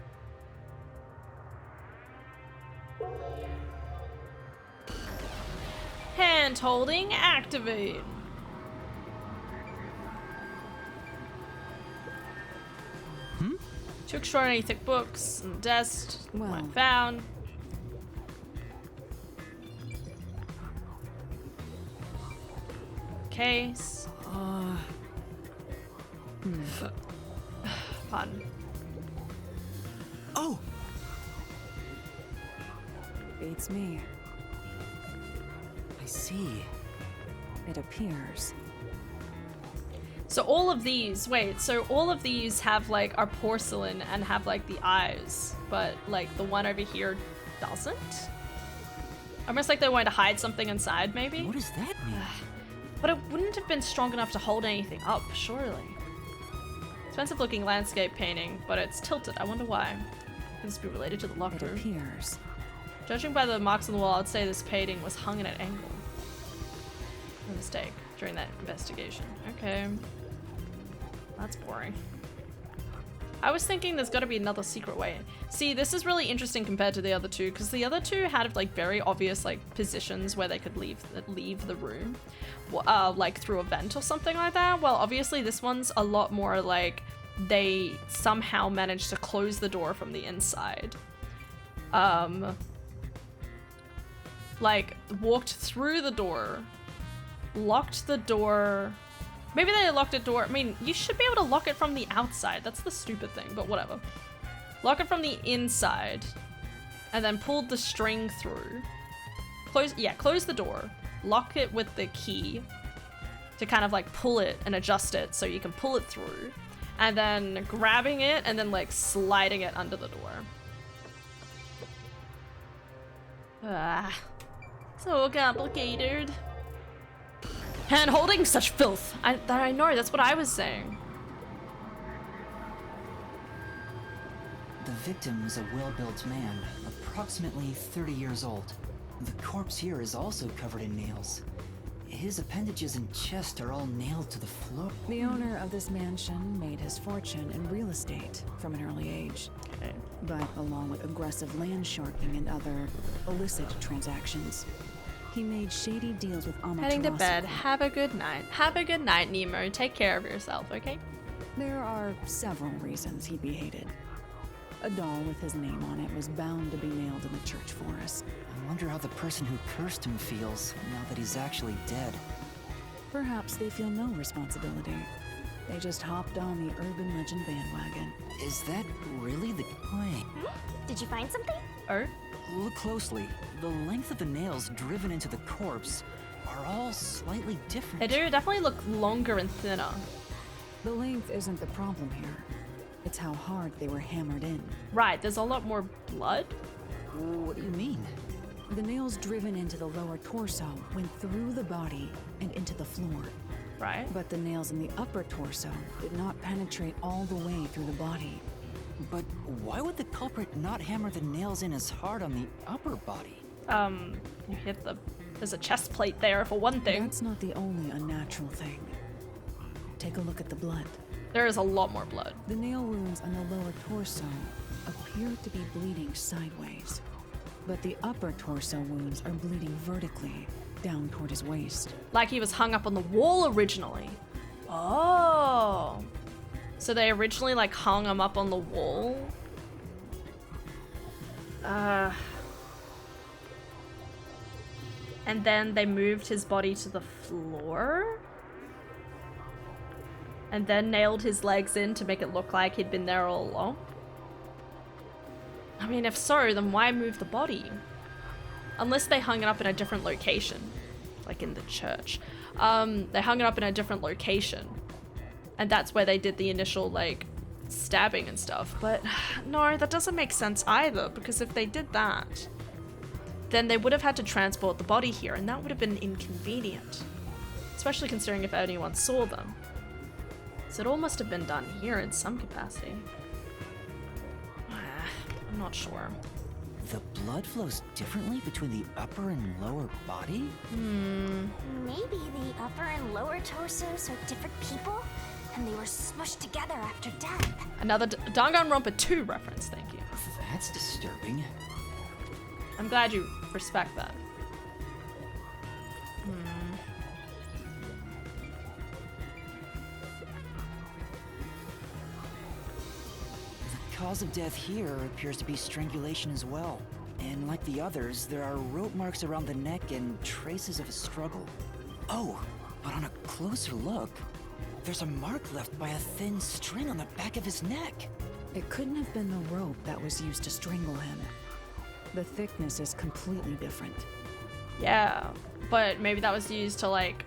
A: Hand holding, activate. Two extraordinary thick books and desk.
D: Well.
A: What I found. Case. Pardon.
B: Oh!
D: Beats me.
B: I see.
D: It appears.
A: So all of these, wait, so all of these have like, are porcelain and have like the eyes, but like the one over here doesn't? Almost like they wanted to hide something inside, maybe?
B: What does that mean?
A: But it wouldn't have been strong enough to hold anything up, surely. Expensive looking landscape painting, but it's tilted. I wonder why. Could this be related to the locked
D: It
A: room?
D: appears.
A: Judging by the marks on the wall, I'd say this painting was hung at an angle. A mistake during that investigation. Okay. That's boring. I was thinking there's got to be another secret way. See, this is really interesting compared to the other two, because the other two had like very obvious like positions where they could leave the room, like through a vent or something like that. Well, obviously this one's a lot more like they somehow managed to close the door from the inside. Like walked through the door, locked the door. Maybe they locked a door. I mean, you should be able to lock it from the outside. That's the stupid thing, but whatever. Lock it from the inside and then pulled the string through. Close the door. Lock it with the key to kind of like pull it and adjust it so you can pull it through. And then grabbing it and then like sliding it under the door. So complicated. And holding such filth. I know, that's what I was saying.
B: The victim is a well-built man, approximately 30 years old. The corpse here is also covered in nails. His appendages and chest are all nailed to the floor.
D: The owner of this mansion made his fortune in real estate from an early age.
A: Okay.
D: But along with aggressive land sharking and other illicit transactions, he made shady deals with Amaterasu.
A: Heading to bed. Have a good night. Have a good night, Nemo. Take care of yourself, okay?
D: There are several reasons he'd be hated. A doll with his name on it was bound to be nailed in the church forest.
B: I wonder how the person who cursed him feels now that he's actually dead.
D: Perhaps they feel no responsibility. They just hopped on the urban legend bandwagon.
B: Is that really the point?
C: Did you find something?
A: Oh?
B: Look closely. The length of the nails driven into the corpse are all slightly different.
A: They do definitely look longer and thinner.
D: The length isn't the problem here. It's how hard they were hammered in.
A: Right, there's a lot more blood?
B: What do you mean?
D: The nails driven into the lower torso went through the body and into the floor.
A: Right.
D: But the nails in the upper torso did not penetrate all the way through the body.
B: But why would the culprit not hammer the nails in as hard on the upper body?
A: You hit there's a chest plate there for one thing.
D: That's not the only unnatural thing. Take a look at the blood.
A: There is a lot more blood.
D: The nail wounds on the lower torso appear to be bleeding sideways, but the upper torso wounds are bleeding vertically down toward his waist.
A: Like he was hung up on the wall originally. Oh. So they originally like hung him up on the wall? And then they moved his body to the floor? And then nailed his legs in to make it look like he'd been there all along? I mean, if so, then why move the body? Unless they hung it up in a different location. Like in the church. They hung it up in a different location. And that's where they did the initial, like, stabbing and stuff. But, no, that doesn't make sense either, because if they did that, then they would have had to transport the body here, and that would have been inconvenient. Especially considering if anyone saw them. So it all must have been done here in some capacity. I'm not sure.
B: The blood flows differently between the upper and lower body?
C: Maybe the upper and lower torsos are different people, and they were smushed together after death.
A: Another Danganronpa 2 reference, thank you.
B: That's disturbing.
A: I'm glad you respect that.
B: The cause of death here appears to be strangulation as well. And like the others, there are rope marks around the neck and traces of a struggle. Oh, but on a closer look, there's a mark left by a thin string on the back of his neck.
D: It couldn't have been the rope that was used to strangle him. The thickness is completely different.
A: Yeah, but maybe that was used to, like,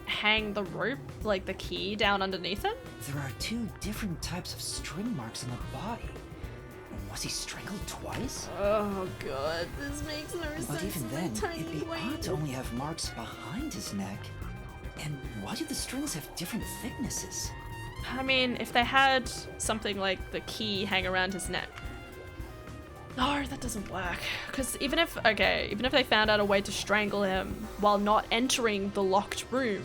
A: hang the rope, like the key, down underneath it?
B: There are two different types of string marks on the body. Was he strangled twice?
A: Oh god, this makes no sense.
B: But even then, it'd be odd to only have marks behind his neck. And why do the strings have different thicknesses?
A: I mean, if they had something like the key hang around his neck. No, that doesn't work. Because even if they found out a way to strangle him while not entering the locked room,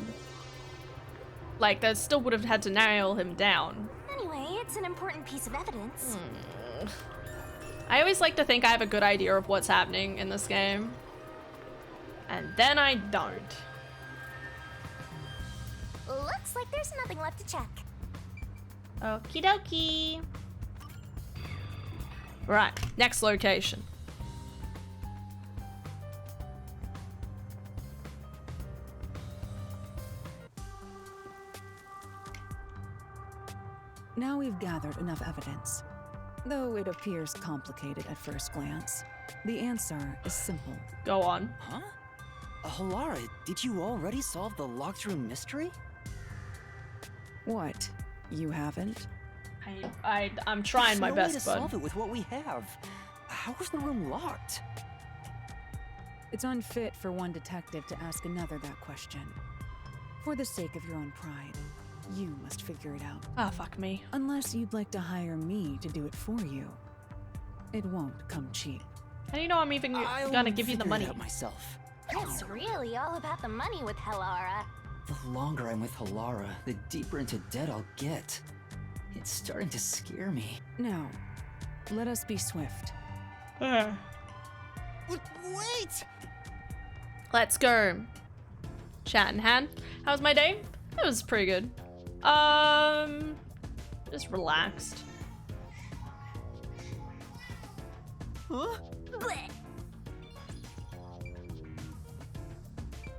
A: like, they still would have had to nail him down.
C: Anyway, it's an important piece of evidence.
A: I always like to think I have a good idea of what's happening in this game. And then I don't.
C: Looks like there's nothing left to check.
A: Okie dokie. Right, next location.
D: Now we've gathered enough evidence. Though it appears complicated at first glance, the answer is simple.
A: Go on.
K: Huh? Halara, did you already solve the locked room mystery?
D: What? You haven't?
A: I'm trying my best,
K: There's
A: bud.
K: no way to solve it with what we have. How was the room locked?
D: It's unfit for one detective to ask another that question. For the sake of your own pride, you must figure it out.
A: Ah, fuck me.
D: Unless you'd like to hire me to do it for you. It won't come cheap.
A: How do you know I'm even gonna give you the money?
K: Myself.
C: It's really all about the money with Halara.
B: The longer I'm with Halara, the deeper into debt I'll get. It's starting to scare me.
D: Now, let us be swift.
K: Wait!
A: Let's go. Chat in hand. How was my day? It was pretty good. Just relaxed.
K: Huh?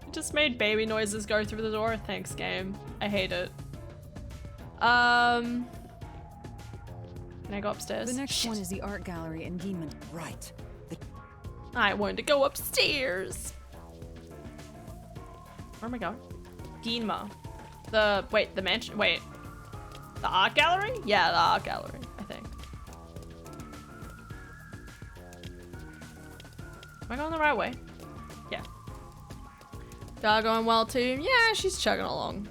A: It just made baby noises go through the door. Thanks, game. I hate it. Can I go upstairs?
D: The next one is the art gallery in Gieman.
K: Right.
A: I wanted to go upstairs. Where am I going? Ginma. The mansion. Wait. The art gallery? Yeah, the art gallery, I think. Am I going the right way? Yeah. Dog going well too? Yeah, she's chugging along.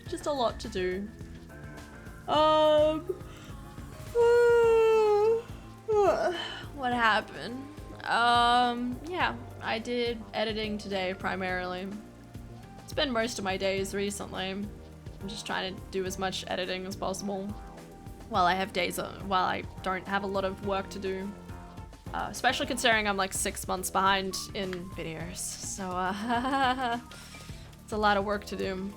A: Just a lot to do. What happened? Yeah, I did editing today primarily. Spend most of my days recently. I'm just trying to do as much editing as possible while I have days while I don't have a lot of work to do. Especially considering I'm like 6 months behind in videos. So it's a lot of work to do.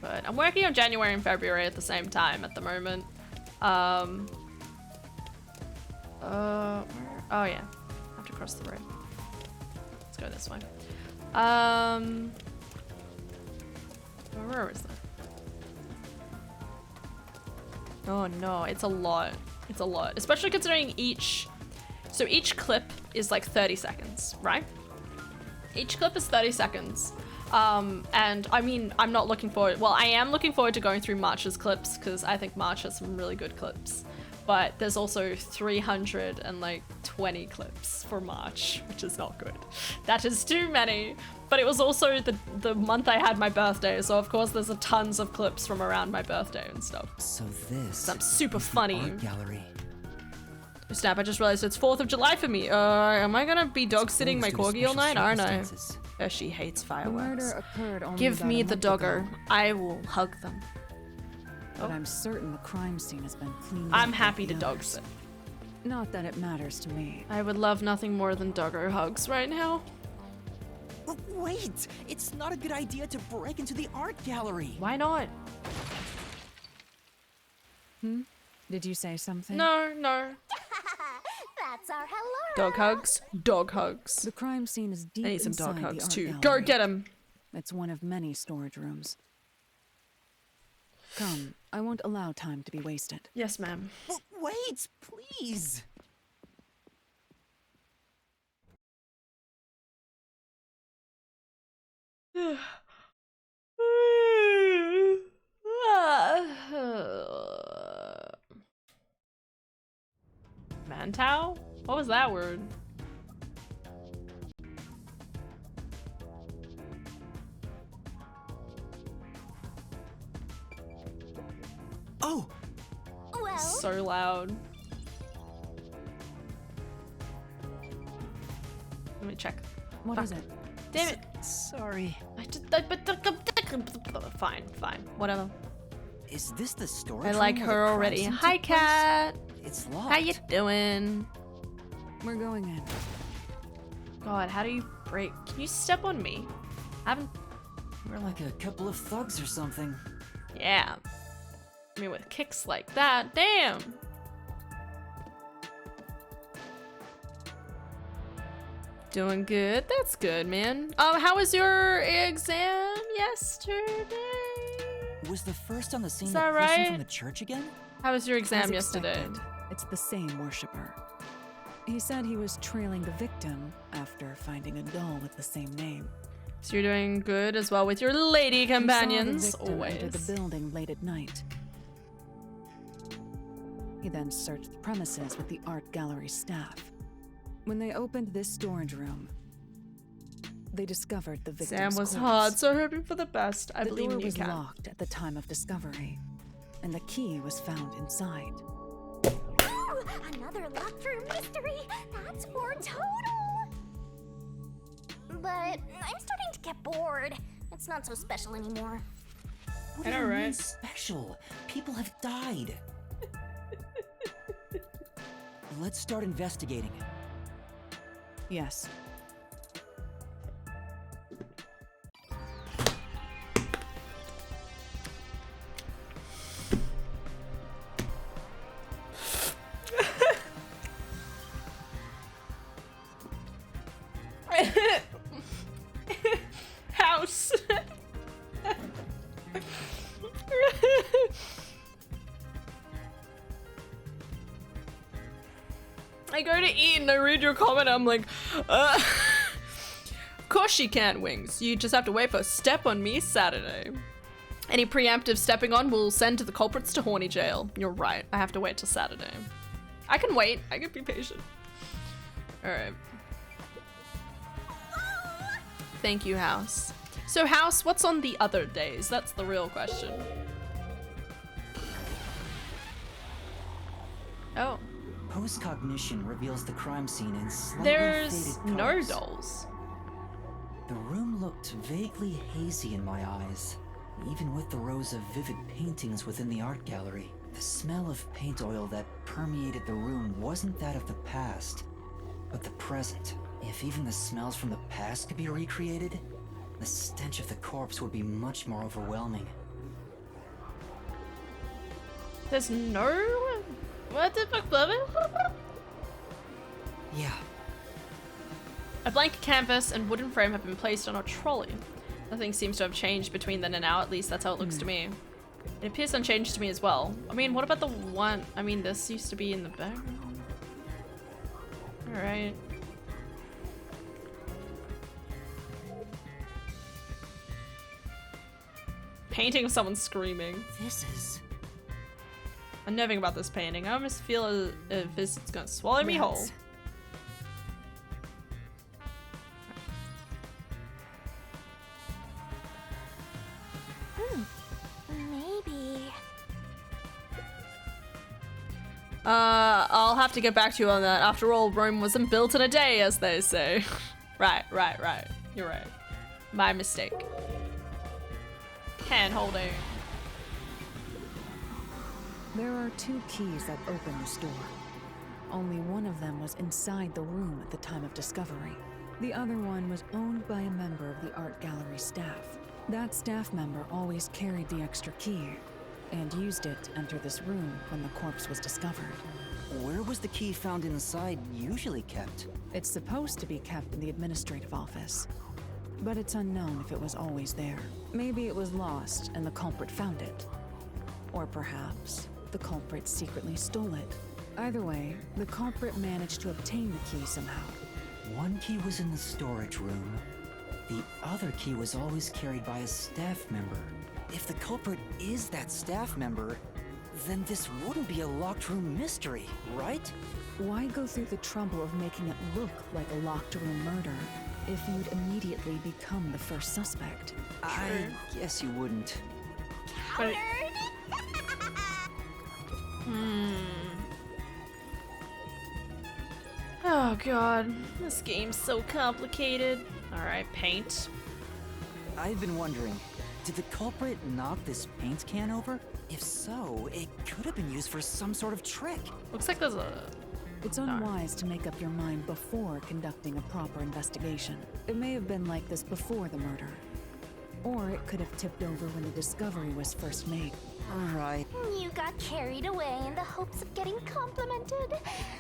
A: But I'm working on January and February at the same time at the moment. Oh yeah, I have to cross the road. Let's go this way. Where is that? Oh no, it's a lot. It's a lot, especially considering each clip is like 30 seconds, right? Each clip is 30 seconds. And I mean, I'm not looking forward, well, I am looking forward to going through March's clips because I think March has some really good clips. But there's also 320 clips for March, which is not good. That is too many. But it was also the month I had my birthday, so of course there's a tons of clips from around my birthday and stuff.
B: So this
A: I'm super
B: is the
A: funny.
B: art gallery.
A: Snap, I just realized it's 4th of July for me. Am I gonna be dog sitting my
B: closed due to
A: corgi all night?
B: special
A: I don't know.
B: circumstances.
A: She hates
D: The
A: fireworks.
D: murder occurred only
A: Give
D: about
A: me
D: a
A: the
D: month
A: dogger.
D: ago,
A: I will hug them.
D: but I'm certain the crime scene has been cleaned up
A: I'm
D: like
A: happy
D: the
A: to dog
D: others.
A: sit.
D: Not that it matters to me.
A: I would love nothing more than dogger hugs right now.
K: Wait! It's not a good idea to break into the art gallery.
A: Why not?
D: Did you say something?
A: No.
C: That's our Halara.
A: Dog hugs. Dog hugs.
D: The crime scene is deep
A: I need some dog
D: inside the
A: hugs
D: art
A: too.
D: gallery.
A: Go get him.
D: It's one of many storage rooms. Come, I won't allow time to be wasted.
A: Yes, ma'am.
K: Wait, please!
A: Mantau? What was that word?
K: Oh!
C: Well,
A: So loud. Let me check.
D: What
A: Fuck.
D: is it?
A: Damn it.
B: Sorry.
A: Fine, whatever.
B: Is this the storage
A: I
B: room
A: like
B: where
A: her
B: the crime
A: already.
B: scene
A: Hi,
B: took place?
A: cat.
B: It's locked.
A: How you doing?
D: We're going in.
A: God, how do you break? Can you step on me? I haven't.
B: We're like a couple of thugs or something.
A: Yeah. I mean, with kicks like that, damn. Doing good. That's good, man. How was your exam yesterday?
B: Was the first on the scene
A: Is
B: the
A: that
B: person
A: right?
B: from the church again?
A: How was your
D: As
A: exam yesterday?
D: expected, it's the same worshiper. He said he was trailing the victim after finding a doll with the same name.
A: So you're doing good as well with your lady companions.
D: He saw the victim enter
A: Always.
D: the building late at night. He then searched the premises with the art gallery staff. When they opened this storage room, they discovered the victim's
A: Sam was
D: corpse.
A: hard, so hoping for the best. I
D: The
A: believe
D: door
A: in you,
D: was
A: Cat.
D: locked at the time of discovery, and the key was found inside.
C: ooh, another locked room mystery. That's for total. But I'm starting to get bored. It's not so special anymore.
B: What
A: I
B: do
A: know,
B: you mean
A: right?
B: special? People have died. Let's start investigating.
D: Yes.
A: House. I go to eat and I read your comment. I'm like, of course she can't, Wings. You just have to wait for Step on Me Saturday. Any preemptive stepping on will send to the culprits to horny jail. You're right. I have to wait till Saturday. I can wait. I can be patient. All right. Thank you, House. So, House, what's on the other days? That's the real question. Oh.
B: Post-cognition reveals the crime scene in slightly
A: There's
B: faded
A: no
B: colors.
A: dolls.
B: The room looked vaguely hazy in my eyes, even with the rows of vivid paintings within the art gallery. The smell of paint oil that permeated the room wasn't that of the past, but the present. If even the smells from the past could be recreated, the stench of the corpse would be much more overwhelming.
A: There's no... What the fuck?
B: Yeah.
A: A blank canvas and wooden frame have been placed on a trolley. Nothing seems to have changed between then and now, at least that's how it looks to me. It appears unchanged to me as well. I mean, what about the one... I mean, this used to be in the background. Alright. Painting of someone screaming.
B: This is...
A: Unnerving about this painting. I almost feel as if it's gonna swallow me whole.
D: Rats.
C: Maybe.
A: I'll have to get back to you on that. After all, Rome wasn't built in a day, as they say. Right. You're right. My mistake. Hand holding.
D: There are 2 keys that open this door. Only one of them was inside the room at the time of discovery. The other one was owned by a member of the art gallery staff. That staff member always carried the extra key and used it to enter this room when the corpse was discovered.
B: Where was the key found inside usually kept?
D: It's supposed to be kept in the administrative office, but it's unknown if it was always there. Maybe it was lost and the culprit found it. Or perhaps the culprit secretly stole it. Either way, the culprit managed to obtain the key somehow.
B: One key was in the storage room. The other key was always carried by a staff member. If the culprit is that staff member, then this wouldn't be a locked room mystery, right?
D: Why go through the trouble of making it look like a locked room murder if you'd immediately become the first suspect?
B: I guess you wouldn't.
A: But Oh god, this game's so complicated. Alright, paint.
B: I've been wondering, did the culprit knock this paint can over? If so, it could have been used for some sort of trick.
A: Looks like there's a...
D: It's unwise to make up your mind before conducting a proper investigation. It may have been like this before the murder. Or it could have tipped over when the discovery was first made.
B: Alright.
C: You got carried away in the hopes of getting complimented.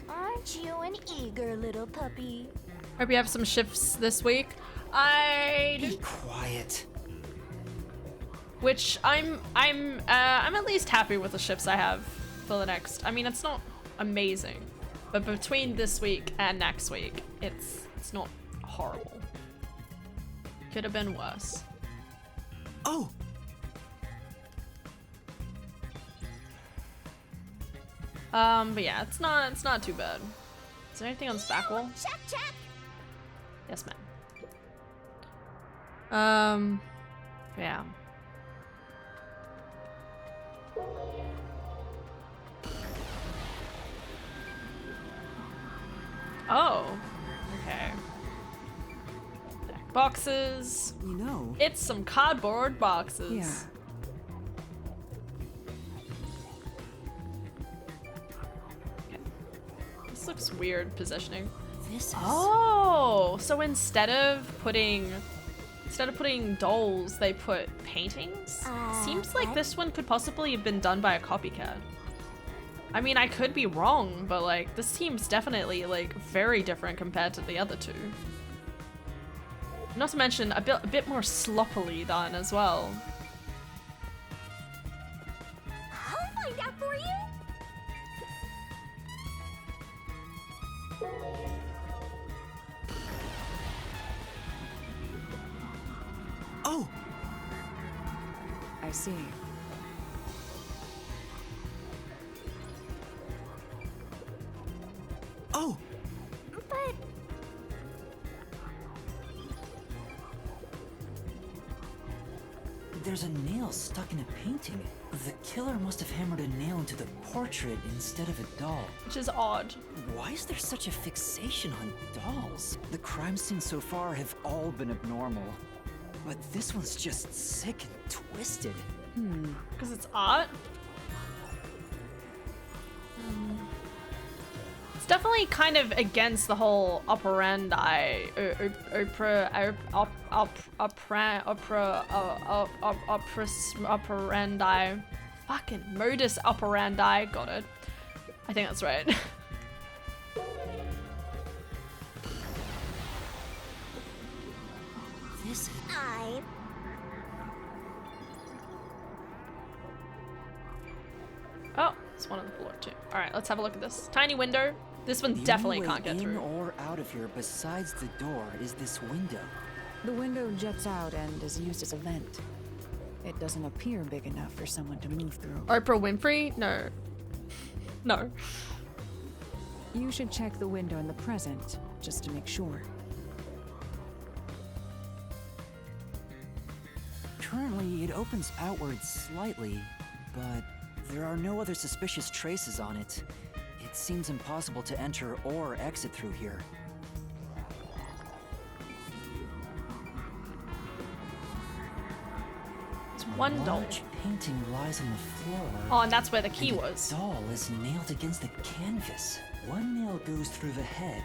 C: Aren't you an eager little puppy?
A: Hope you have some shifts this week. I
B: Be quiet.
A: Which I'm at least happy with the shifts I have for the next. I mean, it's not amazing, but between this week and next week, it's not horrible. Could have been worse.
K: Oh!
A: But yeah, it's not too bad. Is there anything on this back wall?
C: Check, check.
A: Yes, ma'am. Yeah. Oh, okay. Back boxes.
K: You know,
A: It's some cardboard boxes.
D: Yeah.
A: This looks weird positioning.
B: This is...
A: Oh, so instead of putting dolls, they put paintings? Seems like
C: what?
A: this one could possibly have been done by a copycat. I mean, I could be wrong, but like this seems definitely like very different compared to the other two. Not to mention a bit more sloppily done as well.
C: I'll find out for you.
K: oh!
D: I see.
K: Oh!
C: But
B: There's a nail stuck in a painting. The killer must have hammered a nail into the portrait instead of a doll.
A: Which is odd.
B: Why is there such a fixation on dolls? The crime scenes so far have all been abnormal. But this one's just sick and twisted.
A: Because it's art? It's definitely kind of against the whole operandi, operandi, fucking modus operandi, got it. I think that's right.
B: This is...
A: Oh, it's one on the floor too. All right, let's have a look at this. Tiny window. This one definitely
B: The
A: can't
B: only
A: get
B: way in
A: through.
B: or out of here besides the door is this window.
D: The window jets out and is used as a vent. It doesn't appear big enough for someone to move through.
A: Oprah Winfrey? No. No.
D: You should check the window in the present, just to make sure.
B: Currently, it opens outwards slightly, but there are no other suspicious traces on it. It seems impossible to enter or exit through here.
A: It's one
B: A
A: doll.
B: large painting lies on the floor.
A: Oh, and that's where the key
B: and
A: was.
B: The doll is nailed against the canvas. One nail goes through the head,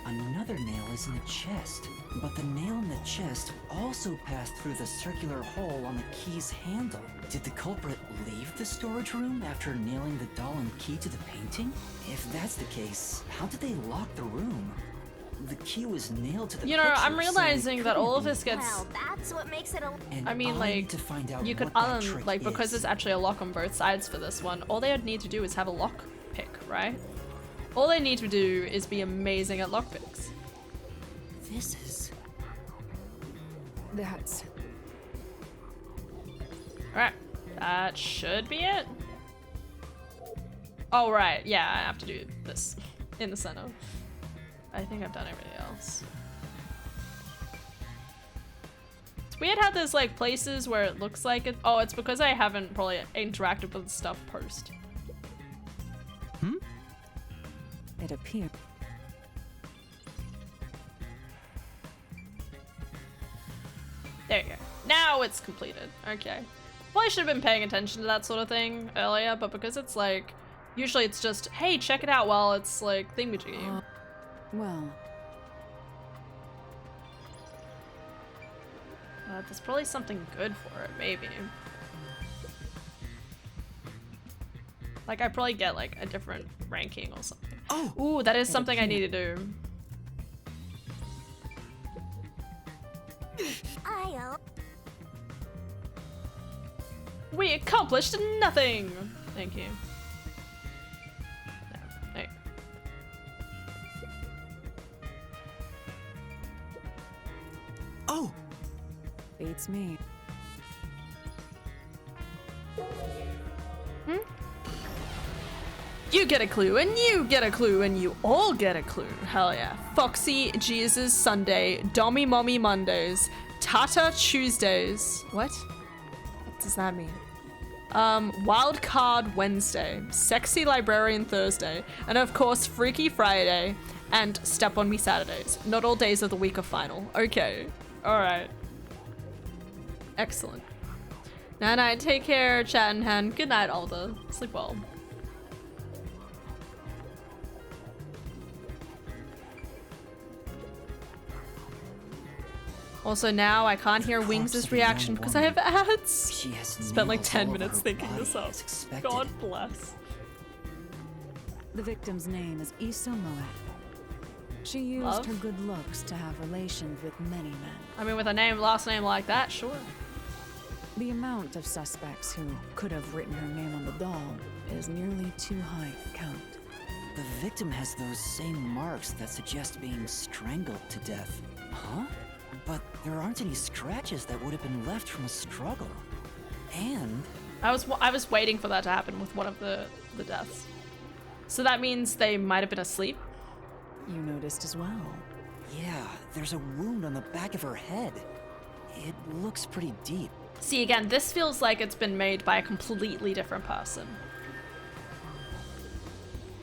B: another nail is in the chest. But the nail in the chest also passed through the circular hole on the key's handle. Did the culprit leave the storage room after nailing the doll and key to the painting? If that's the case, how did they lock the room? The key was nailed to the
A: You know,
B: picture,
A: I'm
B: so
A: realizing
B: it
A: that all
B: couldn't
A: of
B: be.
A: this gets...
C: well, that's what makes it a.
B: And
A: I mean,
B: I
A: like,
B: need to find out
A: you could
B: what that trick
A: like, because
B: is.
A: there's actually a lock on both sides for this one, all they would need to do is have a lock pick, right? All they need to do is be amazing at lockpicks.
B: This is...
D: That's...
A: Alright, that should be it. Oh, right, yeah, I have to do this in the center. I think I've done everything else. It's weird how there's like places where it looks like it. Oh, it's because I haven't probably interacted with stuff post.
D: It appears.
A: There you go. Now it's completed. Okay. Probably should have been paying attention to that sort of thing earlier, but because it's like, usually it's just, hey, check it out while it's like thingamajiggy.
D: Well,
A: there's probably something good for it, maybe. Like, I probably get like a different ranking or something.
K: Oh!
A: Ooh, that is something I need to do. We accomplished nothing! Thank you. No, hey.
K: Oh!
D: beats me.
A: You get a clue, and you get a clue, and you all get a clue. Hell yeah. Foxy Jesus Sunday, Dommy Mommy Mondays, Tata Tuesdays. What does that mean? Wild Card Wednesday, Sexy Librarian Thursday, and of course Freaky Friday, and Step on Me Saturdays. Not all days of the week are final. Okay. Alright. Excellent. Night night, take care, chat and hand. Good night, Alda. Sleep well. Also now I can't hear Wings' reaction because I have ads.
B: She has
A: Spent like
B: nails
A: 10
B: all over
A: minutes
B: her
A: thinking
B: body
A: this up.
B: as expected.
A: God bless.
D: The victim's name is Iso Moet. She used
A: Love?
D: her good looks to have relations with many men.
A: I mean, with a last name like that, sure.
D: The amount of suspects who could have written her name on the doll is nearly too high to count.
B: The victim has those same marks that suggest being strangled to death. Huh? But there aren't any scratches that would have been left from a struggle. And
A: I was waiting for that to happen with one of the deaths. So that means they might have been asleep.
D: You noticed as well.
B: yeah, there's a wound on the back of her head. It looks pretty deep.
A: See, again, this feels like it's been made by a completely different person.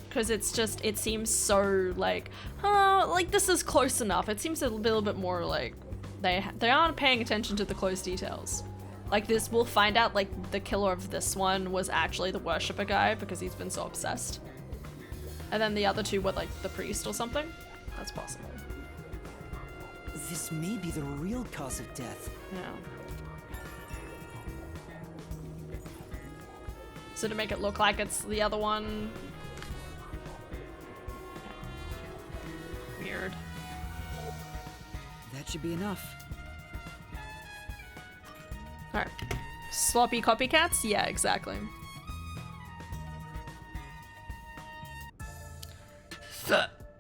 A: Because it's just, it seems so like, like this is close enough. It seems a little bit more like they aren't paying attention to the close details. Like this, we'll find out like the killer of this one was actually the worshipper guy because he's been so obsessed. And then the other two were like the priest or something. That's possible.
B: This may be the real cause of death.
A: Yeah. So to make it look like it's the other one. Weird.
B: That should be enough.
A: Alright. Sloppy copycats? Yeah, exactly.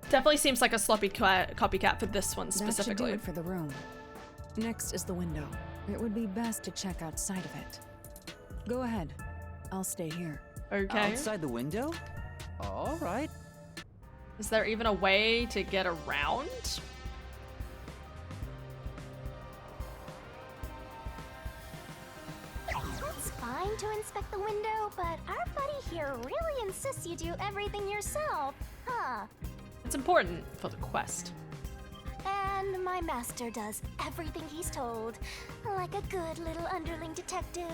A: Definitely seems like a sloppy copycat for this one specifically.
D: That should do it for the room. Next is the window. It would be best to check outside of it. Go ahead. I'll stay here.
A: Okay.
B: Outside the window? All right.
A: Is there even a way to get around?
C: It's fine to inspect the window, but our buddy here really insists you do everything yourself, huh?
A: It's important for the quest.
C: And my master does everything he's told, like a good little underling detective.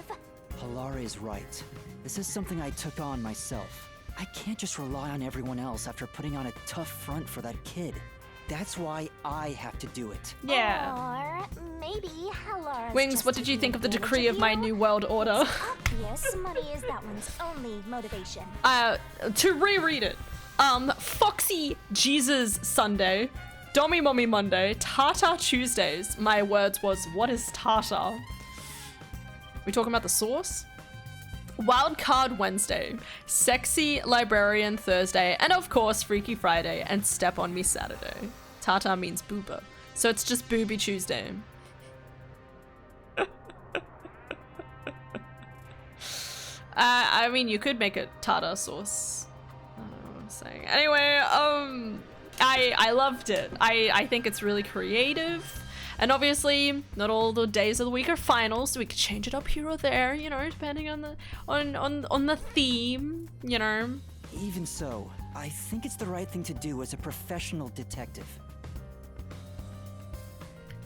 B: Pilar is right. This is something I took on myself. I can't just rely on everyone else after putting on a tough front for that kid. That's why I have to do it.
A: Yeah.
C: Or maybe Halara's
A: Wings,
C: just
A: what did you think of the
C: taking
A: decree of my
C: you?
A: new world order?
C: Obvious money is that one's only motivation.
A: To reread it. Foxy Jesus Sunday, Dommy Mommy Monday, Tata Tuesdays. My words was, what is Tata? We talking about the source? Wild Card Wednesday, Sexy Librarian Thursday, and of course Freaky Friday and Step on Me Saturday. Tata means booba, so it's just Booby Tuesday. I mean, you could make it Tata sauce. I don't know what I'm saying. Anyway, I loved it. I think it's really creative. And obviously, not all the days of the week are finals, so we could change it up here or there, you know, depending on the on the theme, you know.
K: Even so, I think it's the right thing to do as a professional detective.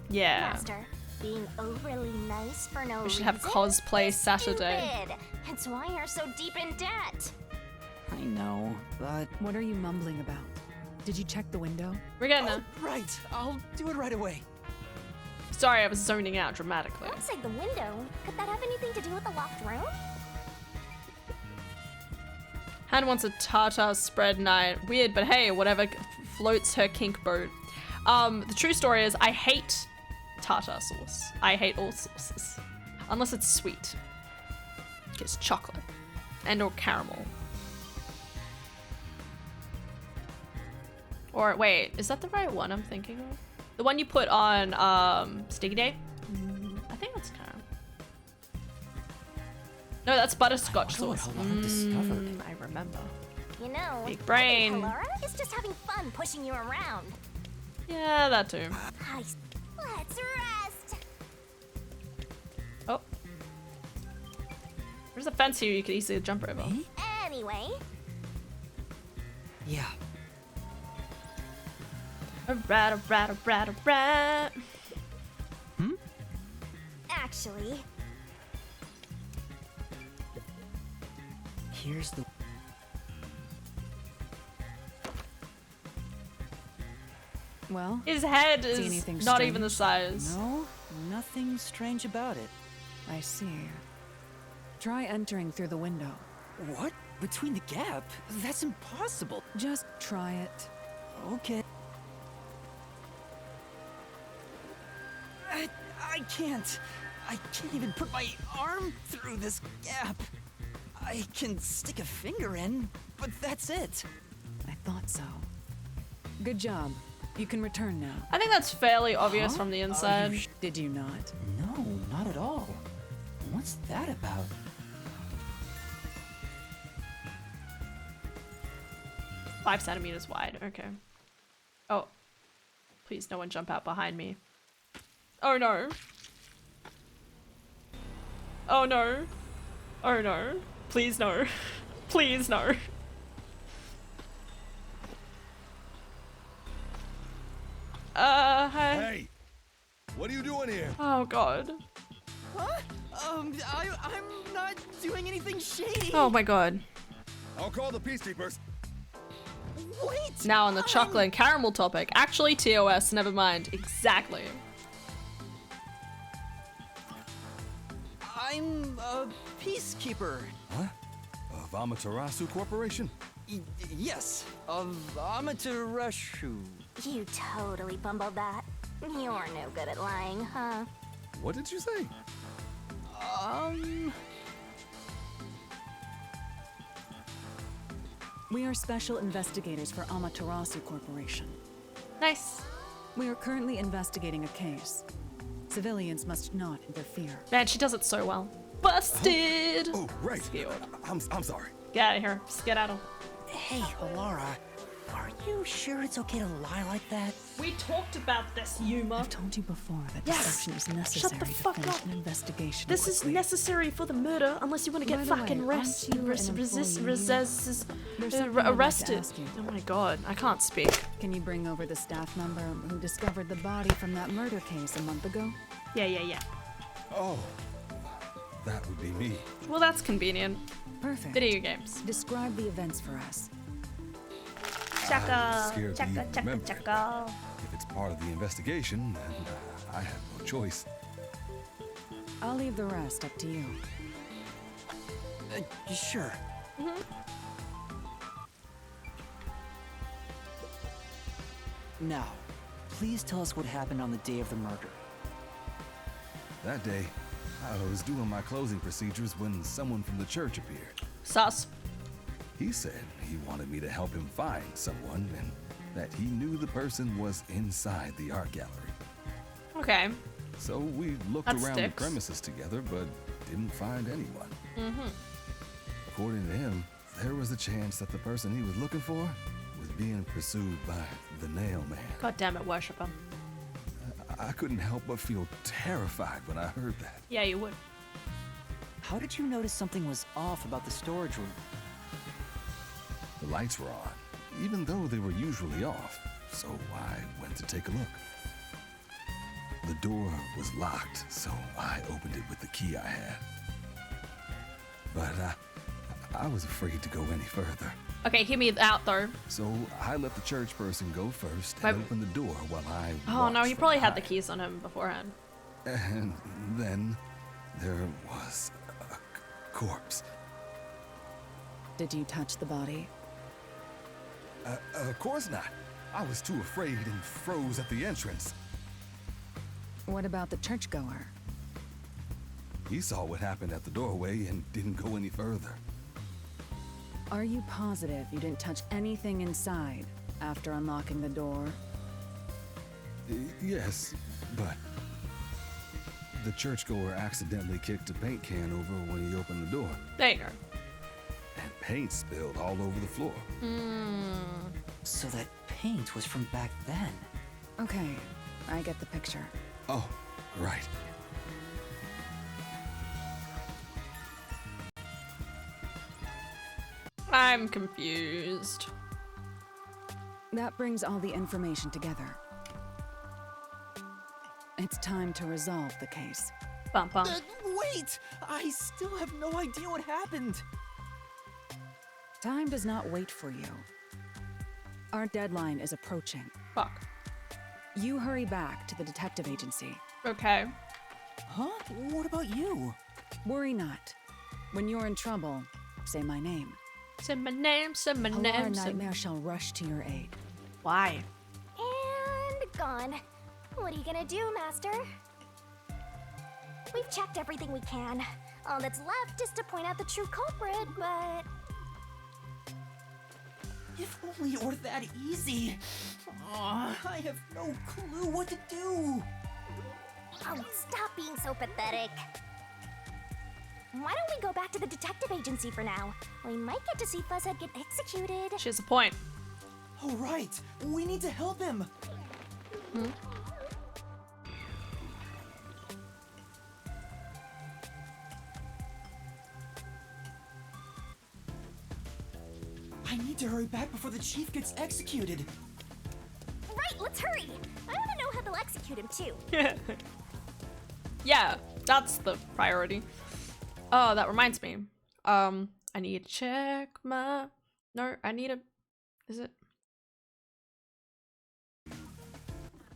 A: Yeah.
C: Master, being overly nice for no reason.
A: We should have cosplay Saturday.
C: Stupid. It's why you're so deep in debt.
K: I know, but...
D: What are you mumbling about? Did you check the window?
A: We're getting there.
K: Right, I'll do it right away.
A: Sorry, I was zoning out dramatically.
C: Outside the window, could that have anything to do with the locked room?
A: Han wants a tartar spread night. Weird, but hey, whatever floats her kink boat. The true story is I hate tartar sauce. I hate all sauces. Unless it's sweet. It's chocolate. And or caramel. Or wait, is that the right one I'm thinking of? The one you put on Sticky Date? I think that's caramel. No, that's butterscotch sauce. I remember.
C: You know,
A: Big brain.
C: Hallara is just having fun pushing you around.
A: Yeah, that too.
C: Let's rest.
A: Oh. There's a fence here you could easily jump over.
C: Anyway.
K: Yeah.
A: Alright.
C: Actually,
K: Here's the...
D: Well,
A: His head
D: see
A: is
D: anything
A: not even the
D: strange?
A: size.
K: No, nothing strange about it.
D: I see. Try entering through the window.
K: What? Between the gap? That's impossible.
D: Just try it.
K: Okay. I can't. I can't even put my arm through this gap. I can stick a finger in, but that's it.
D: I thought so. Good job. You can return now.
A: I think that's fairly obvious from the inside.
D: Did you not?
B: No, not at all. What's that about?
A: Five centimeters wide. Okay. Oh. Please, no one jump out behind me. Oh no. Oh no. Oh no. Please no. Please no. Hi.
J: Hey! What are you doing here?
A: Oh god.
K: Huh? I'm not doing anything shady.
A: Oh my god.
J: I'll call the peacekeepers.
K: Wait!
A: Now on the chocolate and caramel topic. Actually, TOS, never mind. Exactly.
K: I'm a peacekeeper.
J: What? Of Amaterasu Corporation?
K: Yes, of Amaterasu.
C: you totally bumbled that. You're no good at lying, huh?
J: What did you say?
D: We are special investigators for Amaterasu Corporation.
A: Nice.
D: We are currently investigating a case. Civilians must not interfere.
A: Man, she does it so well. Busted!
J: Oh, right.
A: Skewered.
J: I'm sorry.
A: Get out of here. Skedaddle.
K: Hey, Hallara, are you sure it's okay to lie like that?
A: We talked about this, Yuma.
D: I've told you before that
A: Yes.
D: deception is necessary
A: Shut the
D: to
A: fuck
D: finish
A: up.
D: an investigation
A: This is
D: quickly.
A: necessary for the murder, unless you want to get
D: By the way,
A: fucking
D: aren't you an employee? There's something I'd like to
A: arrested.
D: ask you.
A: Oh my god, I can't speak.
D: Can you bring over the staff member who discovered the body from that murder case a month ago?
A: Yeah.
J: Oh, that would be me.
A: Well, that's convenient.
D: Perfect.
A: Video games.
D: Describe the events for us.
J: I'm scared to even remember it. If it's part of the investigation, then I have no choice.
D: I'll leave the rest up to you.
K: Sure. Now, please tell us what happened on the day of the murder.
J: That day, I was doing my closing procedures when someone from the church appeared.
A: Sus.
J: He said he wanted me to help him find someone and that he knew the person was inside the art gallery.
A: Okay.
J: So we looked
A: That
J: around
A: sticks.
J: the premises together, but didn't find anyone. According to him, there was a chance that the person he was looking for was being pursued by the Nail Man.
A: God damn it, worshipper.
J: I couldn't help but feel terrified when I heard that.
A: Yeah, you would.
K: How did you notice something was off about the storage room?
J: The lights were on, even though they were usually off, so I went to take a look. The door was locked, so I opened it with the key I had. But I was afraid to go any further.
A: Okay, hear me out though.
J: So I let the church person go first
A: Wait.
J: and open the door while I
A: Oh no,
J: watched
A: he
J: from
A: probably had the
J: behind.
A: keys on him beforehand.
J: And then there was a corpse.
D: Did you touch the body?
J: Of course not. I was too afraid and froze at the entrance.
D: What about the churchgoer?
J: He saw what happened at the doorway and didn't go any further.
D: Are you positive you didn't touch anything inside after unlocking the door?
J: Yes, but the churchgoer accidentally kicked a paint can over when he opened the door,
A: There you go.
J: and paint spilled all over the floor.
B: So that paint was from back then.
D: Okay, I get the picture.
J: Oh, right.
A: I'm confused.
D: That brings all the information together. It's time to resolve the case.
A: Bum bum.
K: Wait! I still have no idea what happened.
D: Time does not wait for you. Our deadline is approaching.
A: Fuck.
D: You hurry back to the detective agency.
A: Okay.
K: Huh? What about you?
D: Worry not. When you're in trouble, say my name.
A: Say my name, say my
D: Alara
A: name, say
D: Nightmare shall rush to your aid.
A: Why?
C: And gone. What are you gonna do, Master? We've checked everything we can. All that's left is to point out the true culprit, but...
K: If only it were that easy. Aw, I have no clue what to do.
C: Oh, stop being so pathetic. Why don't we go back to the detective agency for now? We might get to see Fuzzhead get executed.
A: She has a point.
K: Oh, right. We need to help him. I need to hurry back before the chief gets executed.
C: Right, let's hurry. I want to know how they'll execute him, too.
A: Yeah, that's the priority. Oh, that reminds me. I need to check my... No, I need a... Is it?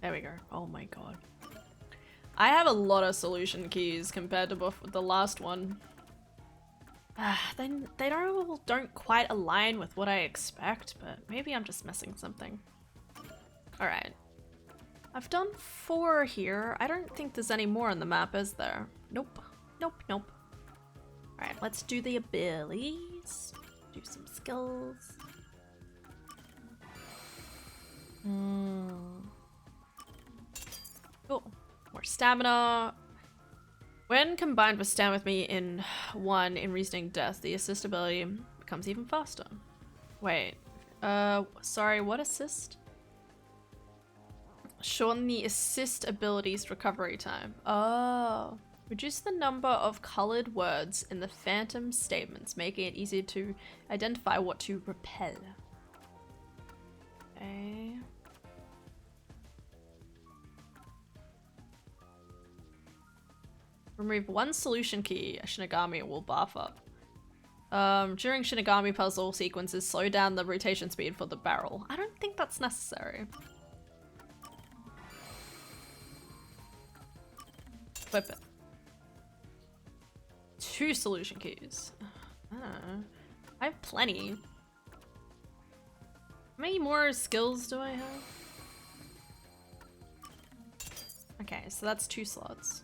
A: There we go. Oh my god. I have a lot of solution keys compared to the last one. They don't quite align with what I expect, but maybe I'm just missing something. Alright. I've done 4 here. I don't think there's any more on the map, is there? Nope. Nope, nope. Alright, let's do the abilities. Do some skills. Cool. More stamina. When combined with Stand With Me in 1 in Reasoning Death, the assist ability becomes even faster. Wait. Sorry, what assist? Shorten the assist ability's recovery time. Oh. Reduce the number of colored words in the phantom statements, making it easier to identify what to repel. Okay. Remove 1 solution key, a Shinigami will buff up. During Shinigami puzzle sequences, slow down the rotation speed for the barrel. I don't think that's necessary. Flip it. 2 solution keys. I don't know. I have plenty. How many more skills do I have? Okay, so that's 2 slots.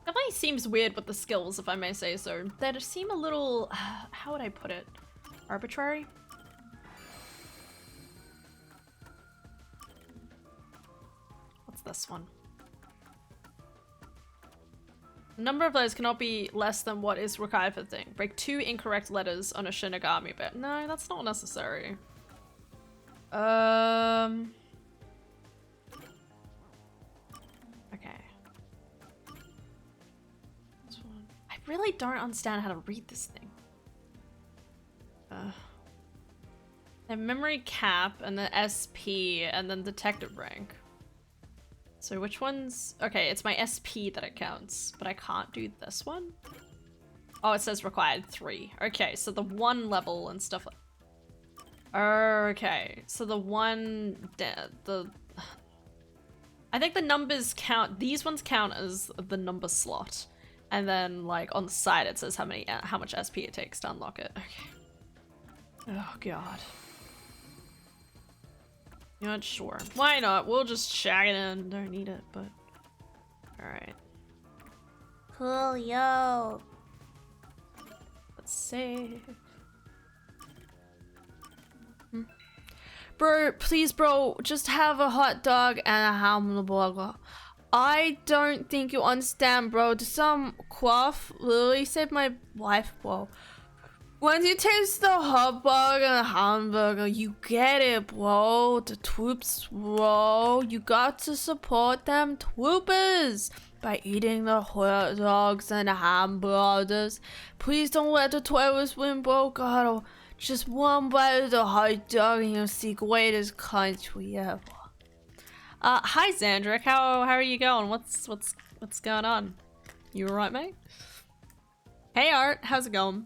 A: Definitely seems weird with the skills, if I may say so. They seem a little, how would I put it? Arbitrary? What's this one? Number of letters cannot be less than what is required for the thing. Break 2 incorrect letters on a Shinigami bit. No, that's not necessary. Okay. This one. I really don't understand how to read this thing. The memory cap and the SP and then detective rank. So which one's... Okay, it's my SP that it counts, but I can't do this one? Oh, it says required 3. Okay, so the 1 level and stuff like... Okay, so the one... I think the numbers count... These ones count as the number slot. And then, like, on the side it says how much SP it takes to unlock it. Okay. Oh, God. You're not sure. Why not? We'll just shag it in. Don't need it, but... Alright.
C: Cool, yo.
A: Let's save. Bro, please, bro, just have a hot dog and a hamburger. I don't think you understand, bro. To some quaff literally saved my life, bro. Once you taste the hot dog and the hamburger, you get it, bro. The troops, bro. You got to support them troopers by eating the hot dogs and the hamburgers. Please don't let the tourists win, bro. God, just one bite of the hot dog and you'll see greatest country ever. Hi Xandric, how are you going? What's going on? You alright, mate? Hey Art, how's it going?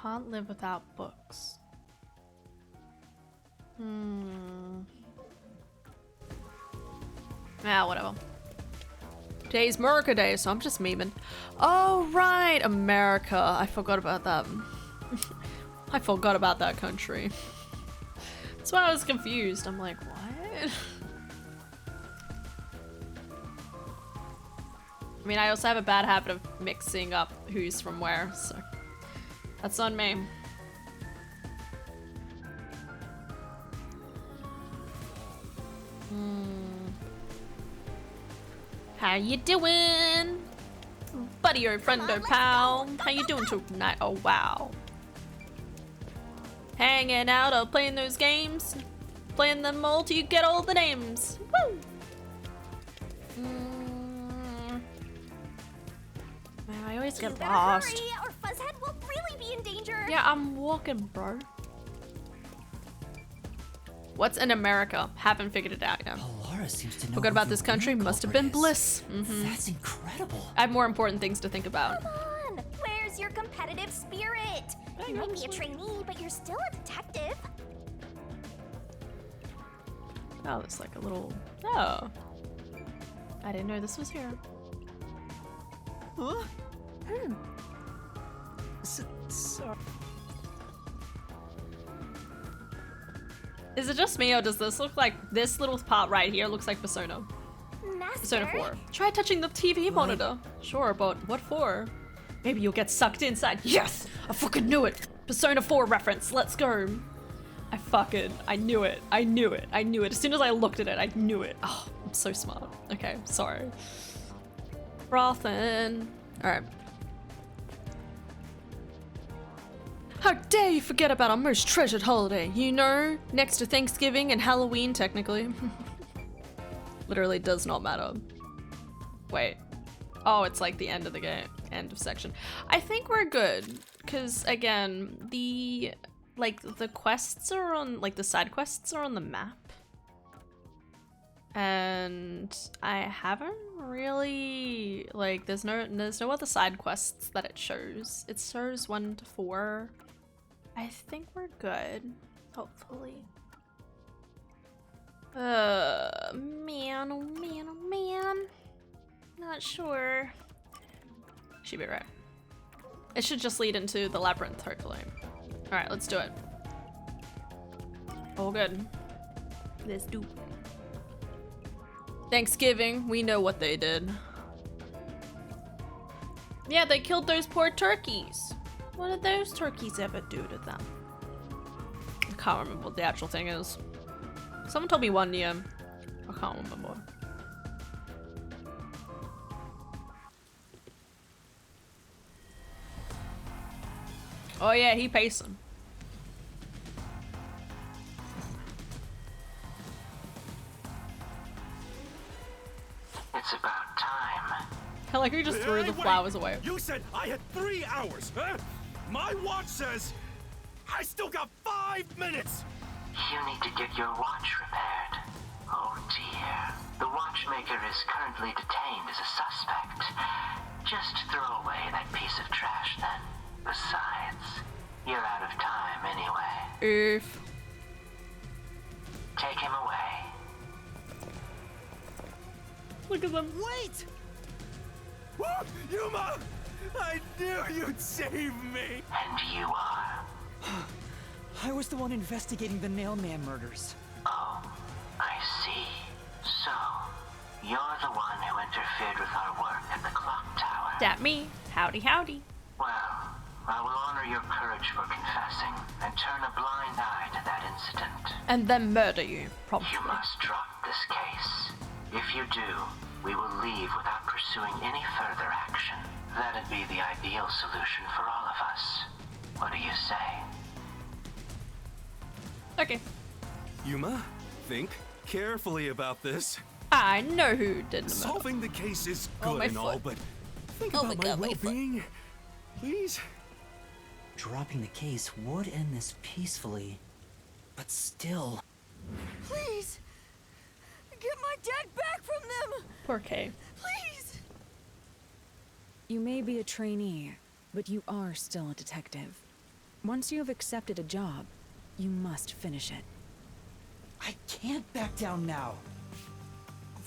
A: Can't live without books. Ah, whatever. Today's America Day, so I'm just memeing. Oh, right, America. I forgot about that. I forgot about that country. That's why I was confused. I'm like, what? I mean, I also have a bad habit of mixing up who's from where, so that's on me. How you doing? Buddy or friend or pal? How you doing tonight? Oh, wow. Hanging out or playing those games? Playing them all till you get all the names. Woo! Man, I always get lost.
C: Hurry, or Fuzzhead will really be in danger.
A: Yeah, I'm walking, bro. What's in America? Haven't figured it out yet.
B: Laura seems to know.
A: Forgot about this country. Must have been bliss.
B: That's incredible.
A: I have more important things to think about.
C: Come on, where's your competitive spirit? You might be a trainee, but you're still a detective.
A: Oh, there's like a little... Oh. I didn't know this was here.
K: Huh? Sorry.
A: Is it just me, or does this look like this little part right here looks like Persona?
C: Master?
A: Persona 4. Try touching the TV monitor. Sure, but what for? Maybe you'll get sucked inside. Yes! I fucking knew it! Persona 4 reference, let's go! I knew it. I knew it. I knew it. As soon as I looked at it, I knew it. Oh, I'm so smart. Okay, sorry. Rothan. Alright. How dare you forget about our most treasured holiday, you know? Next to Thanksgiving and Halloween, technically. Literally does not matter. Wait. Oh, it's like the end of the game. End of section. I think we're good. Because, again, the quests are on, like, the side quests are on the map. And I haven't really, like, there's no other side quests that it shows. It shows 1 to 4. I think we're good, hopefully. Man, oh man, oh man. Not sure. Should be right. It should just lead into the labyrinth, hopefully. Alright, let's do it. All good. Let's do. Thanksgiving, we know what they did. Yeah, they killed those poor turkeys. What did those turkeys ever do to them? I can't remember what the actual thing is. Someone told me one year. I can't remember. Oh yeah, he pacing.
F: It's about time.
A: I like he just threw the flowers away.
E: You said I had 3 hours, huh? My watch says I still got 5 minutes.
F: You need to get your watch repaired. Oh dear. The watchmaker is currently detained as a suspect. Just throw away that piece of trash then. Besides, you're out of time anyway.
A: Oof.
F: Take him away.
A: Look at them.
K: Wait!
E: Whoa, Yuma! I knew you'd save me!
F: And you are?
K: I was the one investigating the Nailman murders.
F: Oh, I see. So, you're the one who interfered with our work at the clock tower.
A: That me. Howdy, howdy.
F: Well, I will honor your courage for confessing and turn a blind eye to that incident.
A: And then murder you, promptly.
F: You must drop this case. If you do, we will leave without pursuing any further action. That'd be the ideal solution for all of us. What do you say?
A: Okay.
E: Yuma, think carefully about this.
A: I know who did the murder.
E: Solving the case is
A: Oh,
E: good
A: my
E: and all,
A: foot.
E: but think
A: Oh my
E: about my
A: God, my foot.
E: well-being. Please?
B: Dropping the case would end this peacefully, but still.
H: Please! Get my dad back from them!
A: Poor Kay.
H: Please!
D: You may be a trainee, but you are still a detective. Once you have accepted a job, you must finish it.
K: I can't back down now.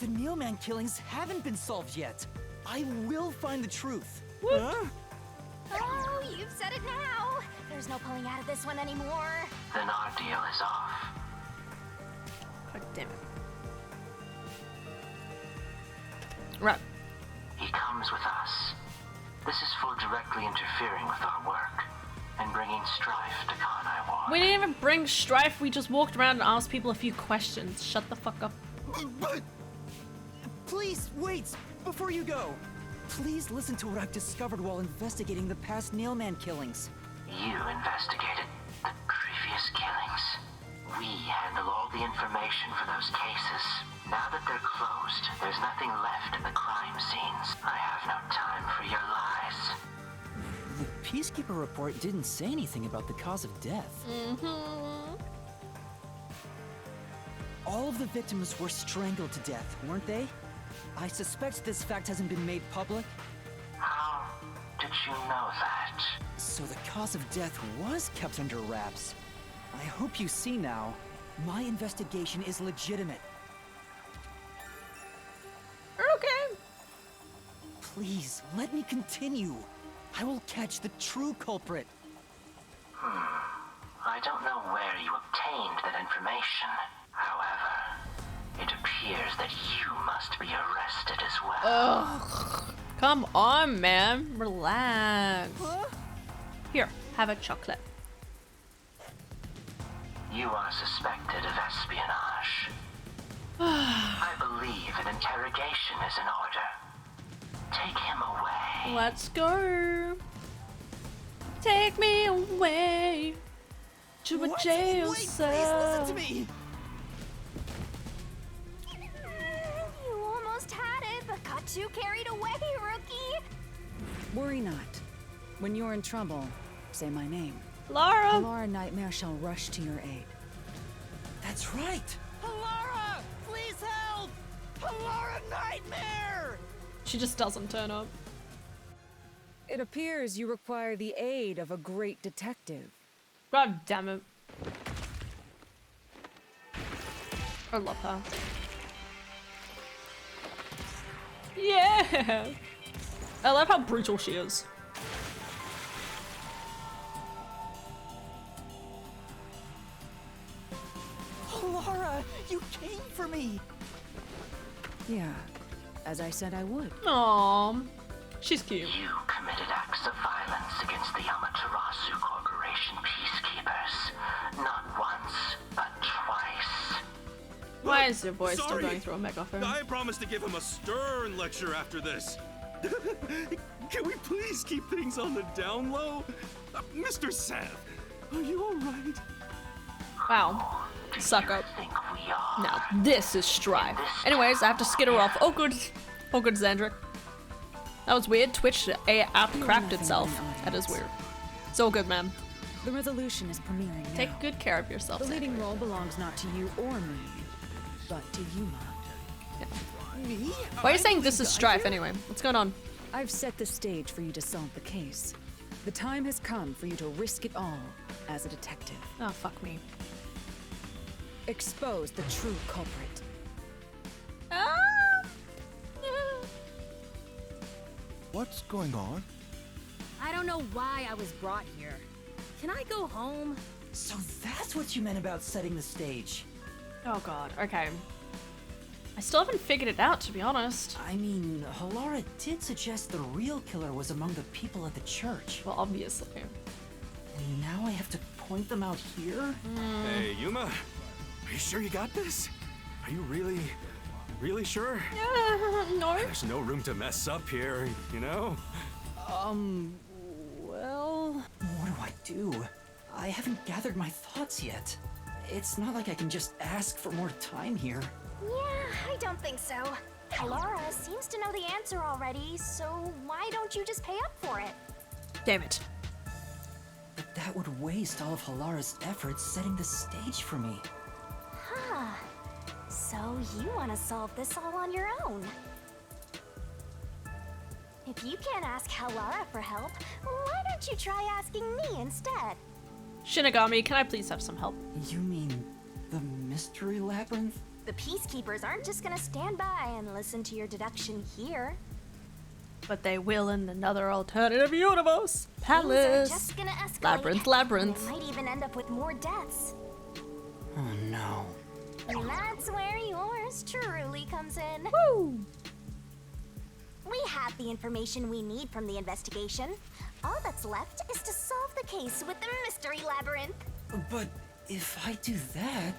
K: The Nailman killings haven't been solved yet. I will find the truth.
E: Huh?
C: Oh, you've said it now. There's no pulling out of this one anymore.
F: Then our deal is off.
A: God damn it. Right.
F: He comes with us. This is for directly interfering with our work and bringing strife to Kanai Ward.
A: We didn't even bring strife, we just walked around and asked people a few questions. Shut the fuck up.
K: But please, wait! Before you go, please listen to what I've discovered while investigating the past Nailman killings.
F: You investigated the previous killings. We handle all the information for those cases. Now that they're closed, there's nothing left at the crime scenes. I have no time for your lies.
K: The Peacekeeper report didn't say anything about the cause of death. All of the victims were strangled to death, weren't they? I suspect this fact hasn't been made public.
F: How did you know that?
K: So the cause of death was kept under wraps. I hope you see now, my investigation is legitimate.
A: Okay.
K: Please, let me continue. I will catch the true culprit.
F: I don't know where you obtained that information. However, it appears that you must be arrested as well.
A: Ugh. Come on, man. Relax. Here, have a chocolate.
F: You are suspected of espionage. I believe an interrogation is in order. Take him away.
A: Let's go. Take me away to a jail
K: Wait,
A: cell.
K: please listen to me!
C: You almost had it, but got too carried away, rookie.
D: Worry not. When you're in trouble, say my name.
A: Lara.
D: Lara Nightmare shall rush to your aid.
K: That's right! Alara! Please help! Alara Nightmare!
A: She just doesn't turn up.
D: It appears you require the aid of a great detective.
A: God damn it. I love her. Yeah! I love how brutal she is.
K: Laura, you came for me.
D: Yeah, as I said I would.
A: Aww. She's cute.
F: You committed acts of violence against the Amaterasu Corporation peacekeepers. Not once, but twice.
A: Why is your voice still
E: Sorry.
A: going through a megaphone?
E: I promised to give him a stern lecture after this. Can we please keep things on the down low? Mr. Seth, are you alright?
A: Wow. Suck up.
F: Think we are.
A: Now, this is strife. Anyways, I have to skitter off. Oh, good. Oh, good, Xandric. That was weird. Twitch app cracked itself. That is weird. So good, man.
D: The resolution is premiering now.
A: Take good care of yourself.
D: The leading
A: Xandric.
D: role belongs not to you or me, but to Yuma.
K: Me?
A: Why are you saying this is strife anyway? What's going on?
D: I've set the stage for you to solve the case. The time has come for you to risk it all as a detective.
A: Oh, fuck me.
D: Expose the true culprit.
J: What's going on?
H: I don't know why I was brought here. Can I go home?
K: So that's what you meant about setting the stage.
A: Oh god, okay. I still haven't figured it out, to be honest.
B: I mean, Halara did suggest the real killer was among the people at the church.
A: Well, obviously.
B: And now I have to point them out here?
E: Hey, Yuma, are you sure you got this? Are you really sure?
A: No.
E: There's no room to mess up here, you know?
B: Well... What do I do? I haven't gathered my thoughts yet. It's not like I can just ask for more time here.
C: Yeah, I don't think so. Laura seems to know the answer already, so why don't you just pay up for it?
A: Damn it.
B: But that would waste all of Halara's efforts setting the stage for me.
C: Huh. So you want to solve this all on your own? If you can't ask Halara for help, why don't you try asking me instead?
A: Shinigami, can I please have some help?
B: You mean the Mystery Labyrinth?
C: The Peacekeepers aren't just gonna stand by and listen to your deduction here.
A: But they will in another alternative universe.
C: Things are
A: Palace.
C: just gonna escalate.
A: Labyrinth, labyrinth.
C: And it might even end up with more deaths.
B: Oh no.
C: And that's where yours truly comes in.
A: Woo!
C: We have the information we need from the investigation. All that's left is to solve the case with the Mystery Labyrinth.
B: But if I do that...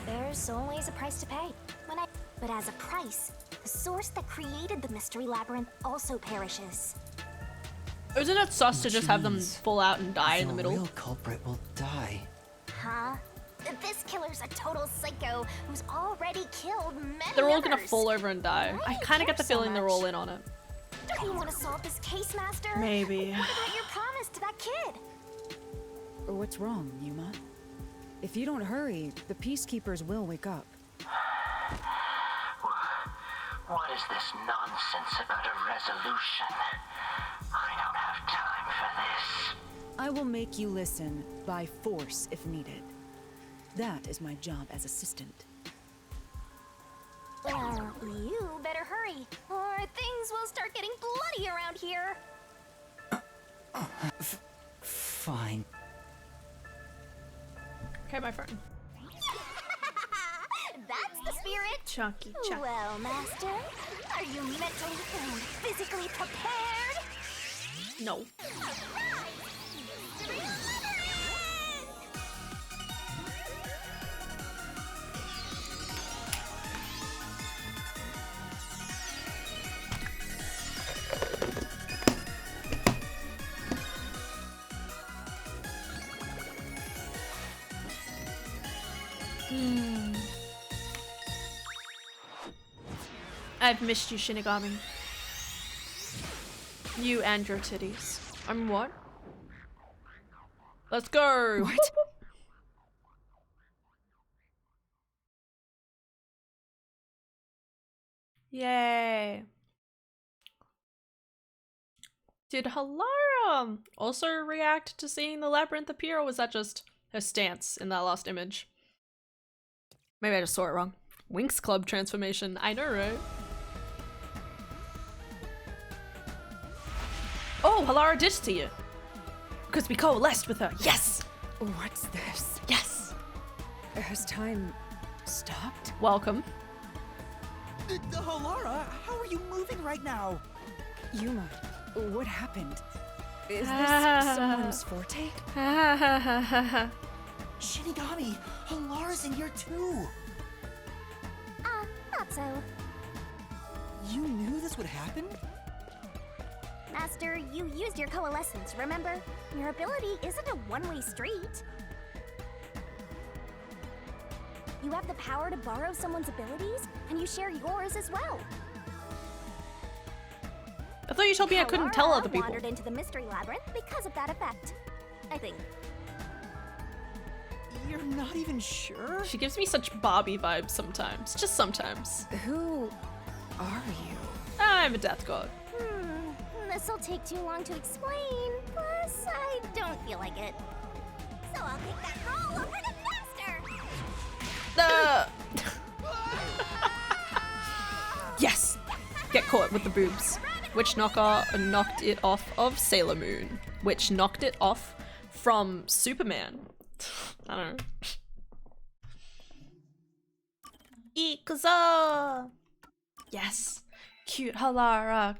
C: There's always a price to pay. But as a price, the source that created the Mystery Labyrinth also perishes.
A: Isn't it sus to
B: Which
A: just have them
B: means
A: fall out and die in the middle?
B: The real culprit will die.
C: Huh? This killer's a total psycho who's already killed many
A: They're all gonna
C: others.
A: fall over and die.
C: Why
A: I
C: do you
A: kind of
C: care
A: get the
C: so
A: feeling they're all
C: much?
A: in on it.
C: Don't you want to solve this case, Master?
A: Maybe.
C: What about your promise to that kid?
D: What's wrong, Yuma? If you don't hurry, the Peacekeepers will wake up.
F: What is this nonsense about a resolution? I don't have time for this.
D: I will make you listen by force if needed. That is my job as assistant.
C: Well, you better hurry, or things will start getting bloody around here.
B: Fine.
A: Okay, my friend.
C: That's the spirit.
A: Chunky, chunky.
C: Well, Master, are you mentally and physically prepared?
A: No. I've missed you, Shinigami. You and your titties. I'm what? Let's go!
D: What?
A: Yay! Did Halara also react to seeing the labyrinth appear, or was that just her stance in that last image? Maybe I just saw it wrong. Winx Club transformation, I know, right? Oh, Halara did see it! Because we coalesced with her, yes!
D: What's this?
A: Yes!
D: Has time stopped?
A: Welcome.
K: Halara, how are you moving right now?
D: Yuma, what happened? Is this someone's forte?
K: Shinigami, Halara's in here too.
C: Not so.
K: You knew this would happen?
C: Master, you used your coalescence, remember? Your ability isn't a one-way street. You have the power to borrow someone's abilities, and you share yours as well.
A: I thought you told me I couldn't tell
C: Halara
A: other people.
C: wandered into the mystery labyrinth because of that effect. I think.
K: You're not even sure?
A: She gives me such Barbie vibes sometimes. Just sometimes.
D: Who are you?
A: I'm a death god.
C: This'll take too long to explain. Plus, I don't feel like it. So I'll take that role over the master.
A: Yes! Get caught with the boobs. Which knocked it off of Sailor Moon. Which knocked it off from Superman. I don't know. Ikuzo! Yes! Cute Halara,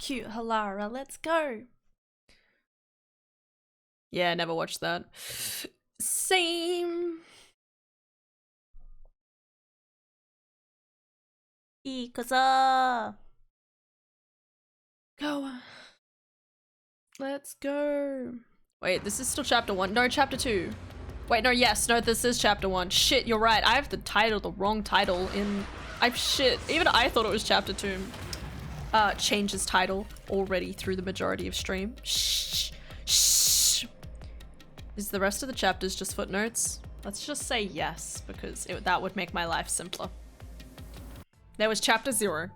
A: let's go! Yeah, never watched that. Same! Ikuzo! Go! Let's go! Wait, this is still chapter 1. No, chapter 2. Wait, no, yes, no, this is chapter 1. Shit, you're right. I have the wrong title in... shit. Even I thought it was chapter 2. Changes title already through the majority of stream. Shh. Shh. Is the rest of the chapters just footnotes? Let's just say yes, because that would make my life simpler. There was chapter 0,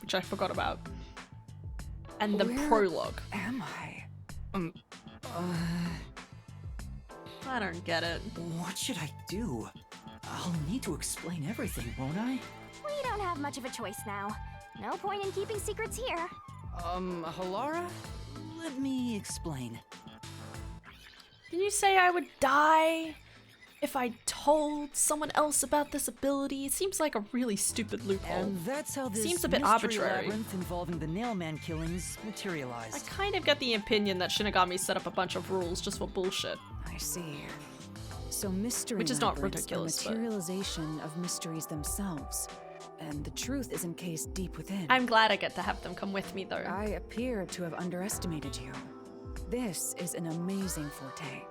A: which I forgot about. And the prologue.
D: Am I?
A: I don't get it.
B: What should I do? I'll need to explain everything, won't I?
C: We don't have much of a choice now. No point in keeping secrets here.
K: Halara? Let me explain.
A: Didn't you say I would die if I told someone else about this ability? It seems like a really stupid loophole.
K: And that's how this
A: seems a bit
K: mystery
A: arbitrary.
K: labyrinth involving the Nailman killings materialized.
A: I kind of get the opinion that Shinigami set up a bunch of rules just for bullshit.
D: I see. So mystery
A: Which is not
D: labyrinths
A: ridiculous,
D: are
A: but-
D: materialization of mysteries themselves. And the truth is encased deep within.
A: I'm glad I get to have them come with me though.
D: I appear to have underestimated you. This is an amazing forte.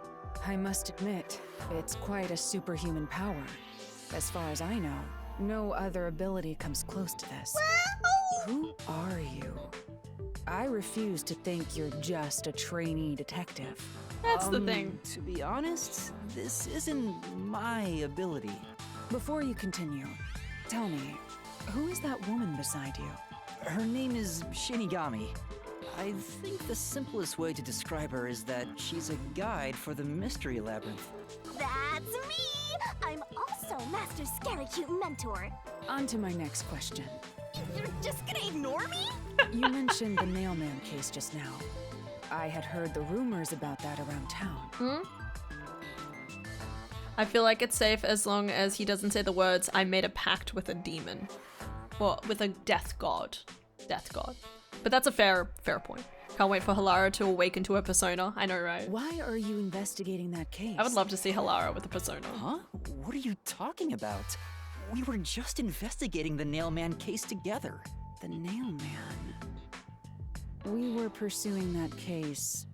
D: I must admit, it's quite a superhuman power. As far as I know, no other ability comes close to this. Who are you? I refuse to think you're just a trainee detective.
A: That's the thing.
K: To be honest, this isn't my ability.
D: Before you continue, tell me, who is that woman beside you?
K: Her name is Shinigami. I think the simplest way to describe her is that she's a guide for the Mystery Labyrinth.
C: That's me! I'm also Master Scary Cute Mentor.
D: On to my next question.
C: You're just gonna ignore me?
D: You mentioned the Nailman case just now. I had heard the rumors about that around town.
A: I feel like it's safe as long as he doesn't say the words, I made a pact with a demon. Well, with a death god. Death god. But that's a fair point. Can't wait for Halara to awaken to her persona. I know, right?
D: Why are you investigating that case?
A: I would love to see Halara with a persona.
K: Huh? What are you talking about? We were just investigating the Nailman case together.
D: The Nailman. We were pursuing that case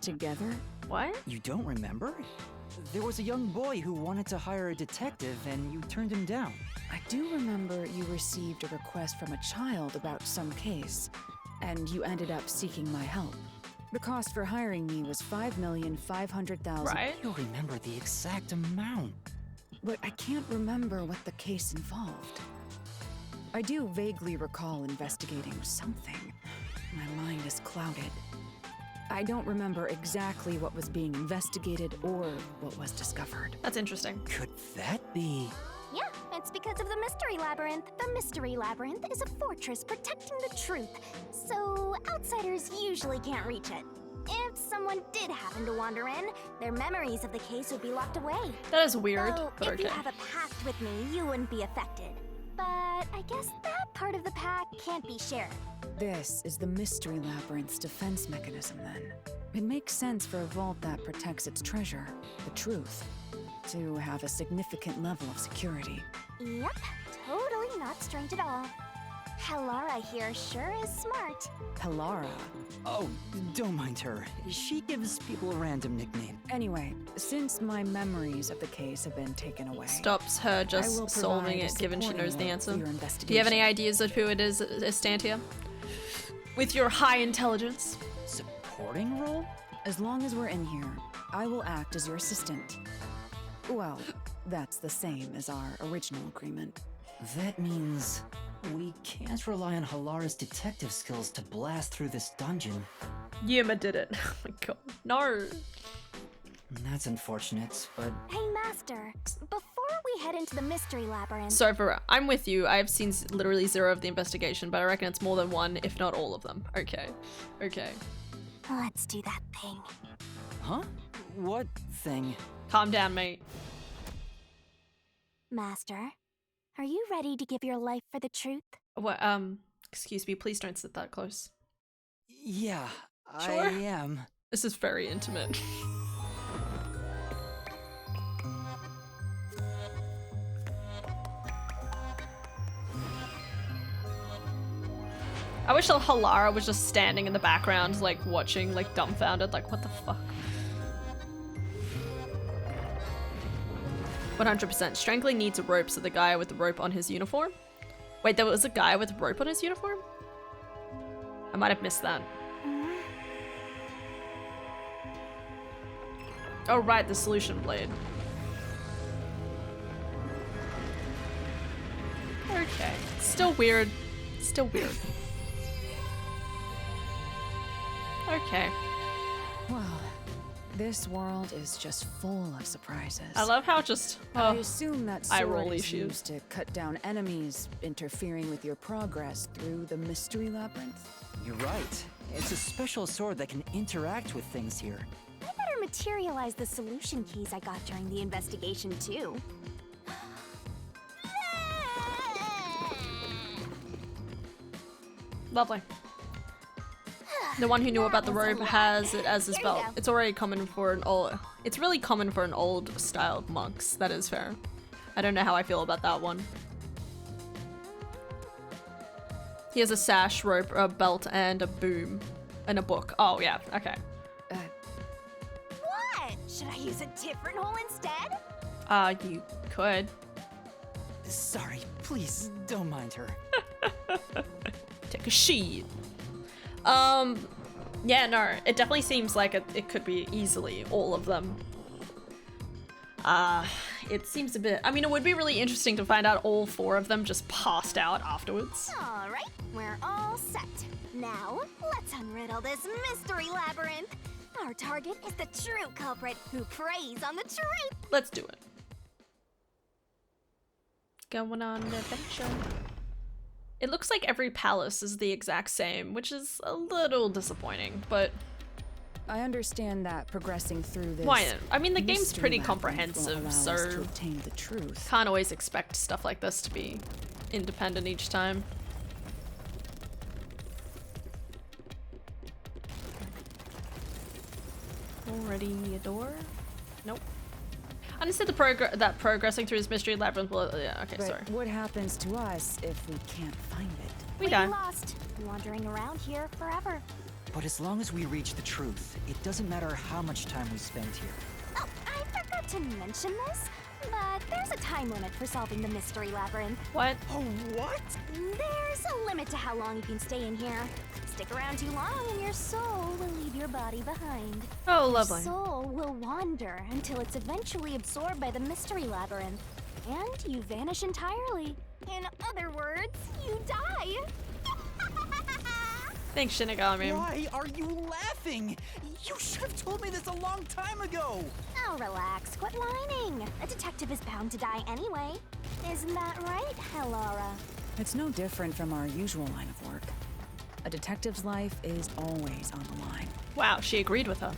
D: together?
A: What?
K: You don't remember? There was a young boy who wanted to hire a detective and you turned him down.
D: I do remember you received a request from a child about some case, and you ended up seeking my help. The cost for hiring me was $5,500,000.
A: Right?
K: You remember the exact amount.
D: But I can't remember what the case involved. I do vaguely recall investigating something. My mind is clouded. I don't remember exactly what was being investigated or what was discovered.
A: That's interesting.
K: Could that be?
C: Yeah, it's because of the Mystery Labyrinth. The Mystery Labyrinth is a fortress protecting the truth, so outsiders usually can't reach it. if someone did happen to wander in, their memories of the case would be locked away.
A: That is weird,
C: Though,
A: but
C: if
A: okay.
C: you have a pact with me, you wouldn't be affected. But I guess that part of the pact can't be shared.
D: This is the Mystery Labyrinth's defense mechanism, then. It makes sense for a vault that protects its treasure, the truth, to have a significant level of security.
C: Yep, totally not strange at all. Halara here sure is smart.
K: Halara? Oh, don't mind her. She gives people a random nickname.
D: Anyway, since my memories of the case have been taken away,
A: Stops her
D: I will
A: just solving
D: provide a
A: it, given she
D: supporting
A: knows the
D: role
A: answer.
D: for your
A: Do you have any
D: investigation.
A: ideas of who it is, Estantia? With your high intelligence.
K: Supporting role?
D: As long as we're in here, I will act as your assistant. Well, that's the same as our original agreement.
B: That means we can't rely on Halara's detective skills to blast through this dungeon.
A: Yuma did it. Oh my god. No.
B: That's unfortunate, but
C: Hey, Master, before we head into the Mystery Labyrinth...
A: So for I'm with you. I've seen literally 0 of the investigation, but I reckon it's more than 1, if not all of them. Okay. Okay.
C: Let's do that thing.
K: Huh? What thing?
A: Calm down, mate.
C: Master, are you ready to give your life for the truth?
A: What, excuse me, please don't sit that close.
K: Yeah,
A: Sure.
K: I am.
A: This is very intimate. I wish Halara was just standing in the background, like, watching, like, dumbfounded, like, what the fuck? 100%. Strangling needs a rope, so the guy with the rope on his uniform? Wait, there was a guy with rope on his uniform? I might have missed that. Oh right, the solution blade. Okay. Still weird. Still weird. Okay.
D: Well, this world is just full of surprises.
A: I love how just
D: I assume that
A: eye
D: sword
A: roll
D: is
A: issues.
D: used to cut down enemies, interfering with your progress through the Mystery Labyrinth.
K: You're right. It's a special sword that can interact with things here.
C: I better materialize the solution keys I got during the investigation, too.
A: Lovely. The one who knew about the rope has it as his
C: Here you
A: belt.
C: go.
A: It's already common for an old. It's really common for an old style of monks. That is fair. I don't know how I feel about that one. He has a sash, rope, a belt, and a boom, and a book. Oh yeah, okay.
C: What? Should I use a different hole instead?
A: You could.
K: Sorry, please don't mind her.
A: Take a sheet. Yeah, no, it definitely seems like it could be easily all of them. It seems a bit, I mean, it would be really interesting to find out all 4 of them just passed out afterwards.
C: All right, we're all set. Now, let's unriddle this mystery labyrinth. Our target is the true culprit who preys on the truth.
A: Let's do it. Going on an adventure. It looks like every palace is the exact same, which is a little disappointing, but
D: I understand that progressing through this.
A: why not? I mean, the game's
D: mystery
A: pretty
D: labyrinth will
A: comprehensive,
D: allow us
A: so
D: to obtain the truth.
A: can't always expect stuff like this to be independent each time. Already a door? Nope. I understood that progressing through this mystery labyrinth will. Yeah, okay,
D: But
A: sorry.
D: what happens to us if we can't find it?
A: We die.
C: lost, wandering around here forever.
K: But as long as we reach the truth, it doesn't matter how much time we spend here.
C: Oh, I forgot to mention this, but there's a time limit for solving the mystery labyrinth.
A: What?
K: Oh, what?
C: There's a limit to how long you can stay in here. Stick around too long and your soul will leave your body behind.
A: Oh, lovely.
C: Your soul will wander until it's eventually absorbed by the mystery labyrinth. And you vanish entirely. In other words, you die.
A: Thanks, Shinigami.
K: Why are you laughing? You should have told me this a long time ago.
C: Oh, relax. Quit whining. A detective is bound to die anyway. Isn't that right, Halara?
D: It's no different from our usual line of work. A detective's life is always on the line.
A: Wow, she agreed with her.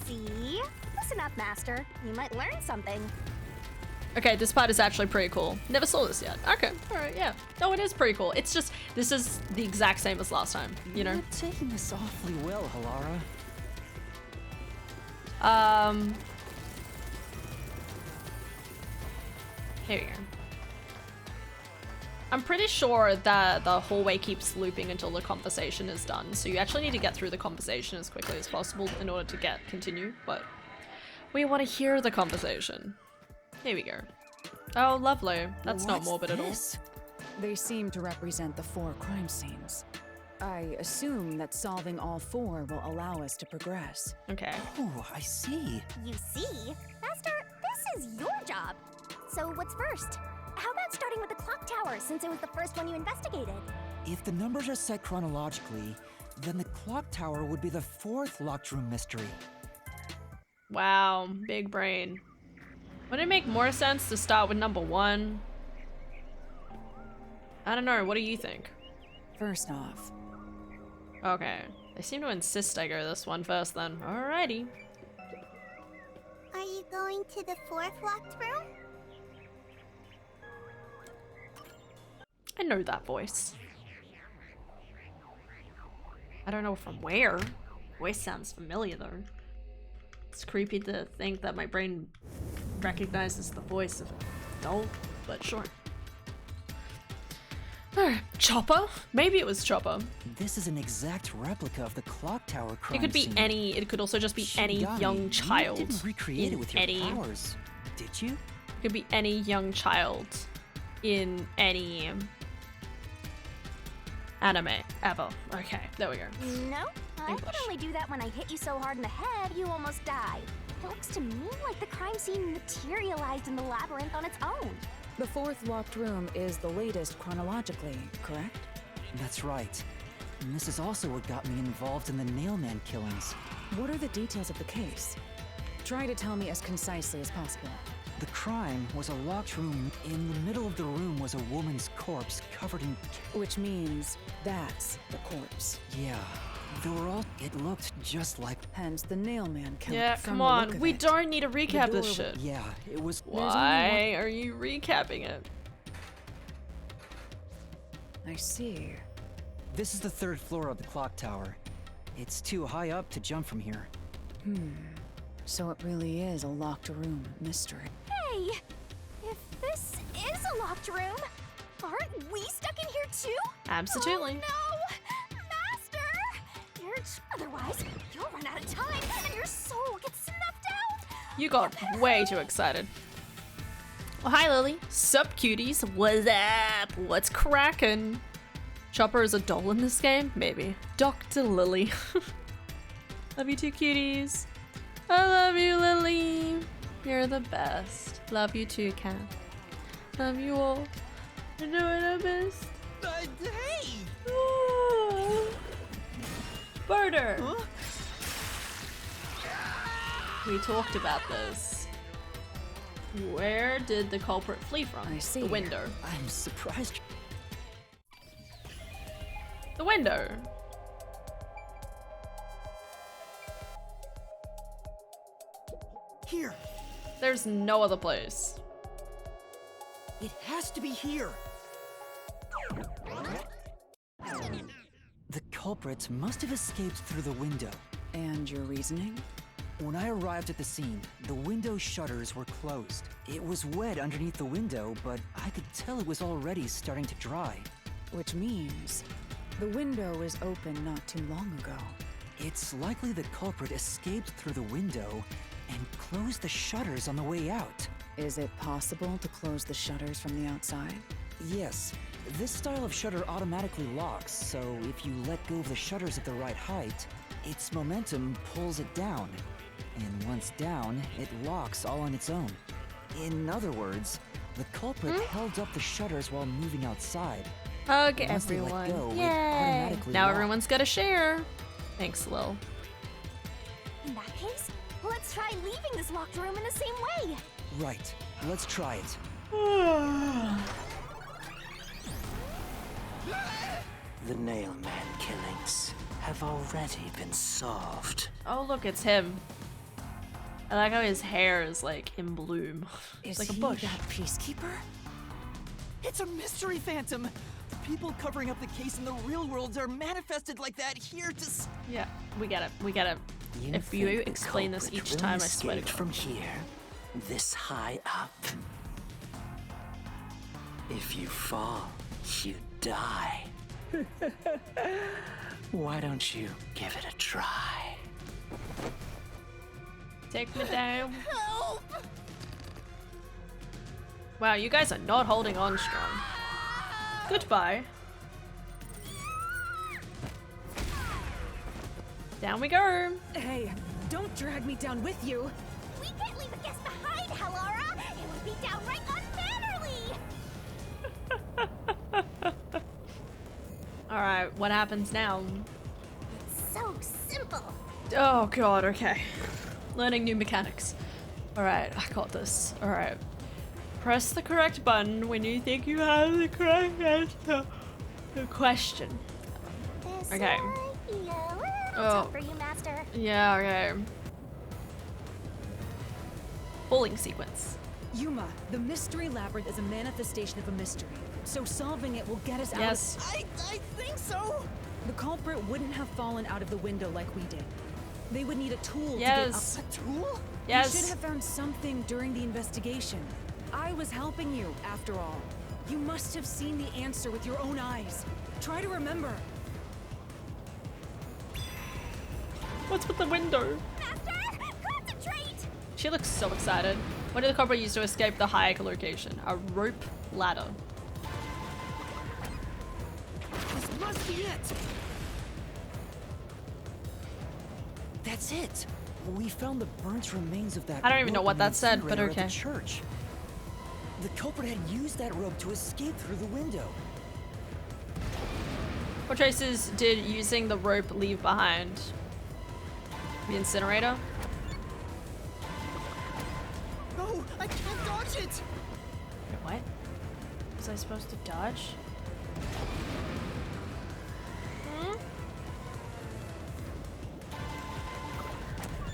C: See? Listen up, Master. You might learn something.
A: Okay, this part is actually pretty cool. Never saw this yet. Okay, alright, yeah. No, it is pretty cool. It's just, this is the exact same as last time, you know?
B: You're taking this awfully well, Halara.
A: Here we go. I'm pretty sure that the hallway keeps looping until the conversation is done, so you actually need to get through the conversation as quickly as possible in order to continue, but we want to hear the conversation. Here we go. Oh, lovely. That's not morbid at all.
D: They seem to represent the 4 crime scenes. I assume that solving all 4 will allow us to progress.
A: Okay.
B: Oh, I see.
C: You see? Master, this is your job. So what's first? How about starting with the clock tower, since it was the first one you investigated?
B: If the numbers are set chronologically, then the clock tower would be the 4th locked room mystery.
A: Wow, big brain. Would it make more sense to start with number 1? I don't know, what do you think?
D: First off.
A: Okay, they seem to insist I go this one first then. Alrighty.
C: Are you going to the 4th locked room?
A: I know that voice. I don't know from where. Voice sounds familiar though. It's creepy to think that my brain recognizes the voice of a doll, but sure. Chopper? Maybe it was Chopper.
B: This is an exact replica of the clock tower crime
A: It could be
B: scene.
A: any, it could also just be any
B: Shinigami,
A: young child.
B: You didn't recreate it with your
A: any,
B: powers, did you?
A: It could be any young child in any anime ever. Okay, there we go.
C: No, I could only do that when I hit you so hard in the head you almost died. It looks to me like the crime scene materialized in the labyrinth on its own.
D: The 4th locked room is the latest chronologically, correct?
B: That's right. And this is also what got me involved in the Nailman killings.
D: What are the details of the case? Try to tell me as concisely as possible.
B: The crime was a locked room. In the middle of the room was a woman's corpse covered in...
D: Which means that's the corpse.
B: Yeah. They were all... It looked just like...
D: Hence the Nailman killing.
A: Yeah, come on. We don't need to recap this shit.
B: Yeah, it was...
A: Why are you recapping it?
D: I see.
B: This is the 3rd floor of the clock tower. It's too high up to jump from here.
D: So it really is a locked room mystery.
C: Hey! If this is a locked room, aren't we stuck in here too?
A: Absolutely.
C: Oh, no! Master! Otherwise, you'll run out of time and your soul gets snuffed out!
A: You got way too excited. Well, hi Lily. Sup cuties? What's up? What's crackin'? Chopper is a doll in this game? Maybe. Dr. Lily. Love you too, cuties. I love you, Lily. You're the best. Love you too, Cat. Love you all. You're doing the best.
K: Hey!
A: Oh. Birder!
K: Huh?
A: We talked about this. Where did the culprit flee from?
D: I see.
A: The window.
B: I'm surprised...
A: The window.
K: Here.
A: There's no other place.
K: It has to be here.
B: The culprit must have escaped through the window.
D: And your reasoning?
B: When I arrived at the scene, the window shutters were closed. It was wet underneath the window, but I could tell it was already starting to dry.
D: Which means the window was open not too long ago.
B: It's likely the culprit escaped through the window and closed the shutters on the way out.
D: Is it possible to close the shutters from the outside?
B: Yes. This style of shutter automatically locks, so if you let go of the shutters at the right height, its momentum pulls it down. And once down, it locks all on its own. In other words, the culprit held up the shutters while moving outside.
A: Hug
B: Once they let
A: everyone.
B: go, it
A: Yay!
B: automatically
A: Now
B: locked.
A: everyone's got to share. Thanks, Lil.
C: In that case, let's try leaving this locked room in the same way.
B: Right. Let's try it.
F: The Nailman killings have already been solved.
A: Oh, look, it's him. I like how his hair is like in bloom. It's
K: Is
A: like a
K: he
A: bush.
K: that peacekeeper? It's a mystery phantom. People covering up the case in the real world are manifested like that here to.
A: Yeah, we get it. We get it. If you
F: think the
A: explain this
F: culprit
A: each
F: really
A: time, I swear to
F: escaped
A: God.
F: from here, this high up. If you fall, you die. Why don't you give it a try?
A: Take me down.
K: Help!
A: Wow, you guys are not holding on strong. Goodbye. Down we go.
D: Hey, don't drag me down with you.
C: We can't leave a guest behind, Halara! It would be downright unmannerly!
A: Alright, what happens now?
C: It's so simple.
A: Oh god, okay. Learning new mechanics. Alright, I got this. Alright. Press the correct button when you think you have the correct answer to the question.
C: This
A: Okay.
C: might be a little
A: Oh.
C: tough for you, Master.
A: Yeah, okay. Bowling sequence.
D: Yuma, the mystery labyrinth is a manifestation of a mystery. So solving it will get us out.
A: Yes.
K: I think so.
D: The culprit wouldn't have fallen out of the window like we did. They would need a tool
A: Yes.
D: to get up.
K: A tool?
A: Yes.
D: You should have found something during the investigation. I was helping you, after all. You must have seen the answer with your own eyes. Try to remember.
A: What's with the window?
C: Master, concentrate!
A: She looks so excited. What did the culprit use to escape the Hayek location? A rope ladder.
K: This must be it. That's it. We found the burnt remains of that.
A: I don't even know
K: rope
A: what
K: in the
A: that said, but
K: incinerator at
A: okay.
K: the church. The culprit had used that rope to escape through the window.
A: What traces did using the rope leave behind? The incinerator?
K: No, I can't dodge it.
A: Wait, what? Was I supposed to dodge?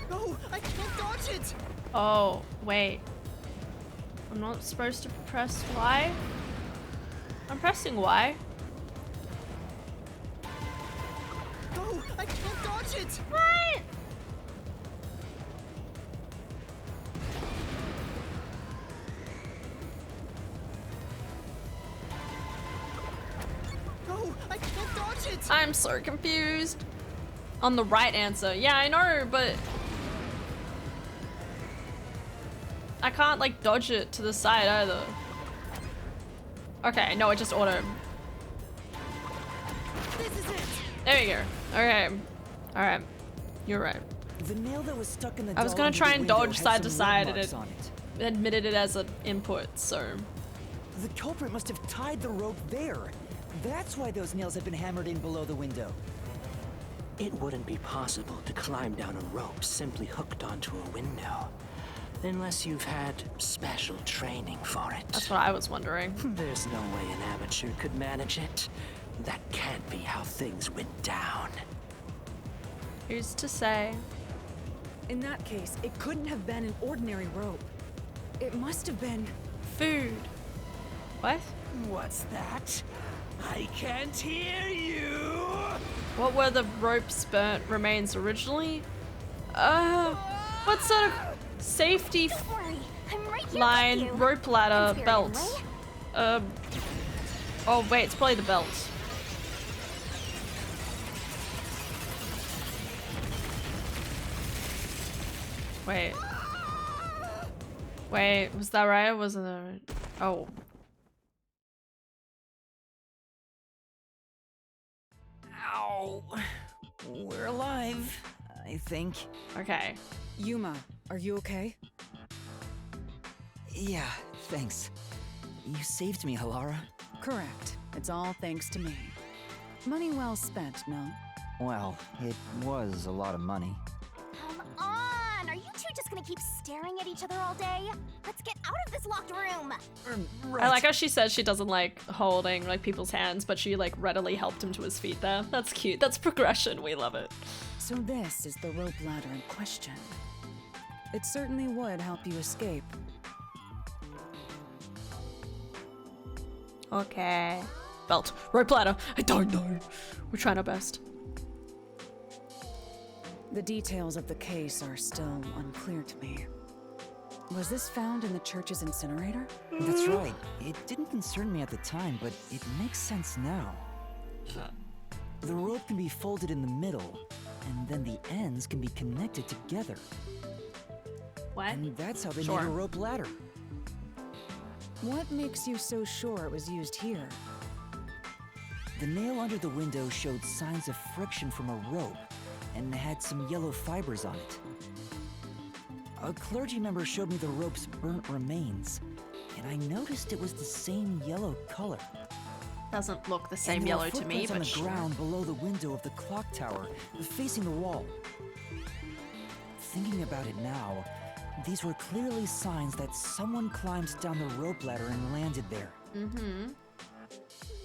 K: No, I can't dodge it.
A: Oh, wait. I'm not supposed to press Y? I'm pressing Y.
K: No, I can't dodge it.
A: What?
K: No, I can't dodge it.
A: I'm so confused. On the right answer. Yeah, I know, but I can't like dodge it to the side either. Okay, no, it just auto.
K: This is it.
A: There you go. Okay. Alright. You're right.
K: The nail that was stuck in the
A: I was
K: doll
A: gonna
K: under
A: try
K: the
A: and
K: window
A: dodge
K: had
A: side to
K: some
A: side
K: red
A: and
K: marks
A: it
K: on it.
A: admitted it as an input, so.
K: The culprit must have tied the rope there. That's why those nails have been hammered in below the window.
F: It wouldn't be possible to climb down a rope simply hooked onto a window. Unless you've had special training for it.
A: That's what I was wondering.
F: There's no way an amateur could manage it. That can't be how things went down.
A: Who's to say?
D: In that case, it couldn't have been an ordinary rope. It must have been
A: Food. What?
K: What's that? I can't hear you.
A: What were the rope's burnt remains originally? What sort of safety
C: Don't worry, I'm right here
A: line,
C: with you.
A: rope ladder,
C: In spirit,
A: belt?
C: anyway.
A: Oh wait, it's probably the belt. Wait. Wait, was that right? Or wasn't that right? Oh.
K: Ow. We're alive, I think.
A: Okay.
D: Yuma. Are you okay?
K: Yeah, thanks. You saved me, Halara.
D: Correct. It's all thanks to me. Money well spent, no?
B: Well, it was a lot of money.
C: Come on! Are you two just gonna keep staring at each other all day? Let's get out of this locked room!
A: I like how she says she doesn't like holding like people's hands, but she like readily helped him to his feet there. That's cute. That's progression. We love it.
D: So this is the rope ladder in question. It certainly would help you escape.
A: Okay. Belt. Rope ladder. I don't know. We're trying our best.
D: The details of the case are still unclear to me. Was this found in the church's incinerator?
B: That's right. It didn't concern me at the time, but it makes sense now. The rope can be folded in the middle, and then the ends can be connected together.
A: What?
B: And that's how they
A: Sure.
B: made a rope ladder.
D: What makes you so sure it was used here?
B: The nail under the window showed signs of friction from a rope, and had some yellow fibers on it. A clergy member showed me the rope's burnt remains, and I noticed it was the same yellow color.
A: Doesn't look the same
B: And there were
A: yellow to me,
B: footprints on
A: but
B: the
A: sure.
B: ground below the window of the clock tower, facing the wall. Thinking about it now, these were clearly signs that someone climbed down the rope ladder and landed there.
A: Mm-hmm.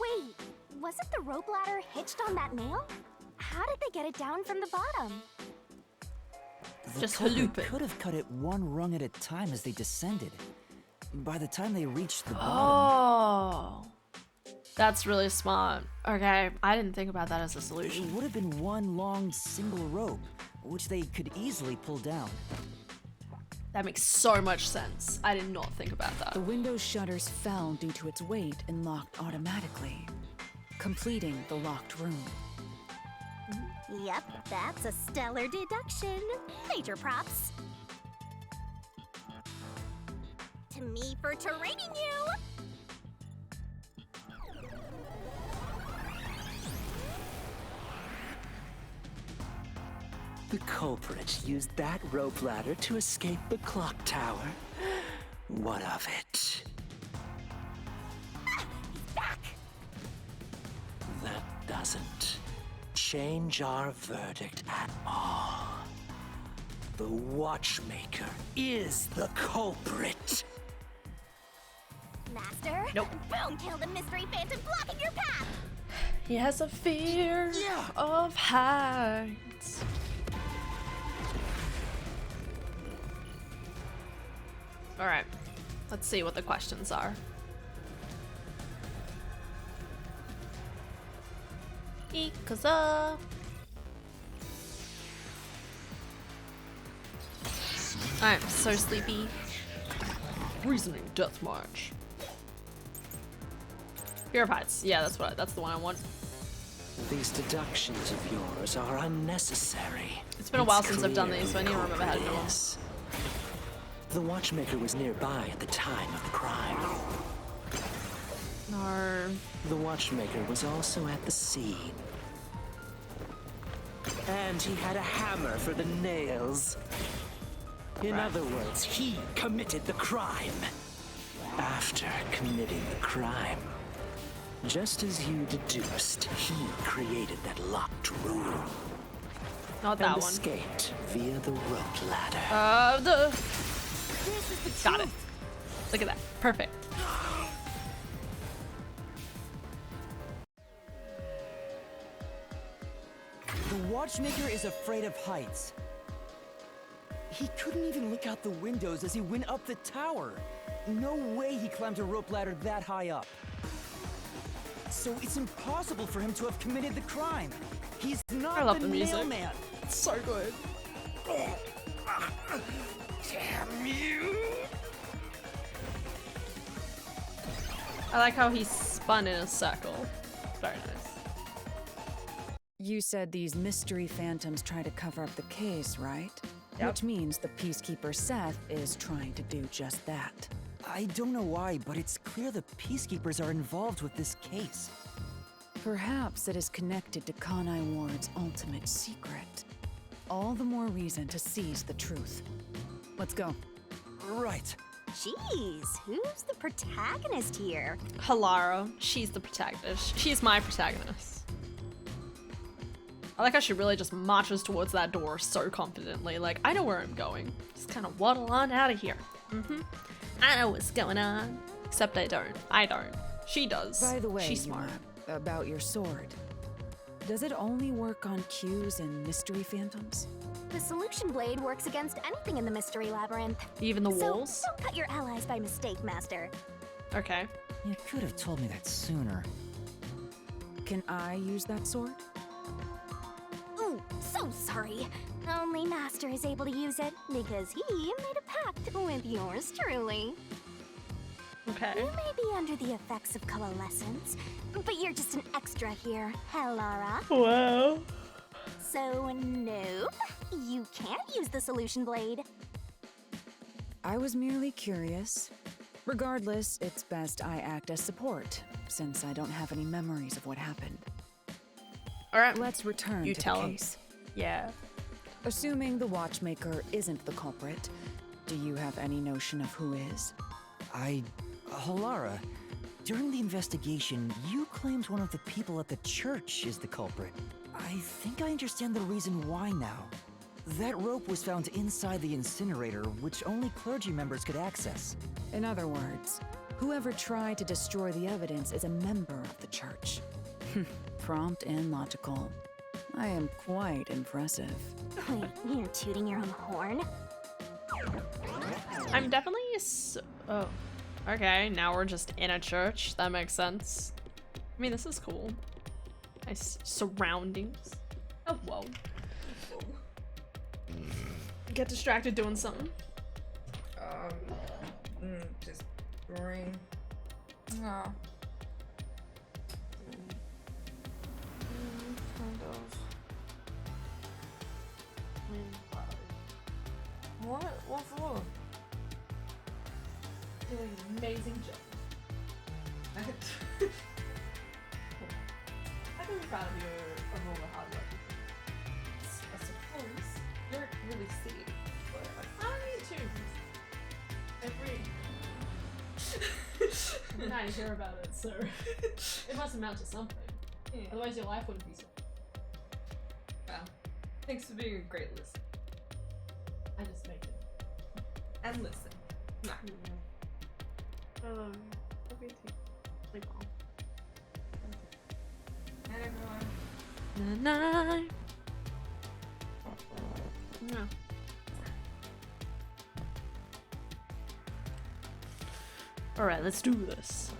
C: Wait, wasn't the rope ladder hitched on that nail? How did they get it down from the bottom?
B: The
A: Just
B: culprit
A: loop it.
B: could have cut it one rung at a time as they descended. By the time they reached the
A: Oh.
B: bottom,
A: That's really smart. Okay, I didn't think about that as a
B: it
A: solution.
B: would have been one long single rope, which they could easily pull down.
A: That makes so much sense. I did not think about that.
D: The window's shutters fell due to its weight and locked automatically, completing the locked room.
C: Yep, that's a stellar deduction. Major props. To me for training you!
I: The culprit used that rope ladder to escape the clock tower. What of it?
C: He's back!
I: That doesn't change our verdict at all. The watchmaker is the culprit.
C: Master?
A: Nope.
C: Boom! Killed a mystery phantom blocking your path!
A: He has a fear of heights. All right, let's see what the questions are. Ikaza. I'm so sleepy. Reasoning deathmatch. Fear of heights. Yeah, that's the one I want.
I: These deductions of yours are unnecessary.
A: It's been a while since I've done these, so I need to remember how to do them.
I: Yes. The watchmaker was nearby at the time of the crime.
A: No.
I: The watchmaker was also at the scene. And he had a hammer for the nails. In other words, he committed the crime. After committing the crime, just as you deduced, he created that locked room.
A: Not
I: and
A: that one.
I: escaped via the rope ladder.
A: Got it. Look at that. Perfect.
B: The watchmaker is afraid of heights. He couldn't even look out the windows as he went up the tower. No way he climbed a rope ladder that high up. So it's impossible for him to have committed the crime. He's not
A: I love
B: the
A: the music.
B: mailman.
A: It's so good.
B: Damn you!
A: I like how he spun in a circle. Very nice.
D: You said these mystery phantoms try to cover up the case, right?
A: Yep.
D: Which means the Peacekeeper Seth is trying to do just that.
B: I don't know why, but it's clear the Peacekeepers are involved with this case.
D: Perhaps it is connected to Kanai Ward's ultimate secret. All the more reason to seize the truth. Let's go.
B: Right.
C: Jeez, who's the protagonist here?
A: Halara. She's the protagonist. She's my protagonist. I like how she really just marches towards that door so confidently. Like, I know where I'm going. Just kind of waddle on out of here. I know what's going on. Except I don't. I don't. She does.
D: By the way,
A: she's smart.
D: Yuma, about your sword. Does it only work on cues and mystery phantoms?
C: The solution blade works against anything in the mystery labyrinth.
A: Even the
C: So
A: walls?
C: don't cut your allies by mistake, Master.
A: Okay.
B: You could have told me that sooner.
D: Can I use that sword?
C: Ooh, so sorry. Only Master is able to use it because he made a pact with yours truly.
A: Okay.
C: You may be under the effects of coalescence, but you're just an extra here, Helara.
A: Wow.
C: So, nope, you can't use the solution blade.
D: I was merely curious. Regardless, it's best I act as support, since I don't have any memories of what happened.
A: Alright.
D: Let's return
A: You
D: to
A: tell
D: the
A: him.
D: case.
A: Yeah.
D: Assuming the watchmaker isn't the culprit, do you have any notion of who is?
B: Halara, during the investigation, you claimed one of the people at the church is the culprit. I think I understand the reason why now. That rope was found inside the incinerator, which only clergy members could access.
D: In other words, whoever tried to destroy the evidence is a member of the church. Prompt and logical. I am quite impressive.
C: Wait, you're tooting your own horn?
A: I'm definitely oh. Okay, now we're just in a church. That makes sense. I mean, this is cool. Nice surroundings. Oh, whoa. Get distracted doing something.
L: Just boring. Oh.
A: Kind of.
L: What? What for?
A: Doing an amazing job. I can be proud of you of all the hard work. I suppose you're really silly, but I need to. Every night I hear about it, so it must amount to something.
L: Yeah.
A: Otherwise, your life wouldn't be so.
L: Well, thanks for being a great listener.
A: I just make it.
L: And listen. Nah.
A: Okay, too. Sleep on.
L: Night, everyone.
A: Night. No. Alright, let's do this.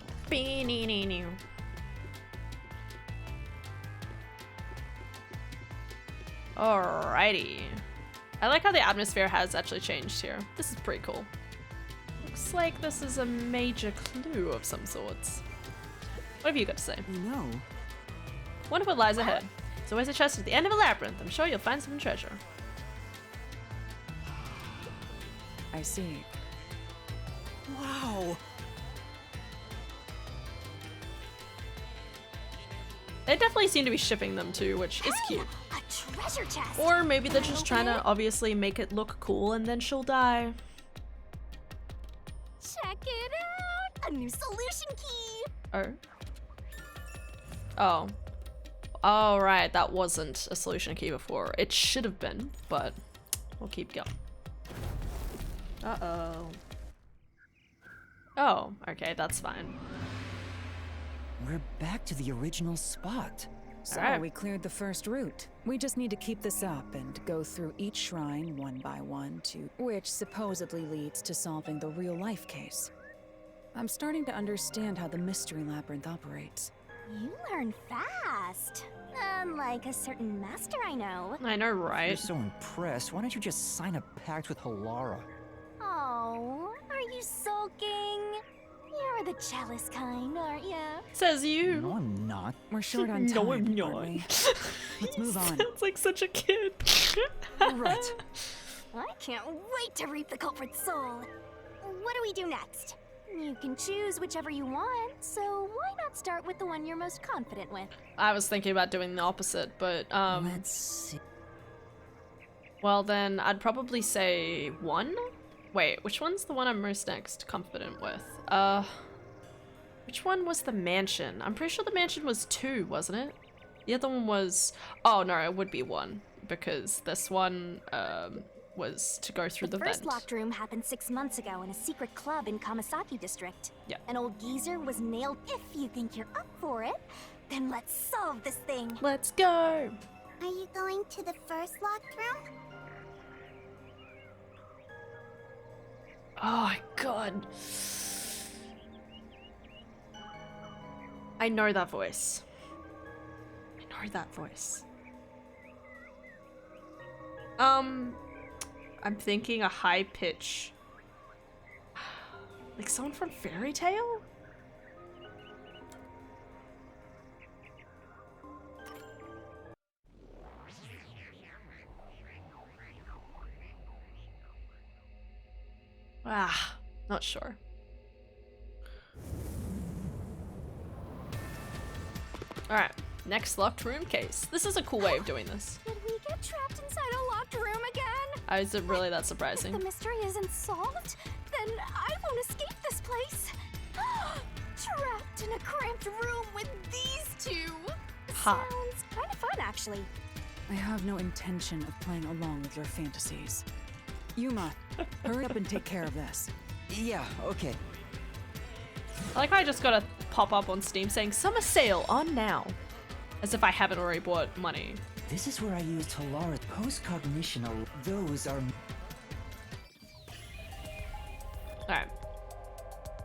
A: Alrighty. I like how the atmosphere has actually changed here. This is pretty cool. Looks like this is a major clue of some sorts. What have you got to say?
B: No.
A: Wonder what lies ahead. There's always a chest at the end of a labyrinth. I'm sure you'll find some treasure.
D: I see.
B: Wow.
A: They definitely seem to be shipping them too, which is cute.
C: A treasure chest!
A: Or maybe they're just trying to obviously make it look cool and then she'll die.
C: Check it out! A new solution key!
A: Oh. Oh. Oh, right. That wasn't a solution key before. It should have been, but we'll keep going. Uh-oh. Oh, okay. That's fine.
B: We're back to the original spot.
D: So
A: Alright.
D: we cleared the first route. We just need to keep this up and go through each shrine one by one which supposedly leads to solving the real-life case. I'm starting to understand how the mystery labyrinth operates.
C: You learn fast. Unlike a certain master I know.
A: I know,
B: You're
A: right?
B: so impressed. Why don't you just sign a pact with Halara?
C: Oh, are you sulking? You're the jealous kind, aren't you?
A: Says you.
B: No, I'm not.
D: We're short on time,
A: No, I'm not.
D: aren't we? Let's move on.
A: Sounds like such a kid.
B: Right.
C: I can't wait to reap the culprit's soul. What do we do next? You can choose whichever you want, so why not start with the one you're most confident with?
A: I was thinking about doing the opposite, but
B: Let's see.
A: well then I'd probably say 1. Wait, which one's the one I'm most next confident with? Which one was the mansion? I'm pretty sure the mansion was 2, wasn't it? The other one was, oh no, it would be 1 because this one was to go through the
C: first
A: vent.
C: locked room happened 6 months ago in a secret club in Kamasaki district.
A: Yeah.
C: An old geezer was nailed. If you think you're up for it, then let's solve this thing.
A: Let's go!
C: Are you going to the first locked room?
A: Oh my god. I know that voice. I know that voice. I'm thinking a high pitch. Like someone from Fairy Tail? Ah, not sure. Alright, next locked room case. This is a cool way of doing this.
C: Did we get trapped inside a locked room again?
A: Is it really that surprising?
C: If the mystery isn't solved, then I won't escape this place. Trapped in a cramped room with these two.
A: Ha.
C: Sounds kind of fun, actually.
D: I have no intention of playing along with your fantasies. Yuma, hurry up and take care of this.
K: Yeah, okay.
A: I like how I just got a pop-up on Steam saying summer sale on now. As if I haven't already bought money.
B: This is where I used Talara's post-cognition. Those are...
A: Alright.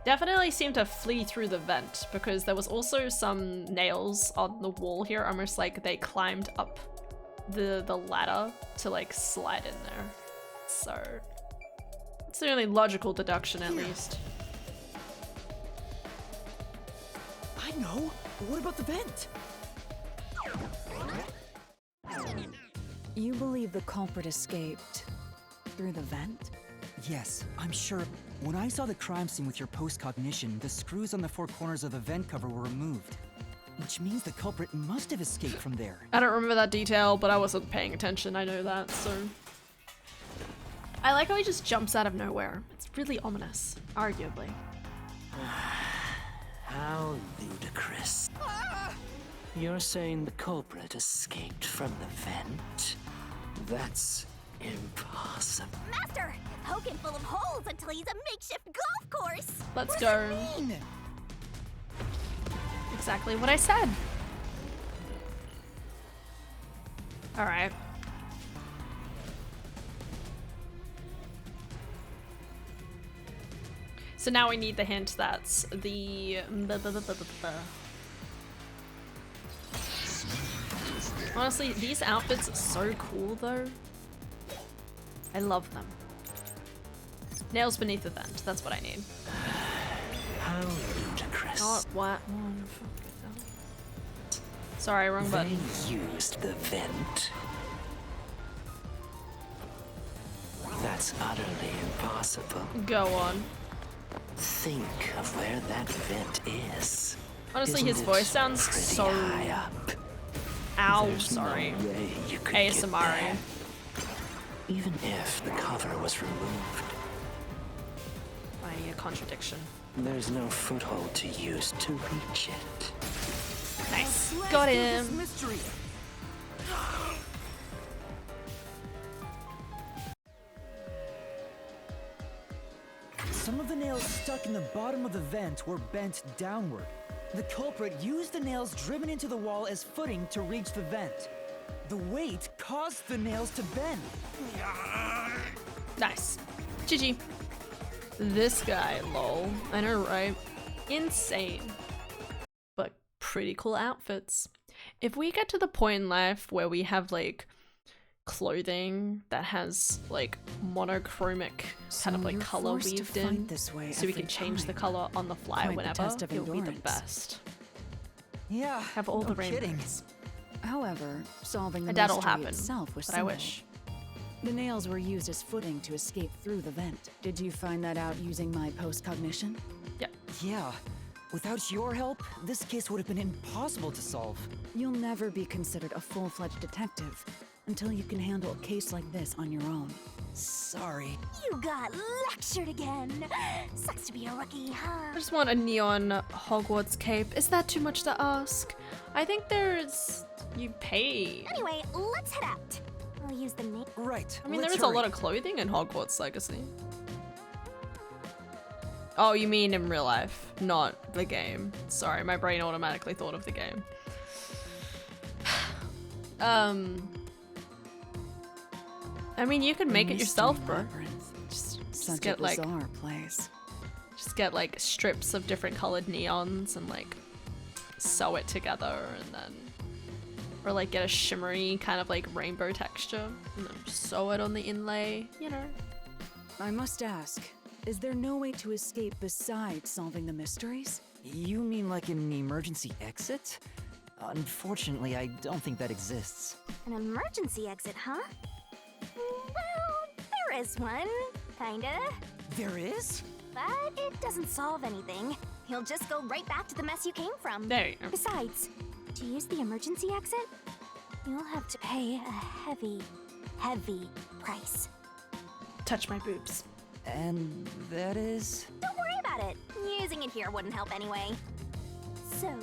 A: Definitely seemed to flee through the vent because there was also some nails on the wall here, almost like they climbed up the ladder to like slide in there. So it's the only logical deduction at least.
K: I know! What about the vent?
D: You believe the culprit escaped through the vent?
K: Yes, I'm sure. When I saw the crime scene with your post-cognition, the screws on the 4 corners of the vent cover were removed. Which means the culprit must have escaped from there.
A: I don't remember that detail, but I wasn't paying attention, I know that, so... I like how he just jumps out of nowhere. It's really ominous, arguably.
M: How ludicrous. You're saying the culprit escaped from the vent? That's impossible.
C: Master, poke him full of holes until he's a makeshift golf course.
A: Let's
C: What
A: go.
C: does that mean?
A: Exactly what I said. Alright. So now we need the hint that's the... Honestly, these outfits are so cool though. I love them. Nails beneath the vent, that's what I need.
M: How ludicrous.
A: Not what? Sorry, wrong button.
M: They used the vent. That's utterly impossible.
A: Go on.
M: Think of where that vent is.
A: Honestly,
M: Isn't
A: his
M: it
A: voice sounds
M: pretty
A: so...
M: high up?
A: Ow,
M: There's
A: sorry.
M: No way you could
A: ASMR.
M: get there. Even if the cover was removed,
A: Finding a contradiction.
M: there's no foothold to use to reach it.
A: Nice. Got him.
K: Mystery. Some of the nails stuck in the bottom of the vent were bent downward. The culprit used the nails driven into the wall as footing to reach the vent. The weight caused the nails to bend.
A: Nice. GG. This guy, lol. I know, right? Insane. But pretty cool outfits. If we get to the point in life where we have like clothing that has like monochromic kind of like
D: you're
A: color
D: forced to
A: weaved
D: fight
A: in,
D: this way
A: so we can
D: every
A: change the
D: time.
A: color on the fly
D: Quite the
A: whenever,
D: test of
A: it'll be the
D: endurance.
A: best.
K: Yeah,
A: Have all
K: no
A: the rainbows.
K: kidding.
D: However, solving the
A: I doubt it'll
D: mystery
A: happen,
D: itself was
A: but I
D: simple.
A: wish.
D: The nails were used as footing to escape through the vent. Did you find that out using my post-cognition?
K: Yeah. Without your help, this case would have been impossible to solve.
D: You'll never be considered a full-fledged detective until you can handle a case like this on your own.
K: Sorry.
C: You got lectured again. Sucks to be a rookie, huh?
A: I just want a neon Hogwarts cape. Is that too much to ask? I think there's... you pay.
C: Anyway, let's head out. We'll use the name.
K: Right.
A: I mean, there
K: let's
A: is a lot
K: hurry.
A: of clothing in Hogwarts Legacy. Oh, you mean in real life, not the game. Sorry, my brain automatically thought of the game. I mean, you could make it yourself, bro. Just
D: Such
A: get
D: a
A: like,
D: bizarre place.
A: just get like strips of different colored neons and like sew it together, and then, or like get a shimmery kind of like rainbow texture and then sew it on the inlay, you know.
D: I must ask, is there no way to escape besides solving the mysteries?
B: You mean like an emergency exit? Unfortunately, I don't think that exists.
C: An emergency exit, huh? Well, there is one. Kinda.
B: There is?
C: But it doesn't solve anything. You'll just go right back to the mess you came from.
A: There you go.
C: Besides, to use the emergency exit, you'll have to pay a heavy, heavy price.
A: Touch my boobs.
B: And that is?
C: Don't worry about it. Using it here wouldn't help anyway. So,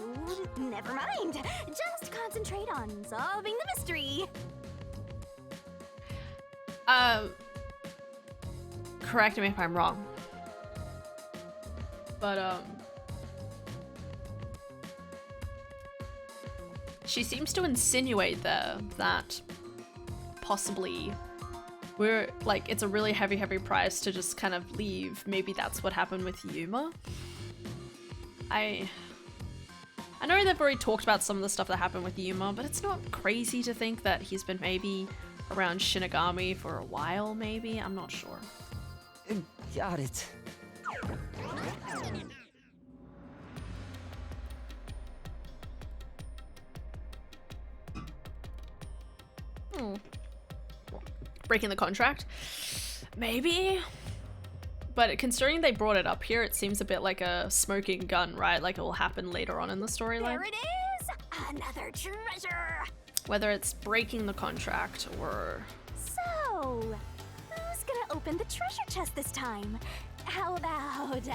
C: never mind. Just concentrate on solving the mystery.
A: Correct me if I'm wrong. But, she seems to insinuate there that possibly we're, like, it's a really heavy, heavy price to just kind of leave. Maybe that's what happened with Yuma. I know they've already talked about some of the stuff that happened with Yuma, but it's not crazy to think that he's been maybe around Shinigami for a while, maybe? I'm not sure.
B: Got it.
A: Breaking the contract? Maybe? But considering they brought it up here, it seems a bit like a smoking gun, right? Like it will happen later on in the storyline.
C: There it is! Another treasure!
A: Whether it's breaking the contract or...
C: So, who's gonna open the treasure chest this time? How about,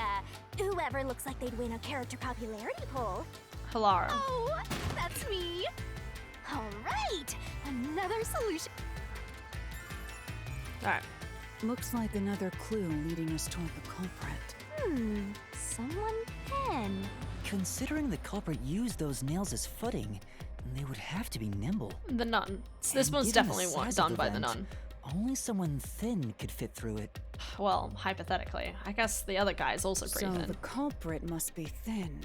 C: whoever looks like they'd win a character popularity poll?
A: Halara.
C: Oh, that's me! Alright, another solution.
A: Alright.
D: Looks like another clue leading us toward the culprit.
C: Someone can.
B: Considering the culprit used those nails as footing, they would have to be nimble.
A: The nun. So this
B: And
A: one's
B: given the
A: definitely
B: size of
A: done
B: the
A: by the
B: vent,
A: nun.
B: Only someone thin could fit through it.
A: Well, hypothetically. I guess the other guy is also pretty
D: So
A: thin.
D: the culprit must be thin.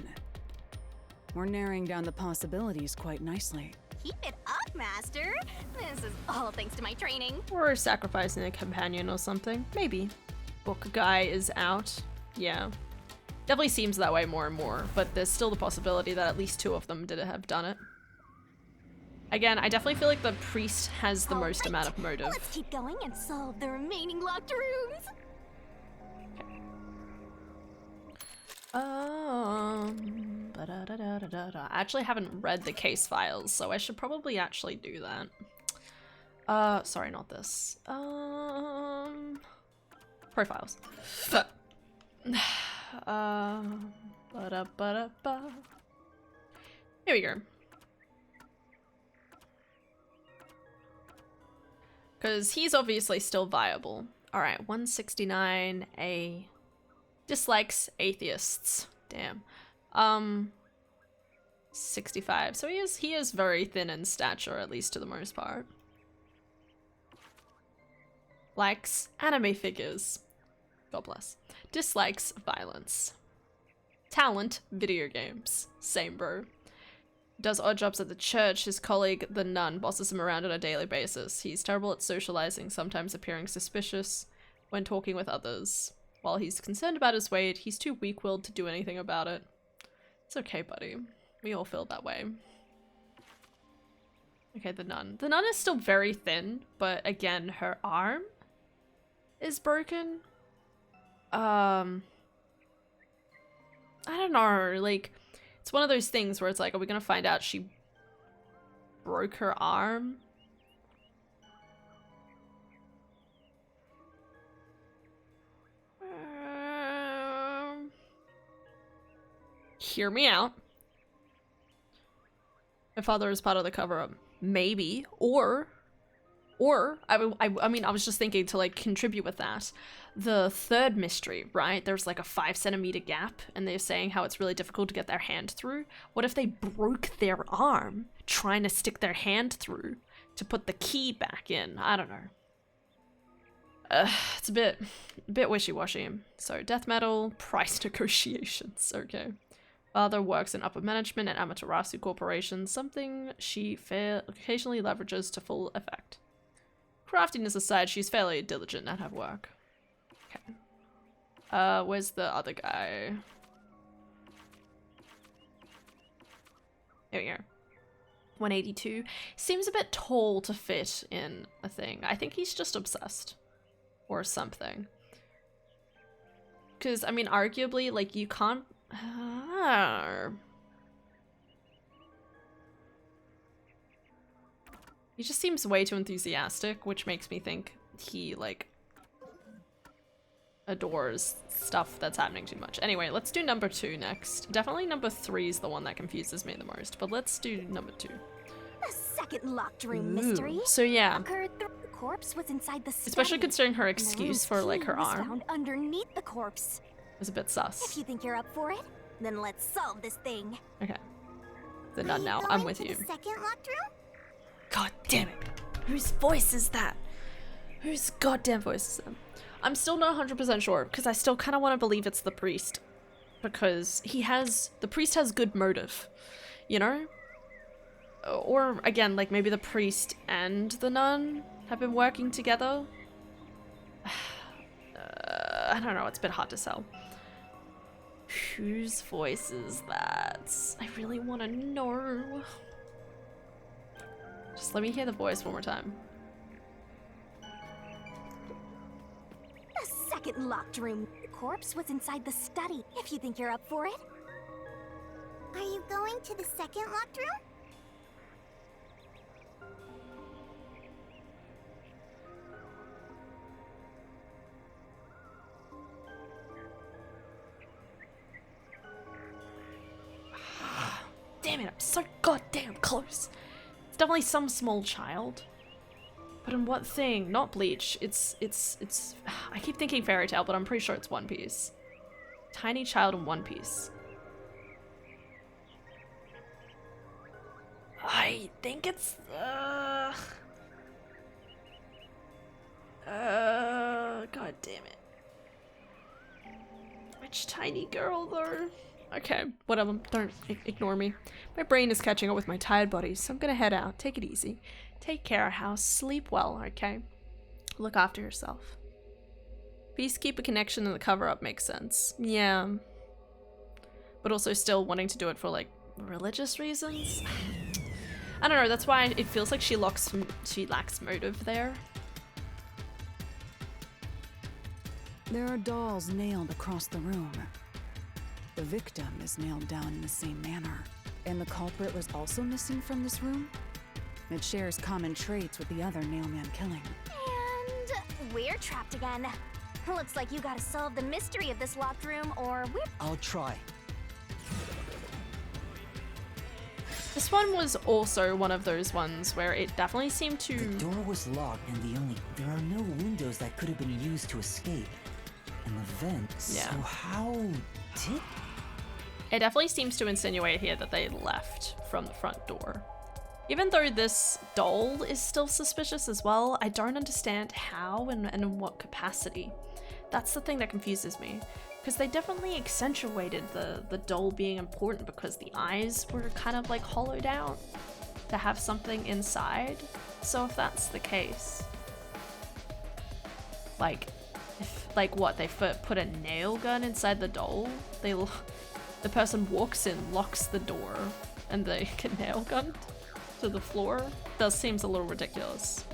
D: We're narrowing down the possibilities quite nicely.
C: Keep it up, Master. This is all thanks to my training.
A: Or sacrificing a companion or something. Maybe. Book guy is out. Yeah. Definitely seems that way more and more, but there's still the possibility that at least two of them did have done it. Again, I definitely feel like the priest has the most amount of motive.
C: Let's keep going and solve the remaining locked rooms.
A: I actually haven't read the case files, so I should probably actually do that. Sorry, not this. Profiles. Here we go. Because he's obviously still viable. Alright, 169A. Dislikes atheists. Damn. 65. So he is very thin in stature, at least to the most part. Likes anime figures. God bless. Dislikes violence. Talent, video games. Same bro. Does odd jobs at the church. His colleague, the nun, bosses him around on a daily basis. He's terrible at socializing, sometimes appearing suspicious when talking with others. While he's concerned about his weight, he's too weak-willed to do anything about it. It's okay, buddy. We all feel that way. Okay, the nun. The nun is still very thin, but again, her arm is broken. I don't know, like, it's one of those things where it's like, are we gonna find out she broke her arm? Hear me out. My father is part of the cover-up. Maybe. Or Or, I mean, I was just thinking to like contribute with that. The third mystery, right? There's like a 5 centimeter gap and they're saying how it's really difficult to get their hand through. What if they broke their arm trying to stick their hand through to put the key back in? I don't know. It's a bit wishy-washy. So death metal, price negotiations, okay. Father works in upper management at Amaterasu Corporation, something she occasionally leverages to full effect. Craftiness aside, she's fairly diligent at her work. Okay. Where's the other guy? Here we go. 182. Seems a bit tall to fit in a thing. I think he's just obsessed. Or something. Because, I mean, arguably, like, you can't... He just seems way too enthusiastic, which makes me think he, like, adores stuff that's happening too much. Anyway, let's do number 2 next. Definitely number 3 is the one that confuses me the most, but let's do number 2.
C: The second locked room mystery.
A: So yeah.
C: The corpse was inside the study.
A: Especially considering her excuse for, like, her arm.
C: Found underneath the corpse.
A: Was a bit sus.
C: If you think you're up for it, then let's solve this thing.
A: Okay. The nun now. I'm with you.
C: The second locked room?
A: God damn it. Whose voice is that? Whose goddamn voice is that? I'm still not 100% sure, because I still kind of want to believe it's the priest. Because the priest has good motive, you know? Or, again, like, maybe the priest and the nun have been working together? I don't know, it's a bit hard to tell. Whose voice is that? I really want to know. Just let me hear the voice one more time.
C: The second locked room. The corpse was inside the study, if you think you're up for it. Are you going to the second locked room?
A: Damn it, I'm so goddamn close. It's definitely some small child. But in what thing? Not Bleach. It's I keep thinking Fairy Tail, but I'm pretty sure it's One Piece. Tiny child in One Piece. I think it's god damn it. Which tiny girl though? Okay, whatever, don't ignore me. My brain is catching up with my tired body, so I'm gonna head out. Take it easy. Take care, house. Sleep well, okay? Look after yourself. Peacekeeper connection and the cover-up makes sense. Yeah. But also still wanting to do it for, like, religious reasons? I don't know, that's why it feels like she lacks motive there.
D: There are dolls nailed across the room. The victim is nailed down in the same manner. And the culprit was also missing from this room? It shares common traits with the other nailman killing.
C: And we're trapped again. Looks like you gotta solve the mystery of this locked room, or we're...
B: I'll try.
A: This one was also one of those ones where it definitely seemed to...
B: The door was locked and there are no windows that could have been used to escape. And the vent,
A: yeah.
B: So how did...
A: It definitely seems to insinuate here that they left from the front door. Even though this doll is still suspicious as well, I don't understand how and in what capacity. That's the thing that confuses me. Because they definitely accentuated the doll being important because the eyes were kind of like hollowed out to have something inside. So if that's the case, like, what, they put a nail gun inside the doll? The person walks in, locks the door, and they get nail gunned to the floor? That seems a little ridiculous.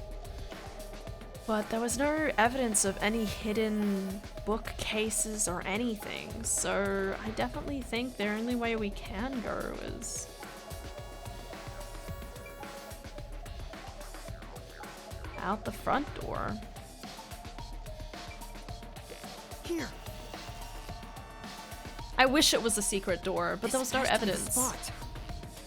A: But there was no evidence of any hidden bookcases or anything, so I definitely think the only way we can go is... out the front door.
K: Here.
A: I wish it was a secret door, but there was no evidence.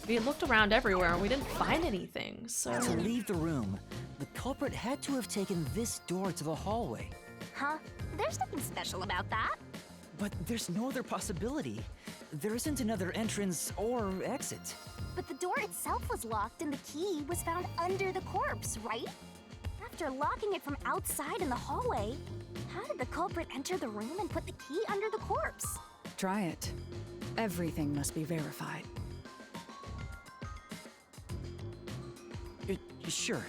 A: We looked around everywhere and we didn't find anything, so...
K: To leave the room, the culprit had to have taken this door to the hallway.
C: Huh? There's nothing special about that.
K: But there's no other possibility. There isn't another entrance or exit.
C: But the door itself was locked and the key was found under the corpse, right? After locking it from outside in the hallway, how did the culprit enter the room and put the key under the corpse?
D: Try it. Everything must be verified.
K: Sure.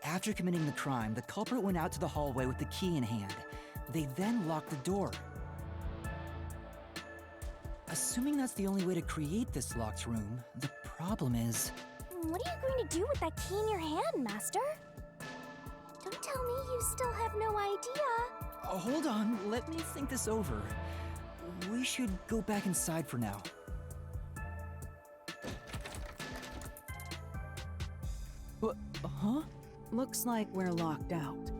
K: After committing the crime, the culprit went out to the hallway with the key in hand. They then locked the door. Assuming that's the only way to create this locked room, the problem is...
C: What are you going to do with that key in your hand, Master? Don't tell me you still have no idea.
K: Hold on, let me think this over. We should go back inside for now.
D: Huh? Looks like we're locked out.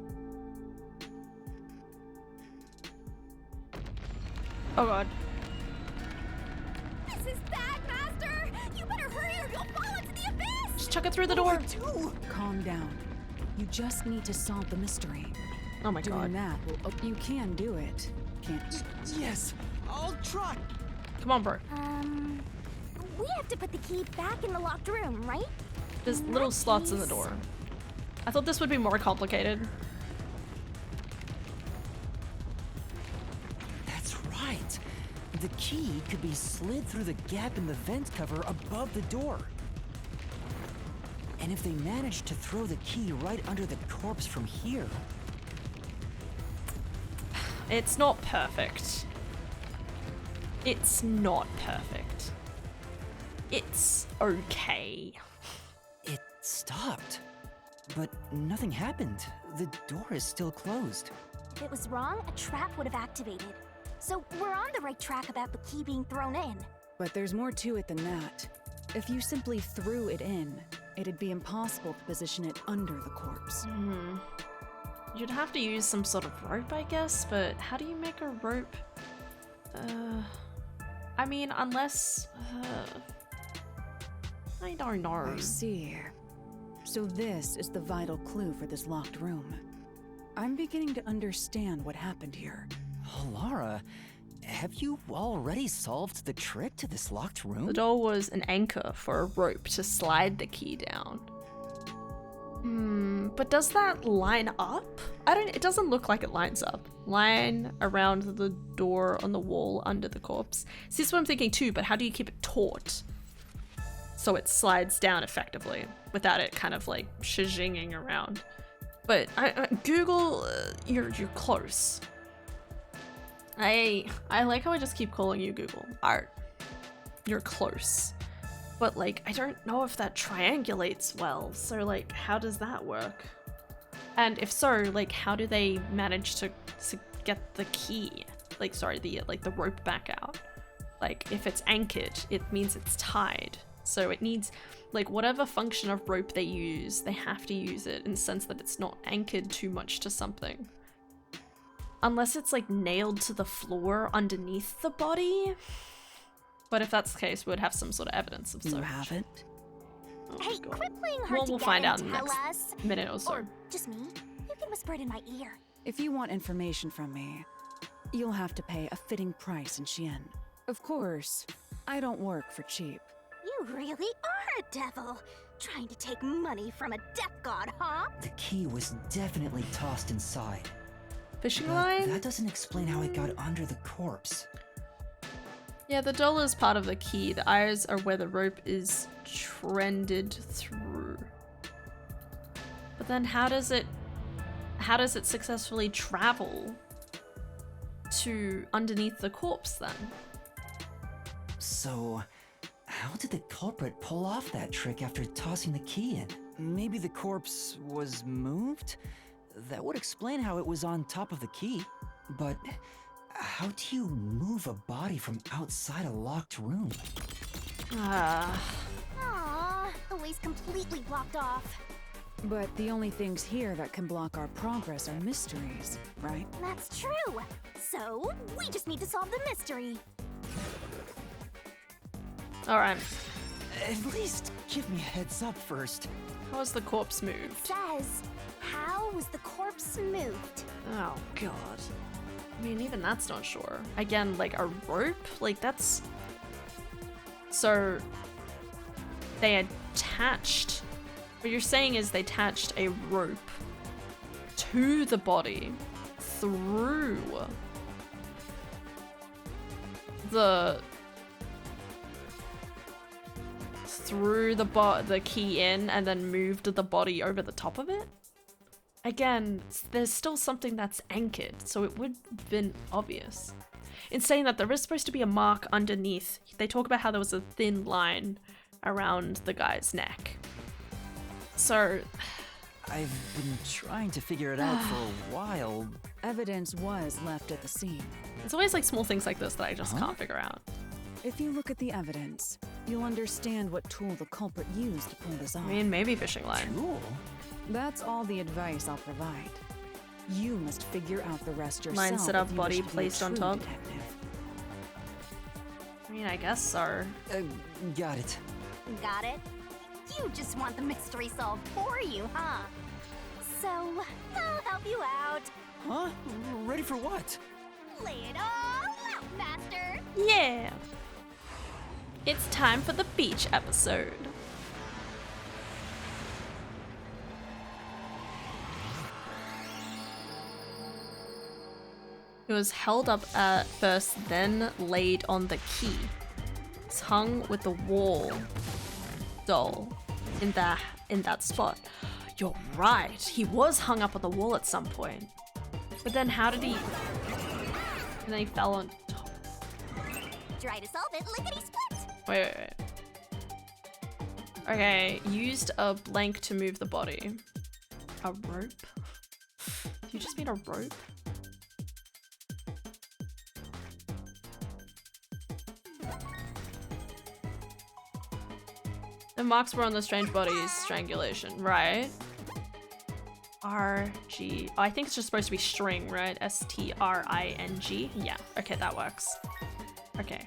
A: Oh god.
C: This is bad, Master! You better hurry or you'll fall into the abyss!
A: Just chuck it through the door.
D: Calm down. You just need to solve the mystery.
A: Oh my god.
D: Doing that will... you can do it, can't you?
K: Yes! I'll try!
A: Come on, bro.
C: We have to put the key back in the locked room, right?
A: There's little slots in the door. I thought this would be more complicated.
K: That's right. The key could be slid through the gap in the vent cover above the door. And if they managed to throw the key right under the corpse from here...
A: It's not perfect. It's not perfect. It's okay.
K: It stopped. But nothing happened. The door is still closed.
C: If it was wrong, a trap would have activated. So we're on the right track about the key being thrown in.
D: But there's more to it than that. If you simply threw it in, it'd be impossible to position it under the corpse.
A: You'd have to use some sort of rope, I guess, but how do you make a rope? I mean, unless... I don't know.
D: I see. So this is the vital clue for this locked room. I'm beginning to understand what happened here.
K: Lara, have you already solved the trick to this locked room?
A: The door was an anchor for a rope to slide the key down. But does that line up? It doesn't look like it lines up. Line around the door on the wall under the corpse. See, that's what I'm thinking too, but how do you keep it taut? So it slides down effectively without it kind of like shizhinging around. But Google, you're close. I like how I just keep calling you Google. Art, you're close. But like, I don't know if that triangulates well. So like, how does that work? And if so, like, how do they manage to get the key? Like, sorry, the rope back out. Like, if it's anchored, it means it's tied. So it needs, like, whatever function of rope they use, they have to use it in the sense that it's not anchored too much to something. Unless it's, like, nailed to the floor underneath the body. But if that's the case, we would have some sort of evidence of such.
D: You haven't?
A: Oh,
C: hey,
A: God.
C: quit playing hard
A: Well,
C: to
A: we'll
C: get
A: find out
C: and
A: in the
C: tell
A: next
C: us.
A: minute or so.
C: Or just me. You can whisper it in my ear.
D: If you want information from me, you'll have to pay a fitting price in Xian. Of course, I don't work for cheap.
C: You really are a devil. Trying to take money from a death god, huh?
B: The key was definitely tossed inside.
A: Fishing
B: But
A: line?
B: that doesn't explain how it got under the corpse.
A: Yeah, the doll is part of the key. The eyes are where the rope is trended through. But then how does it successfully travel to underneath the corpse then?
B: So, how did the culprit pull off that trick after tossing the key in?
K: Maybe the corpse was moved? That would explain how it was on top of the key.
B: But how do you move a body from outside a locked room?
C: Aww, the way's completely blocked off.
D: But the only things here that can block our progress are mysteries, right?
C: That's true. So, we just need to solve the mystery.
A: Alright.
K: At least give me a heads up first.
A: How was the corpse moved?
C: Says, how was the corpse moved?
A: Oh god. I mean, even that's not sure. Again, like a rope? Like that's... So... They attached... What you're saying is they attached a rope to the body through the the key in and then moved the body over the top of it? Again, there's still something that's anchored, so it would have been obvious. In saying that, there is supposed to be a mark underneath. They talk about how there was a thin line around the guy's neck. So...
K: I've been trying to figure it out for a while.
D: Evidence was left at the scene.
A: It's always like small things like this that I just can't figure out.
D: If you look at the evidence, you'll understand what tool the culprit used to pull this off.
A: I mean, maybe fishing line.
K: Tool?
D: That's all the advice I'll provide. You must figure out the rest yourself.
A: Line set up,
D: if you
A: body
D: wish to be a
A: placed on
D: true
A: top.
D: detective.
A: I mean, I guess so.
K: Got it.
C: Got it? You just want the mystery solved for you, huh? So, I'll help you out.
K: Huh? Ready for what?
C: Lay it all out, Master!
A: Yeah! It's time for the beach episode. It was held up at first, then laid on the key. It's hung with the wall doll in that spot. You're right, he was hung up on the wall at some point. But then how did he... And then he fell on top.
C: Try to solve it, lickety-split!
A: Wait. Okay, used a blank to move the body. A rope? You just mean a rope? The marks were on the strange body's strangulation, right? R-G... Oh, I think it's just supposed to be string, right? S-T-R-I-N-G? Yeah, okay, that works. Okay.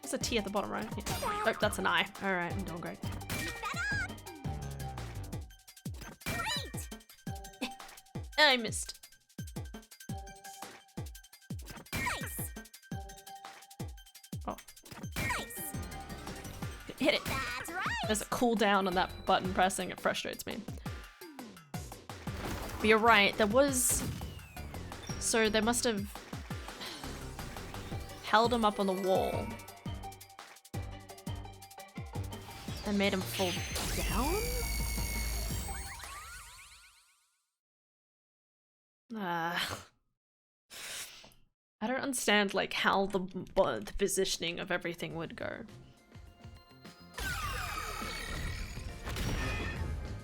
A: There's a T at the bottom, right? Yeah. Oh, that's an I. Alright, I'm doing great. I missed. Oh. Hit it. There's a cooldown on that button pressing, it frustrates me. But you're right, there was... So they must have held him up on the wall and made him fall down? I don't understand like how the positioning of everything would go.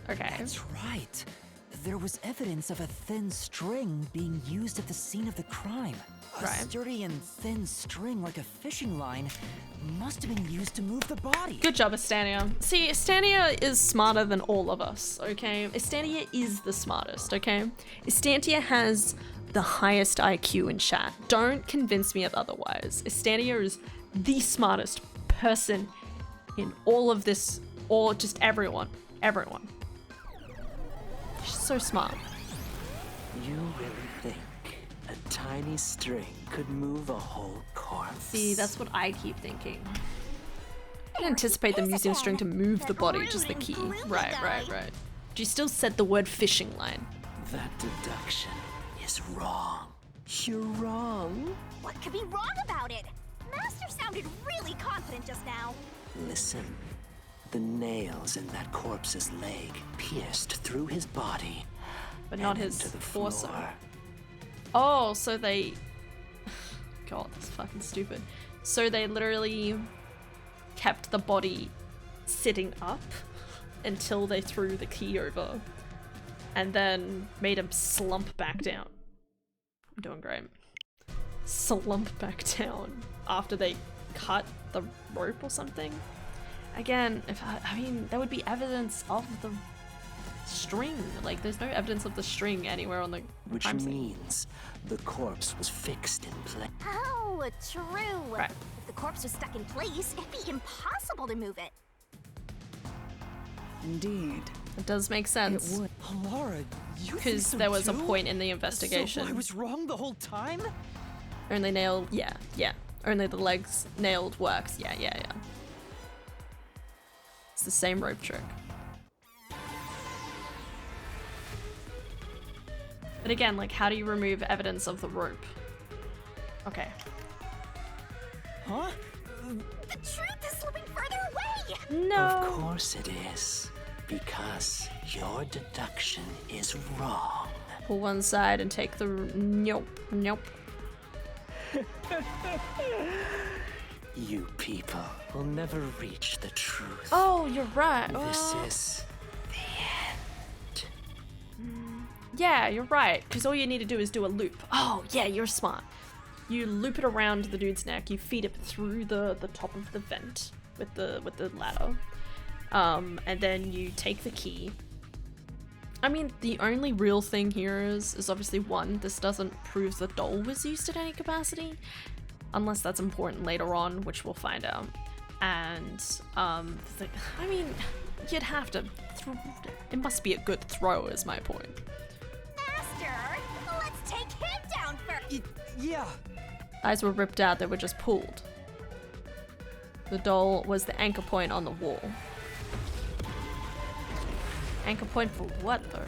A: Okay.
K: That's right. There was evidence of a thin string being used at the scene of the crime. A sturdy and thin string like a fishing line must have been used to move the body.
A: Good job, Estania. See, Estania is smarter than all of us, okay? Estania is the smartest, okay? Estania has the highest IQ in chat. Don't convince me of otherwise. Estania is the smartest person in all of this, or just everyone. Everyone. She's so smart.
M: You really think a tiny string could move a whole corpse?
A: See, that's what I keep thinking. I can anticipate them using a string to move the body, just the key. Right. But you still said the word fishing line.
M: That deduction is wrong. You're wrong.
C: What could be wrong about it? Master sounded really confident just now.
M: Listen. The nails in that corpse's leg pierced through his body,
A: but not his
M: into the
A: torso.
M: floor.
A: Oh, so they... God, that's fucking stupid. So they literally kept the body sitting up until they threw the key over, and then made him slump back down. I'm doing great. Slump back down after they cut the rope or something. again, if I mean, there would be evidence of the string. Like, there's no evidence of the string anywhere on the
M: Which
A: crime scene.
M: means the corpse was fixed in place.
C: Oh, true.
A: Right.
C: If the corpse was stuck in place, it'd be impossible to move it.
D: Indeed.
A: It does make sense.
K: It would. Laura, you think
A: Because
K: so
A: there was a
K: too?
A: point in the investigation.
K: So I was wrong the whole time?
A: Only nailed, yeah. Only the legs nailed works. Yeah. It's the same rope trick. But again, like, how do you remove evidence of the rope? Okay.
K: Huh?
C: The truth is slipping further away!
A: No!
M: Of course it is. Because your deduction is wrong.
A: Pull one side and take the... Nope.
M: You people will never reach the truth.
A: Oh, you're right.
M: This is
A: Yeah, you're right. Because all you need to do is do a loop. Oh, yeah, you're smart. You loop it around the dude's neck. You feed it through the top of the vent with the ladder. And then you take the key. I mean, the only real thing here is obviously one, this doesn't prove the doll was used in any capacity, unless that's important later on, which we'll find out. And I mean, you'd have to. It must be a good throw, is my point.
C: Faster! Let's take him down first!
K: Yeah.
A: Eyes were ripped out, they were just pulled. The doll was the anchor point on the wall. Anchor point for what, though?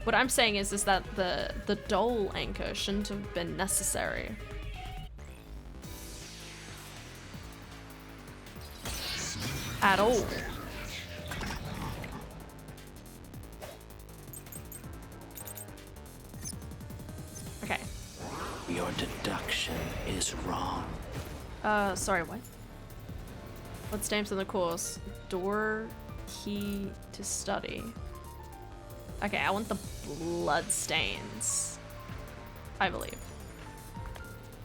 A: What I'm saying is that the doll anchor shouldn't have been necessary. At all. Okay.
M: Your deduction is wrong.
A: Sorry, what? What stamps in the course? Door key to study. Okay, I want the blood stains. I believe.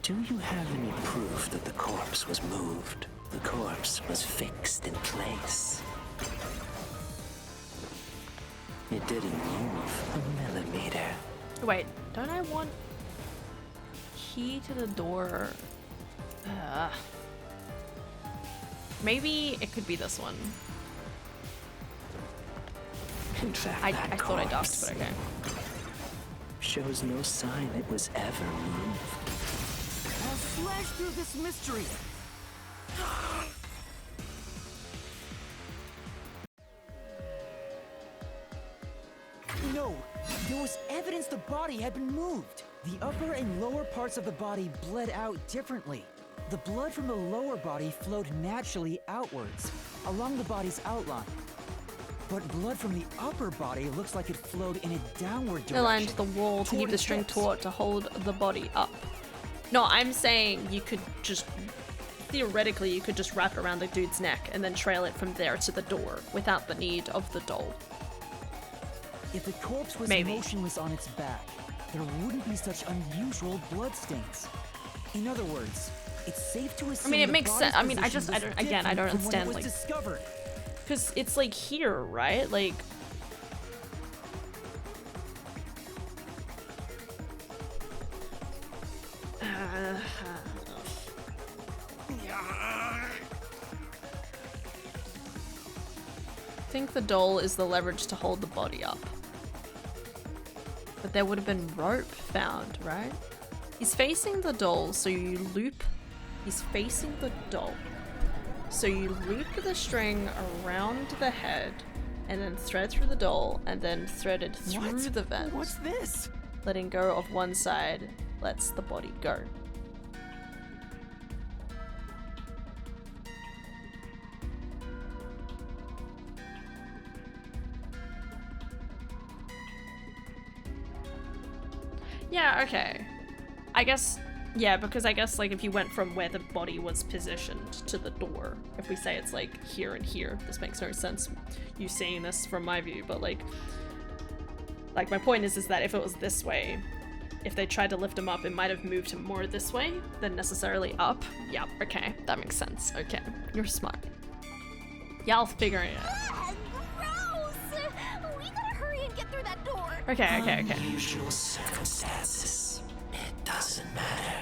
M: Do you have any proof that the corpse was moved? The corpse was fixed in place. It didn't move a millimeter.
A: Wait, don't I want key to the door? Maybe it could be this one.
M: In fact,
A: I
M: that
A: thought I docked,
M: corpse
A: but okay.
M: shows no sign it was ever moved.
K: I'll slash through this mystery. No, there was evidence the body had been moved. The upper and lower parts of the body bled out differently. The blood from the lower body flowed naturally outwards, along the body's outline. But blood from the upper body looks like it flowed in a downward direction.
A: Aligned to the wall to keep
K: toward
A: the
K: its
A: string
K: hips.
A: taut to hold the body up. No, I'm saying you could just, theoretically, you could just wrap it around the dude's neck and then trail it from there to the door without the need of the doll.
K: If the corpse was
A: Maybe.
K: motionless on its back, there wouldn't be such unusual bloodstains. In other words, it's safe to assume
A: it
K: the
A: makes
K: body's
A: sense. I mean, I
K: position was
A: don't
K: different from when it
A: understand,
K: was
A: like,
K: discovered.
A: because it's like here, right? Like, I think the doll is the leverage to hold the body up. But there would have been rope found, right? He's facing the doll, so you loop. He's facing the doll. So you loop the string around the head and then thread through the doll and then thread it through
K: What?
A: the vent.
K: What's this?
A: Letting go of one side lets the body go. Yeah, okay. I guess, yeah, because I guess, like, if you went from where the body was positioned to the door, if we say it's, like, here and here, this makes no sense, you seeing this from my view, but, like, my point is that if it was this way, if they tried to lift him up, it might have moved him more this way than necessarily up. Yeah, okay, that makes sense. Okay, you're smart. Yeah, I'll figure it out.
C: Gross! We gotta hurry and get through that door.
A: Okay.
M: Unusual circumstances. It doesn't matter.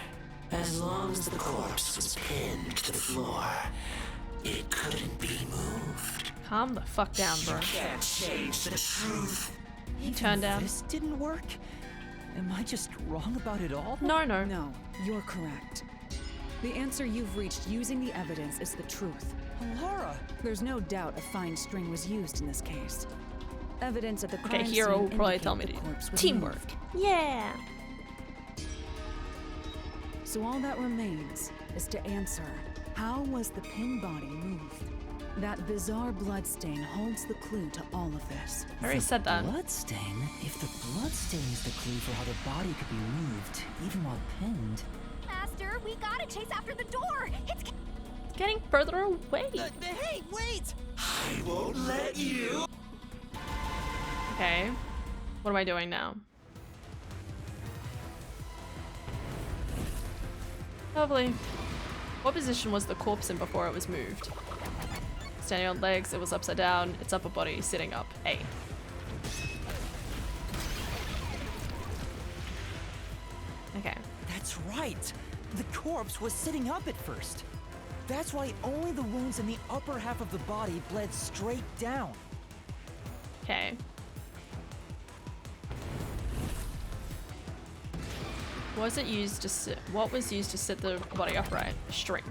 M: As long as the corpse was pinned to the floor, it couldn't be moved.
A: Calm the fuck down, bro.
M: You can't change the truth.
A: You turn down.
K: This didn't work? Am I just wrong about it all?
A: No.
D: No, you're correct. The answer you've reached using the evidence is the truth.
K: Alara!
D: There's no doubt a fine string was used in this case. Evidence at the crime
A: Okay, Hero will
D: scene
A: probably
D: indicate
A: tell me
D: the
A: to
D: corpse was
A: teamwork.
D: moved.
A: Yeah.
D: So all that remains is to answer, how was the pin body moved? That bizarre bloodstain holds the clue to all of this.
A: I already said that.
B: Bloodstain? If the bloodstain is the clue for how the body could be moved, even while pinned.
C: Master, we gotta chase after the door. It's
A: Getting further away.
K: Hey, wait!
M: I won't let you.
A: Okay. What am I doing now? Lovely. What position was the corpse in before it was moved? Standing on legs, it was upside down, its upper body sitting up. A. Okay.
K: That's right. The corpse was sitting up at first. That's why only the wounds in the upper half of the body bled straight down.
A: Okay. What was used to sit the body upright? A string.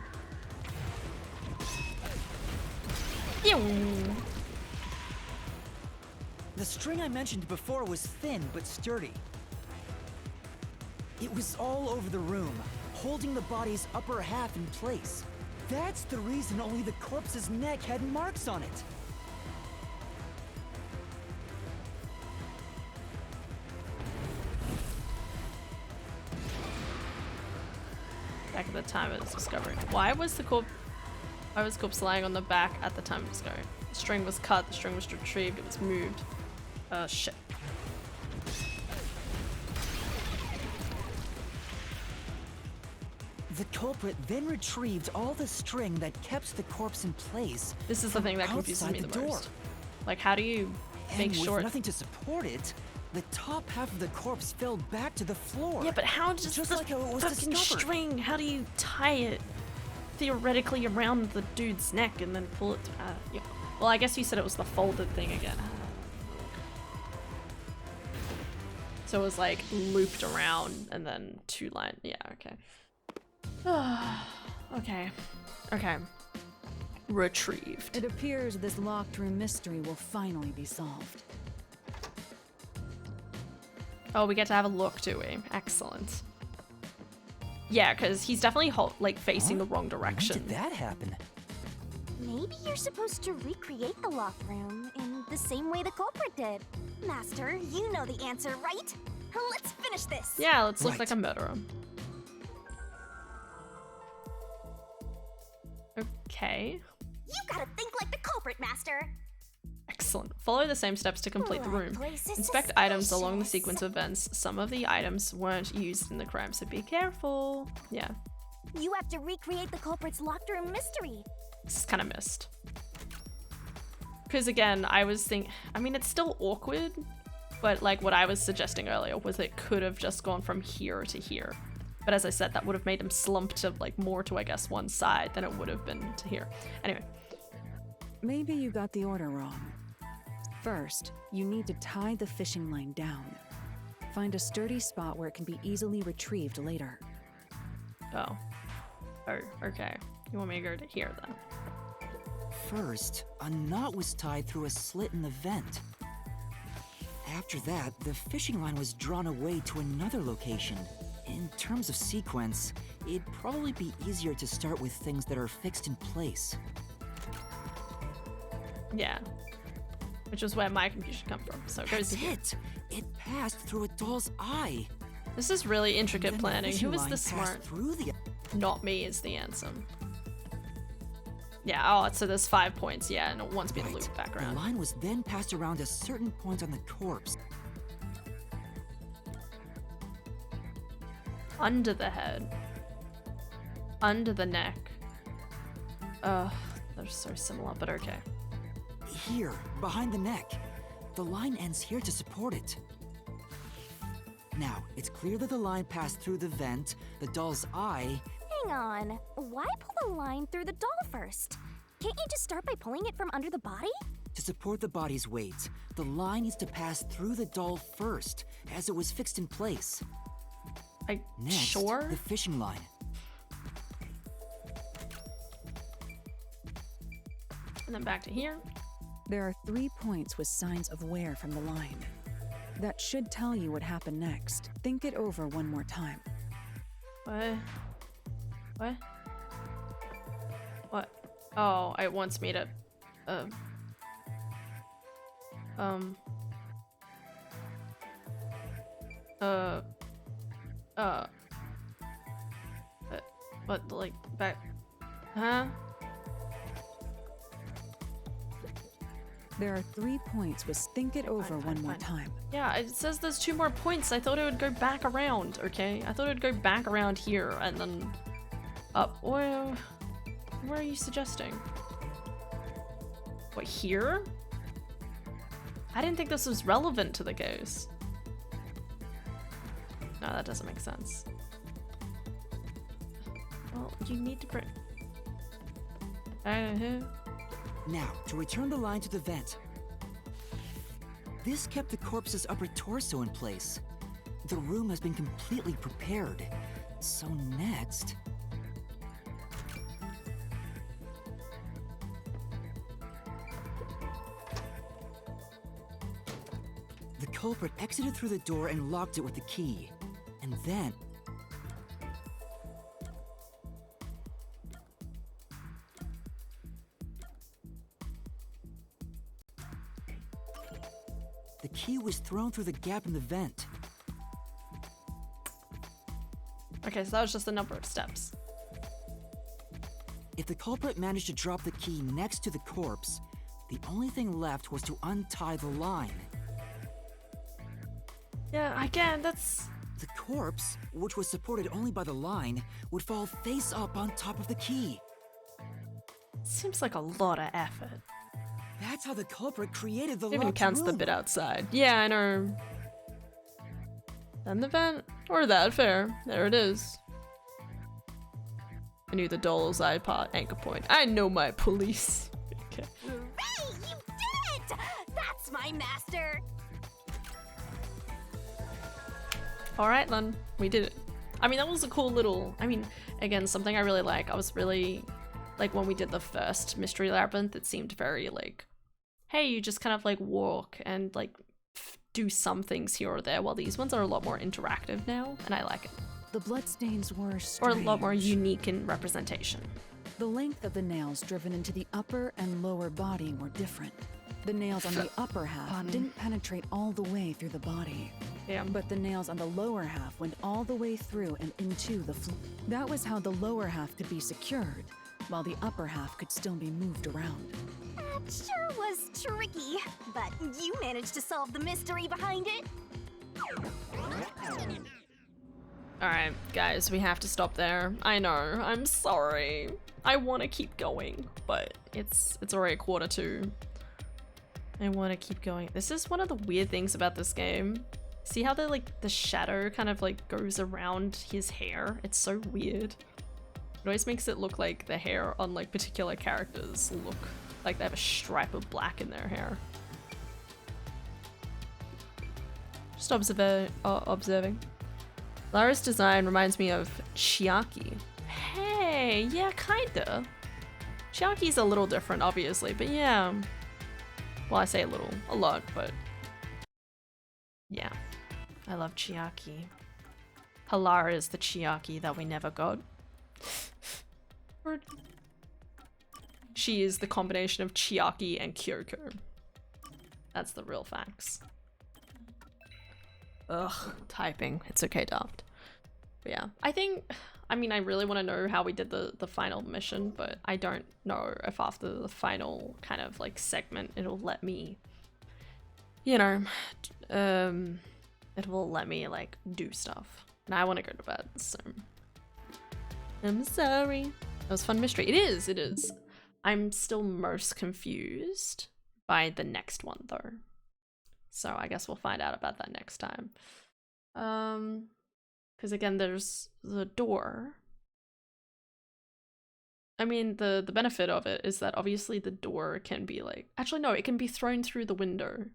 K: The string I mentioned before was thin but sturdy. It was all over the room, holding the body's upper half in place. That's the reason only the corpse's neck had marks on it.
A: Back at the time of its discovery. Why was the corpse lying on the back at the time of discovery? The string was cut, the string was retrieved, it was moved. Shit.
K: The culprit then retrieved all the string that kept the corpse in place.
A: This is the thing that confuses me the most. Like, how do you make
K: and
A: sure?
K: With nothing to support it, the top half of the corpse fell back to the floor.
A: Yeah, but how does
K: just
A: the
K: like how it was
A: fucking
K: discovered.
A: string? How do you tie it theoretically around the dude's neck and then pull it? Yeah. Well, I guess you said it was the folded thing again. So it was like looped around and then two line. Yeah. Okay. Okay. Retrieved.
D: It appears this locked room mystery will finally be solved.
A: Oh, we get to have a look, do we? Excellent. Yeah, because he's definitely facing the wrong direction.
K: When did that happen?
C: Maybe you're supposed to recreate the locked room in the same way the culprit did. Master, you know the answer, right? Let's finish this.
A: Yeah, let's look like a murderer. Okay.
C: You gotta think like the culprit, Master.
A: Excellent. Follow the same steps to complete the room. Inspect items along the sequence of events. Some of the items weren't used in the crime, so be careful. Yeah.
C: You have to recreate the culprit's locked room mystery.
A: This is kind of missed. Because again, I mean, it's still awkward, but like what I was suggesting earlier was it could have just gone from here to here. But as I said, that would have made him slump to like more to, I guess, one side than it would have been to here. Anyway.
D: Maybe you got the order wrong. First, you need to tie the fishing line down. Find a sturdy spot where it can be easily retrieved later.
A: Oh, okay. You want me to go to here then?
K: First, a knot was tied through a slit in the vent. After that, the fishing line was drawn away to another location. In terms of sequence, it'd probably be easier to start with things that are fixed in place.
A: Yeah. Which is where my confusion comes from. So it goes to here.
K: It passed through a doll's eye.
A: This is really intricate
K: Then the
A: planning.
K: fishing
A: Who is
K: line
A: the smart?
K: Through the...
A: Not me is the answer. Yeah, oh, so there's 5 points. Yeah, and it wants me to loop background.
K: The line was then passed around a certain point on the corpse.
A: Under the head. Under the neck. They're so similar, but okay.
K: Here, behind the neck. The line ends here to support it. Now, it's clear that the line passed through the vent, the doll's eye.
C: Hang on. Why pull the line through the doll first? Can't you just start by pulling it from under the body?
K: To support the body's weight, the line needs to pass through the doll first, as it was fixed in place. Next,
A: sure?
K: the fishing line.
A: And then back to here.
D: There are 3 points with signs of wear from the line. That should tell you what happened next. Think it over one more time.
A: What? What? What? Oh, it wants me to... What, like, back... Huh?
D: There are 3 points with think it over one more time.
A: Yeah, it says there's 2 more points. I thought it would go back around, okay? I thought it would go back around here and then up. Well, where are you suggesting? What, here? I didn't think this was relevant to the case. No, that doesn't make sense. Well, you need to bring...
K: Now, to return the line to the vent. This kept the corpse's upper torso in place. The room has been completely prepared. So next... The culprit exited through the door and locked it with the key. And then... the key was thrown through the gap in the vent.
A: Okay, so that was just a number of steps.
K: If the culprit managed to drop the key next to the corpse, the only thing left was to untie the line.
A: Yeah, again, that's...
K: The corpse, which was supported only by the line, would fall face up on top of the key.
A: Seems like a lot of effort.
K: That's how the culprit created the
A: It even
K: locked
A: counts the
K: room.
A: bit outside. Yeah, I know. Then the vent. Or that, fair. There it is. I knew the doll's eye part anchor point. I know my police. Okay.
C: Hooray! You did it! That's my master!
A: Alright then, we did it. I mean, that was a cool little... I mean, again, something I really like. I was really... Like, when we did the first Mystery Labyrinth, it seemed very, like... Hey, you just kind of, like, walk and, like, do some things here or there, while these ones are a lot more interactive now, and I like it.
D: The bloodstains were
A: Or a
D: strange.
A: lot more unique in representation.
D: The length of the nails driven into the upper and lower body were different. The nails on the upper half didn't penetrate all the way through the body.
A: Yeah.
D: But the nails on the lower half went all the way through and into the floor. That was how the lower half could be secured, while the upper half could still be moved around.
C: That sure was tricky, but you managed to solve the mystery behind it.
A: Alright, guys, we have to stop there. I know, I'm sorry. I want to keep going, but it's already 1:45. I want to keep going. This is one of the weird things about this game. See how the shadow kind of like goes around his hair? It's so weird. It always makes it look like the hair on like particular characters look like they have a stripe of black in their hair. Just observing. Lara's design reminds me of Chiaki. Hey, yeah, kinda. Chiaki's a little different, obviously, but yeah. Well, I say a little, a lot, but yeah. I love Chiaki. Lara is the Chiaki that we never got. She is the combination of Chiaki and Kyoko. That's the real facts. Ugh, typing. It's okay, Daft. But yeah, I mean, I really want to know how we did the final mission, but I don't know if after the final kind of like segment, it'll let me, you know, it will let me like do stuff. And I want to go to bed, so I'm sorry. That was a fun mystery. It is, it is. I'm still most confused by the next one though. So I guess we'll find out about that next time. Because again, there's the door. I mean, the benefit of it is that obviously the door can be like, actually no, it can be thrown through the window.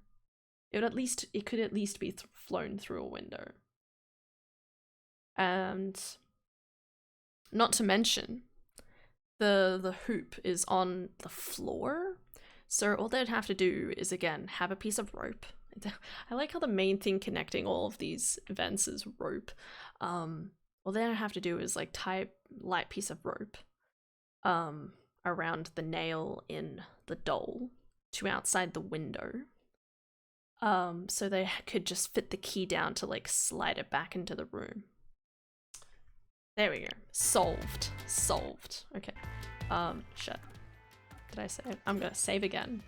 A: It could at least be flown through a window. And not to mention, the hoop is on the floor, so all they'd have to do is again have a piece of rope. I like how the main thing connecting all of these events is rope. All they have to do is like tie a light piece of rope around the nail in the doll to outside the window. So they could just fit the key down to like slide it back into the room. There we go. Solved. Solved. Okay. Shit. Did I save? I'm gonna save again.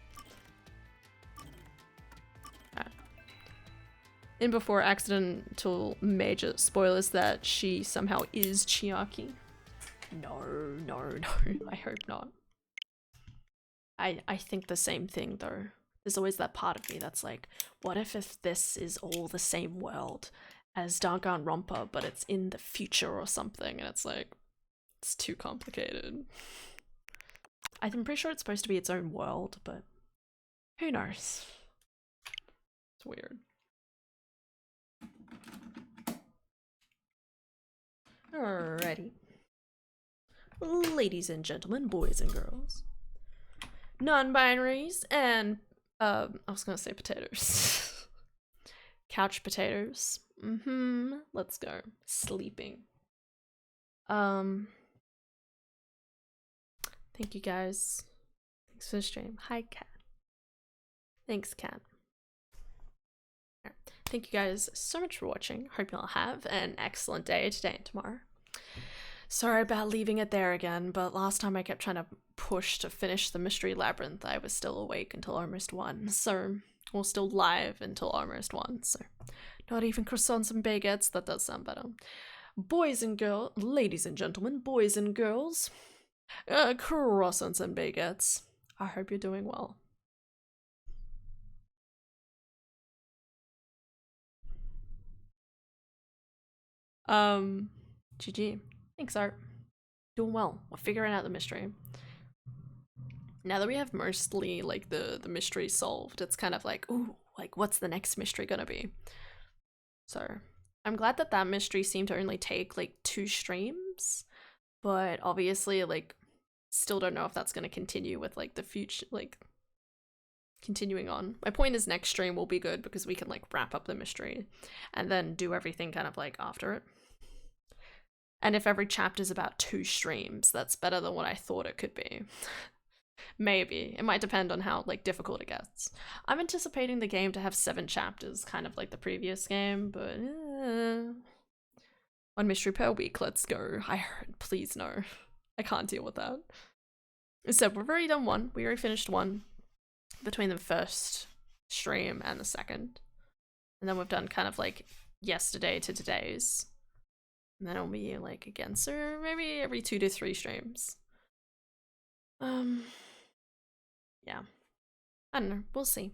A: Alright. In before accidental major spoilers that she somehow is Chiaki. No, no, no. I hope not. I think the same thing though. There's always that part of me that's like, what if this is all the same world as Danganronpa, but it's in the future or something, and it's like, it's too complicated. I'm pretty sure it's supposed to be its own world, but who knows? It's weird. Alrighty. Ladies and gentlemen, boys and girls, non-binaries, and I was gonna say potatoes. Couch potatoes. Let's go. Sleeping. Thank you guys. Thanks for the stream. Hi, Cat. Thanks, Cat. Thank you guys so much for watching. Hope you all have an excellent day today and tomorrow. Sorry about leaving it there again, but last time I kept trying to push to finish the Mystery Labyrinth. I was still awake until almost 1, so we're still live until almost 1, so not even croissants and baguettes. That does sound better. Boys and girls, ladies and gentlemen, boys and girls, croissants and baguettes. I hope you're doing well. GG. Thanks, Art. Doing well. We're figuring out the mystery. Now that we have mostly like the mystery solved, it's kind of like, ooh, like what's the next mystery gonna be? So I'm glad that that mystery seemed to only take like 2 streams, but obviously like still don't know if that's gonna continue with like the future, like continuing on. My point is next stream will be good because we can like wrap up the mystery and then do everything kind of like after it. And if every chapter is about 2 streams, that's better than what I thought it could be. Maybe. It might depend on how like difficult it gets. I'm anticipating the game to have 7 chapters, kind of like the previous game, but 1 mystery per week, let's go. I heard, please no. I can't deal with that. So we've already done 1. We already finished 1 between the first stream and the second. And then we've done kind of like yesterday to today's. And then it'll be like again, so maybe every 2 to 3 streams. Yeah. I don't know, we'll see.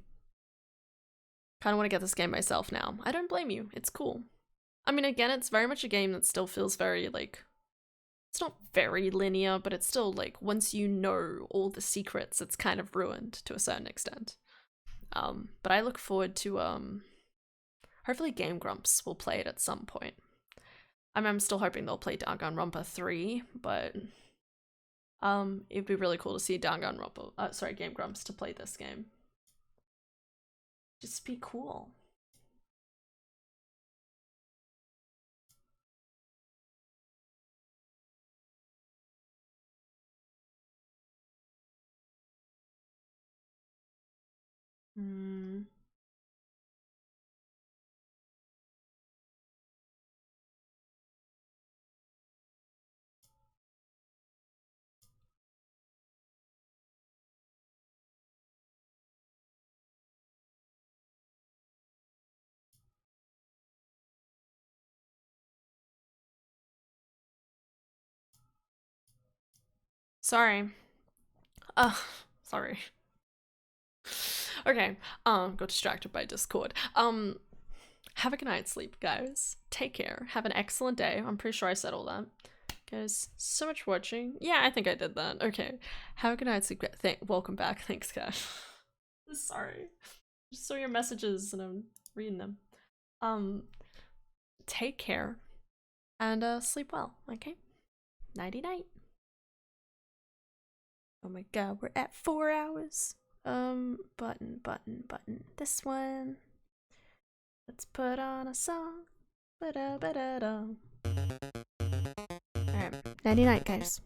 A: Kinda wanna get this game myself now. I don't blame you, it's cool. I mean, again, it's very much a game that still feels very like, it's not very linear, but it's still like, once you know all the secrets, it's kind of ruined to a certain extent. But I look forward to, hopefully Game Grumps will play it at some point. I mean, I'm still hoping they'll play Danganronpa 3, but it'd be really cool to see Game Grumps to play this game. Just be cool. Sorry. Sorry. Okay, got distracted by Discord. Have a good night's sleep, guys. Take care. Have an excellent day. I'm pretty sure I said all that. Guys, so much for watching. Yeah, I think I did that. Okay. Have a good night's sleep. Welcome back. Thanks, guys. Sorry. Just saw your messages and I'm reading them. Take care and sleep well, okay? Nighty night. Oh my god, we're at 4 hours. Button. This one. Let's put on a song. Ba-da-ba-da-da. Alright, nighty night, guys.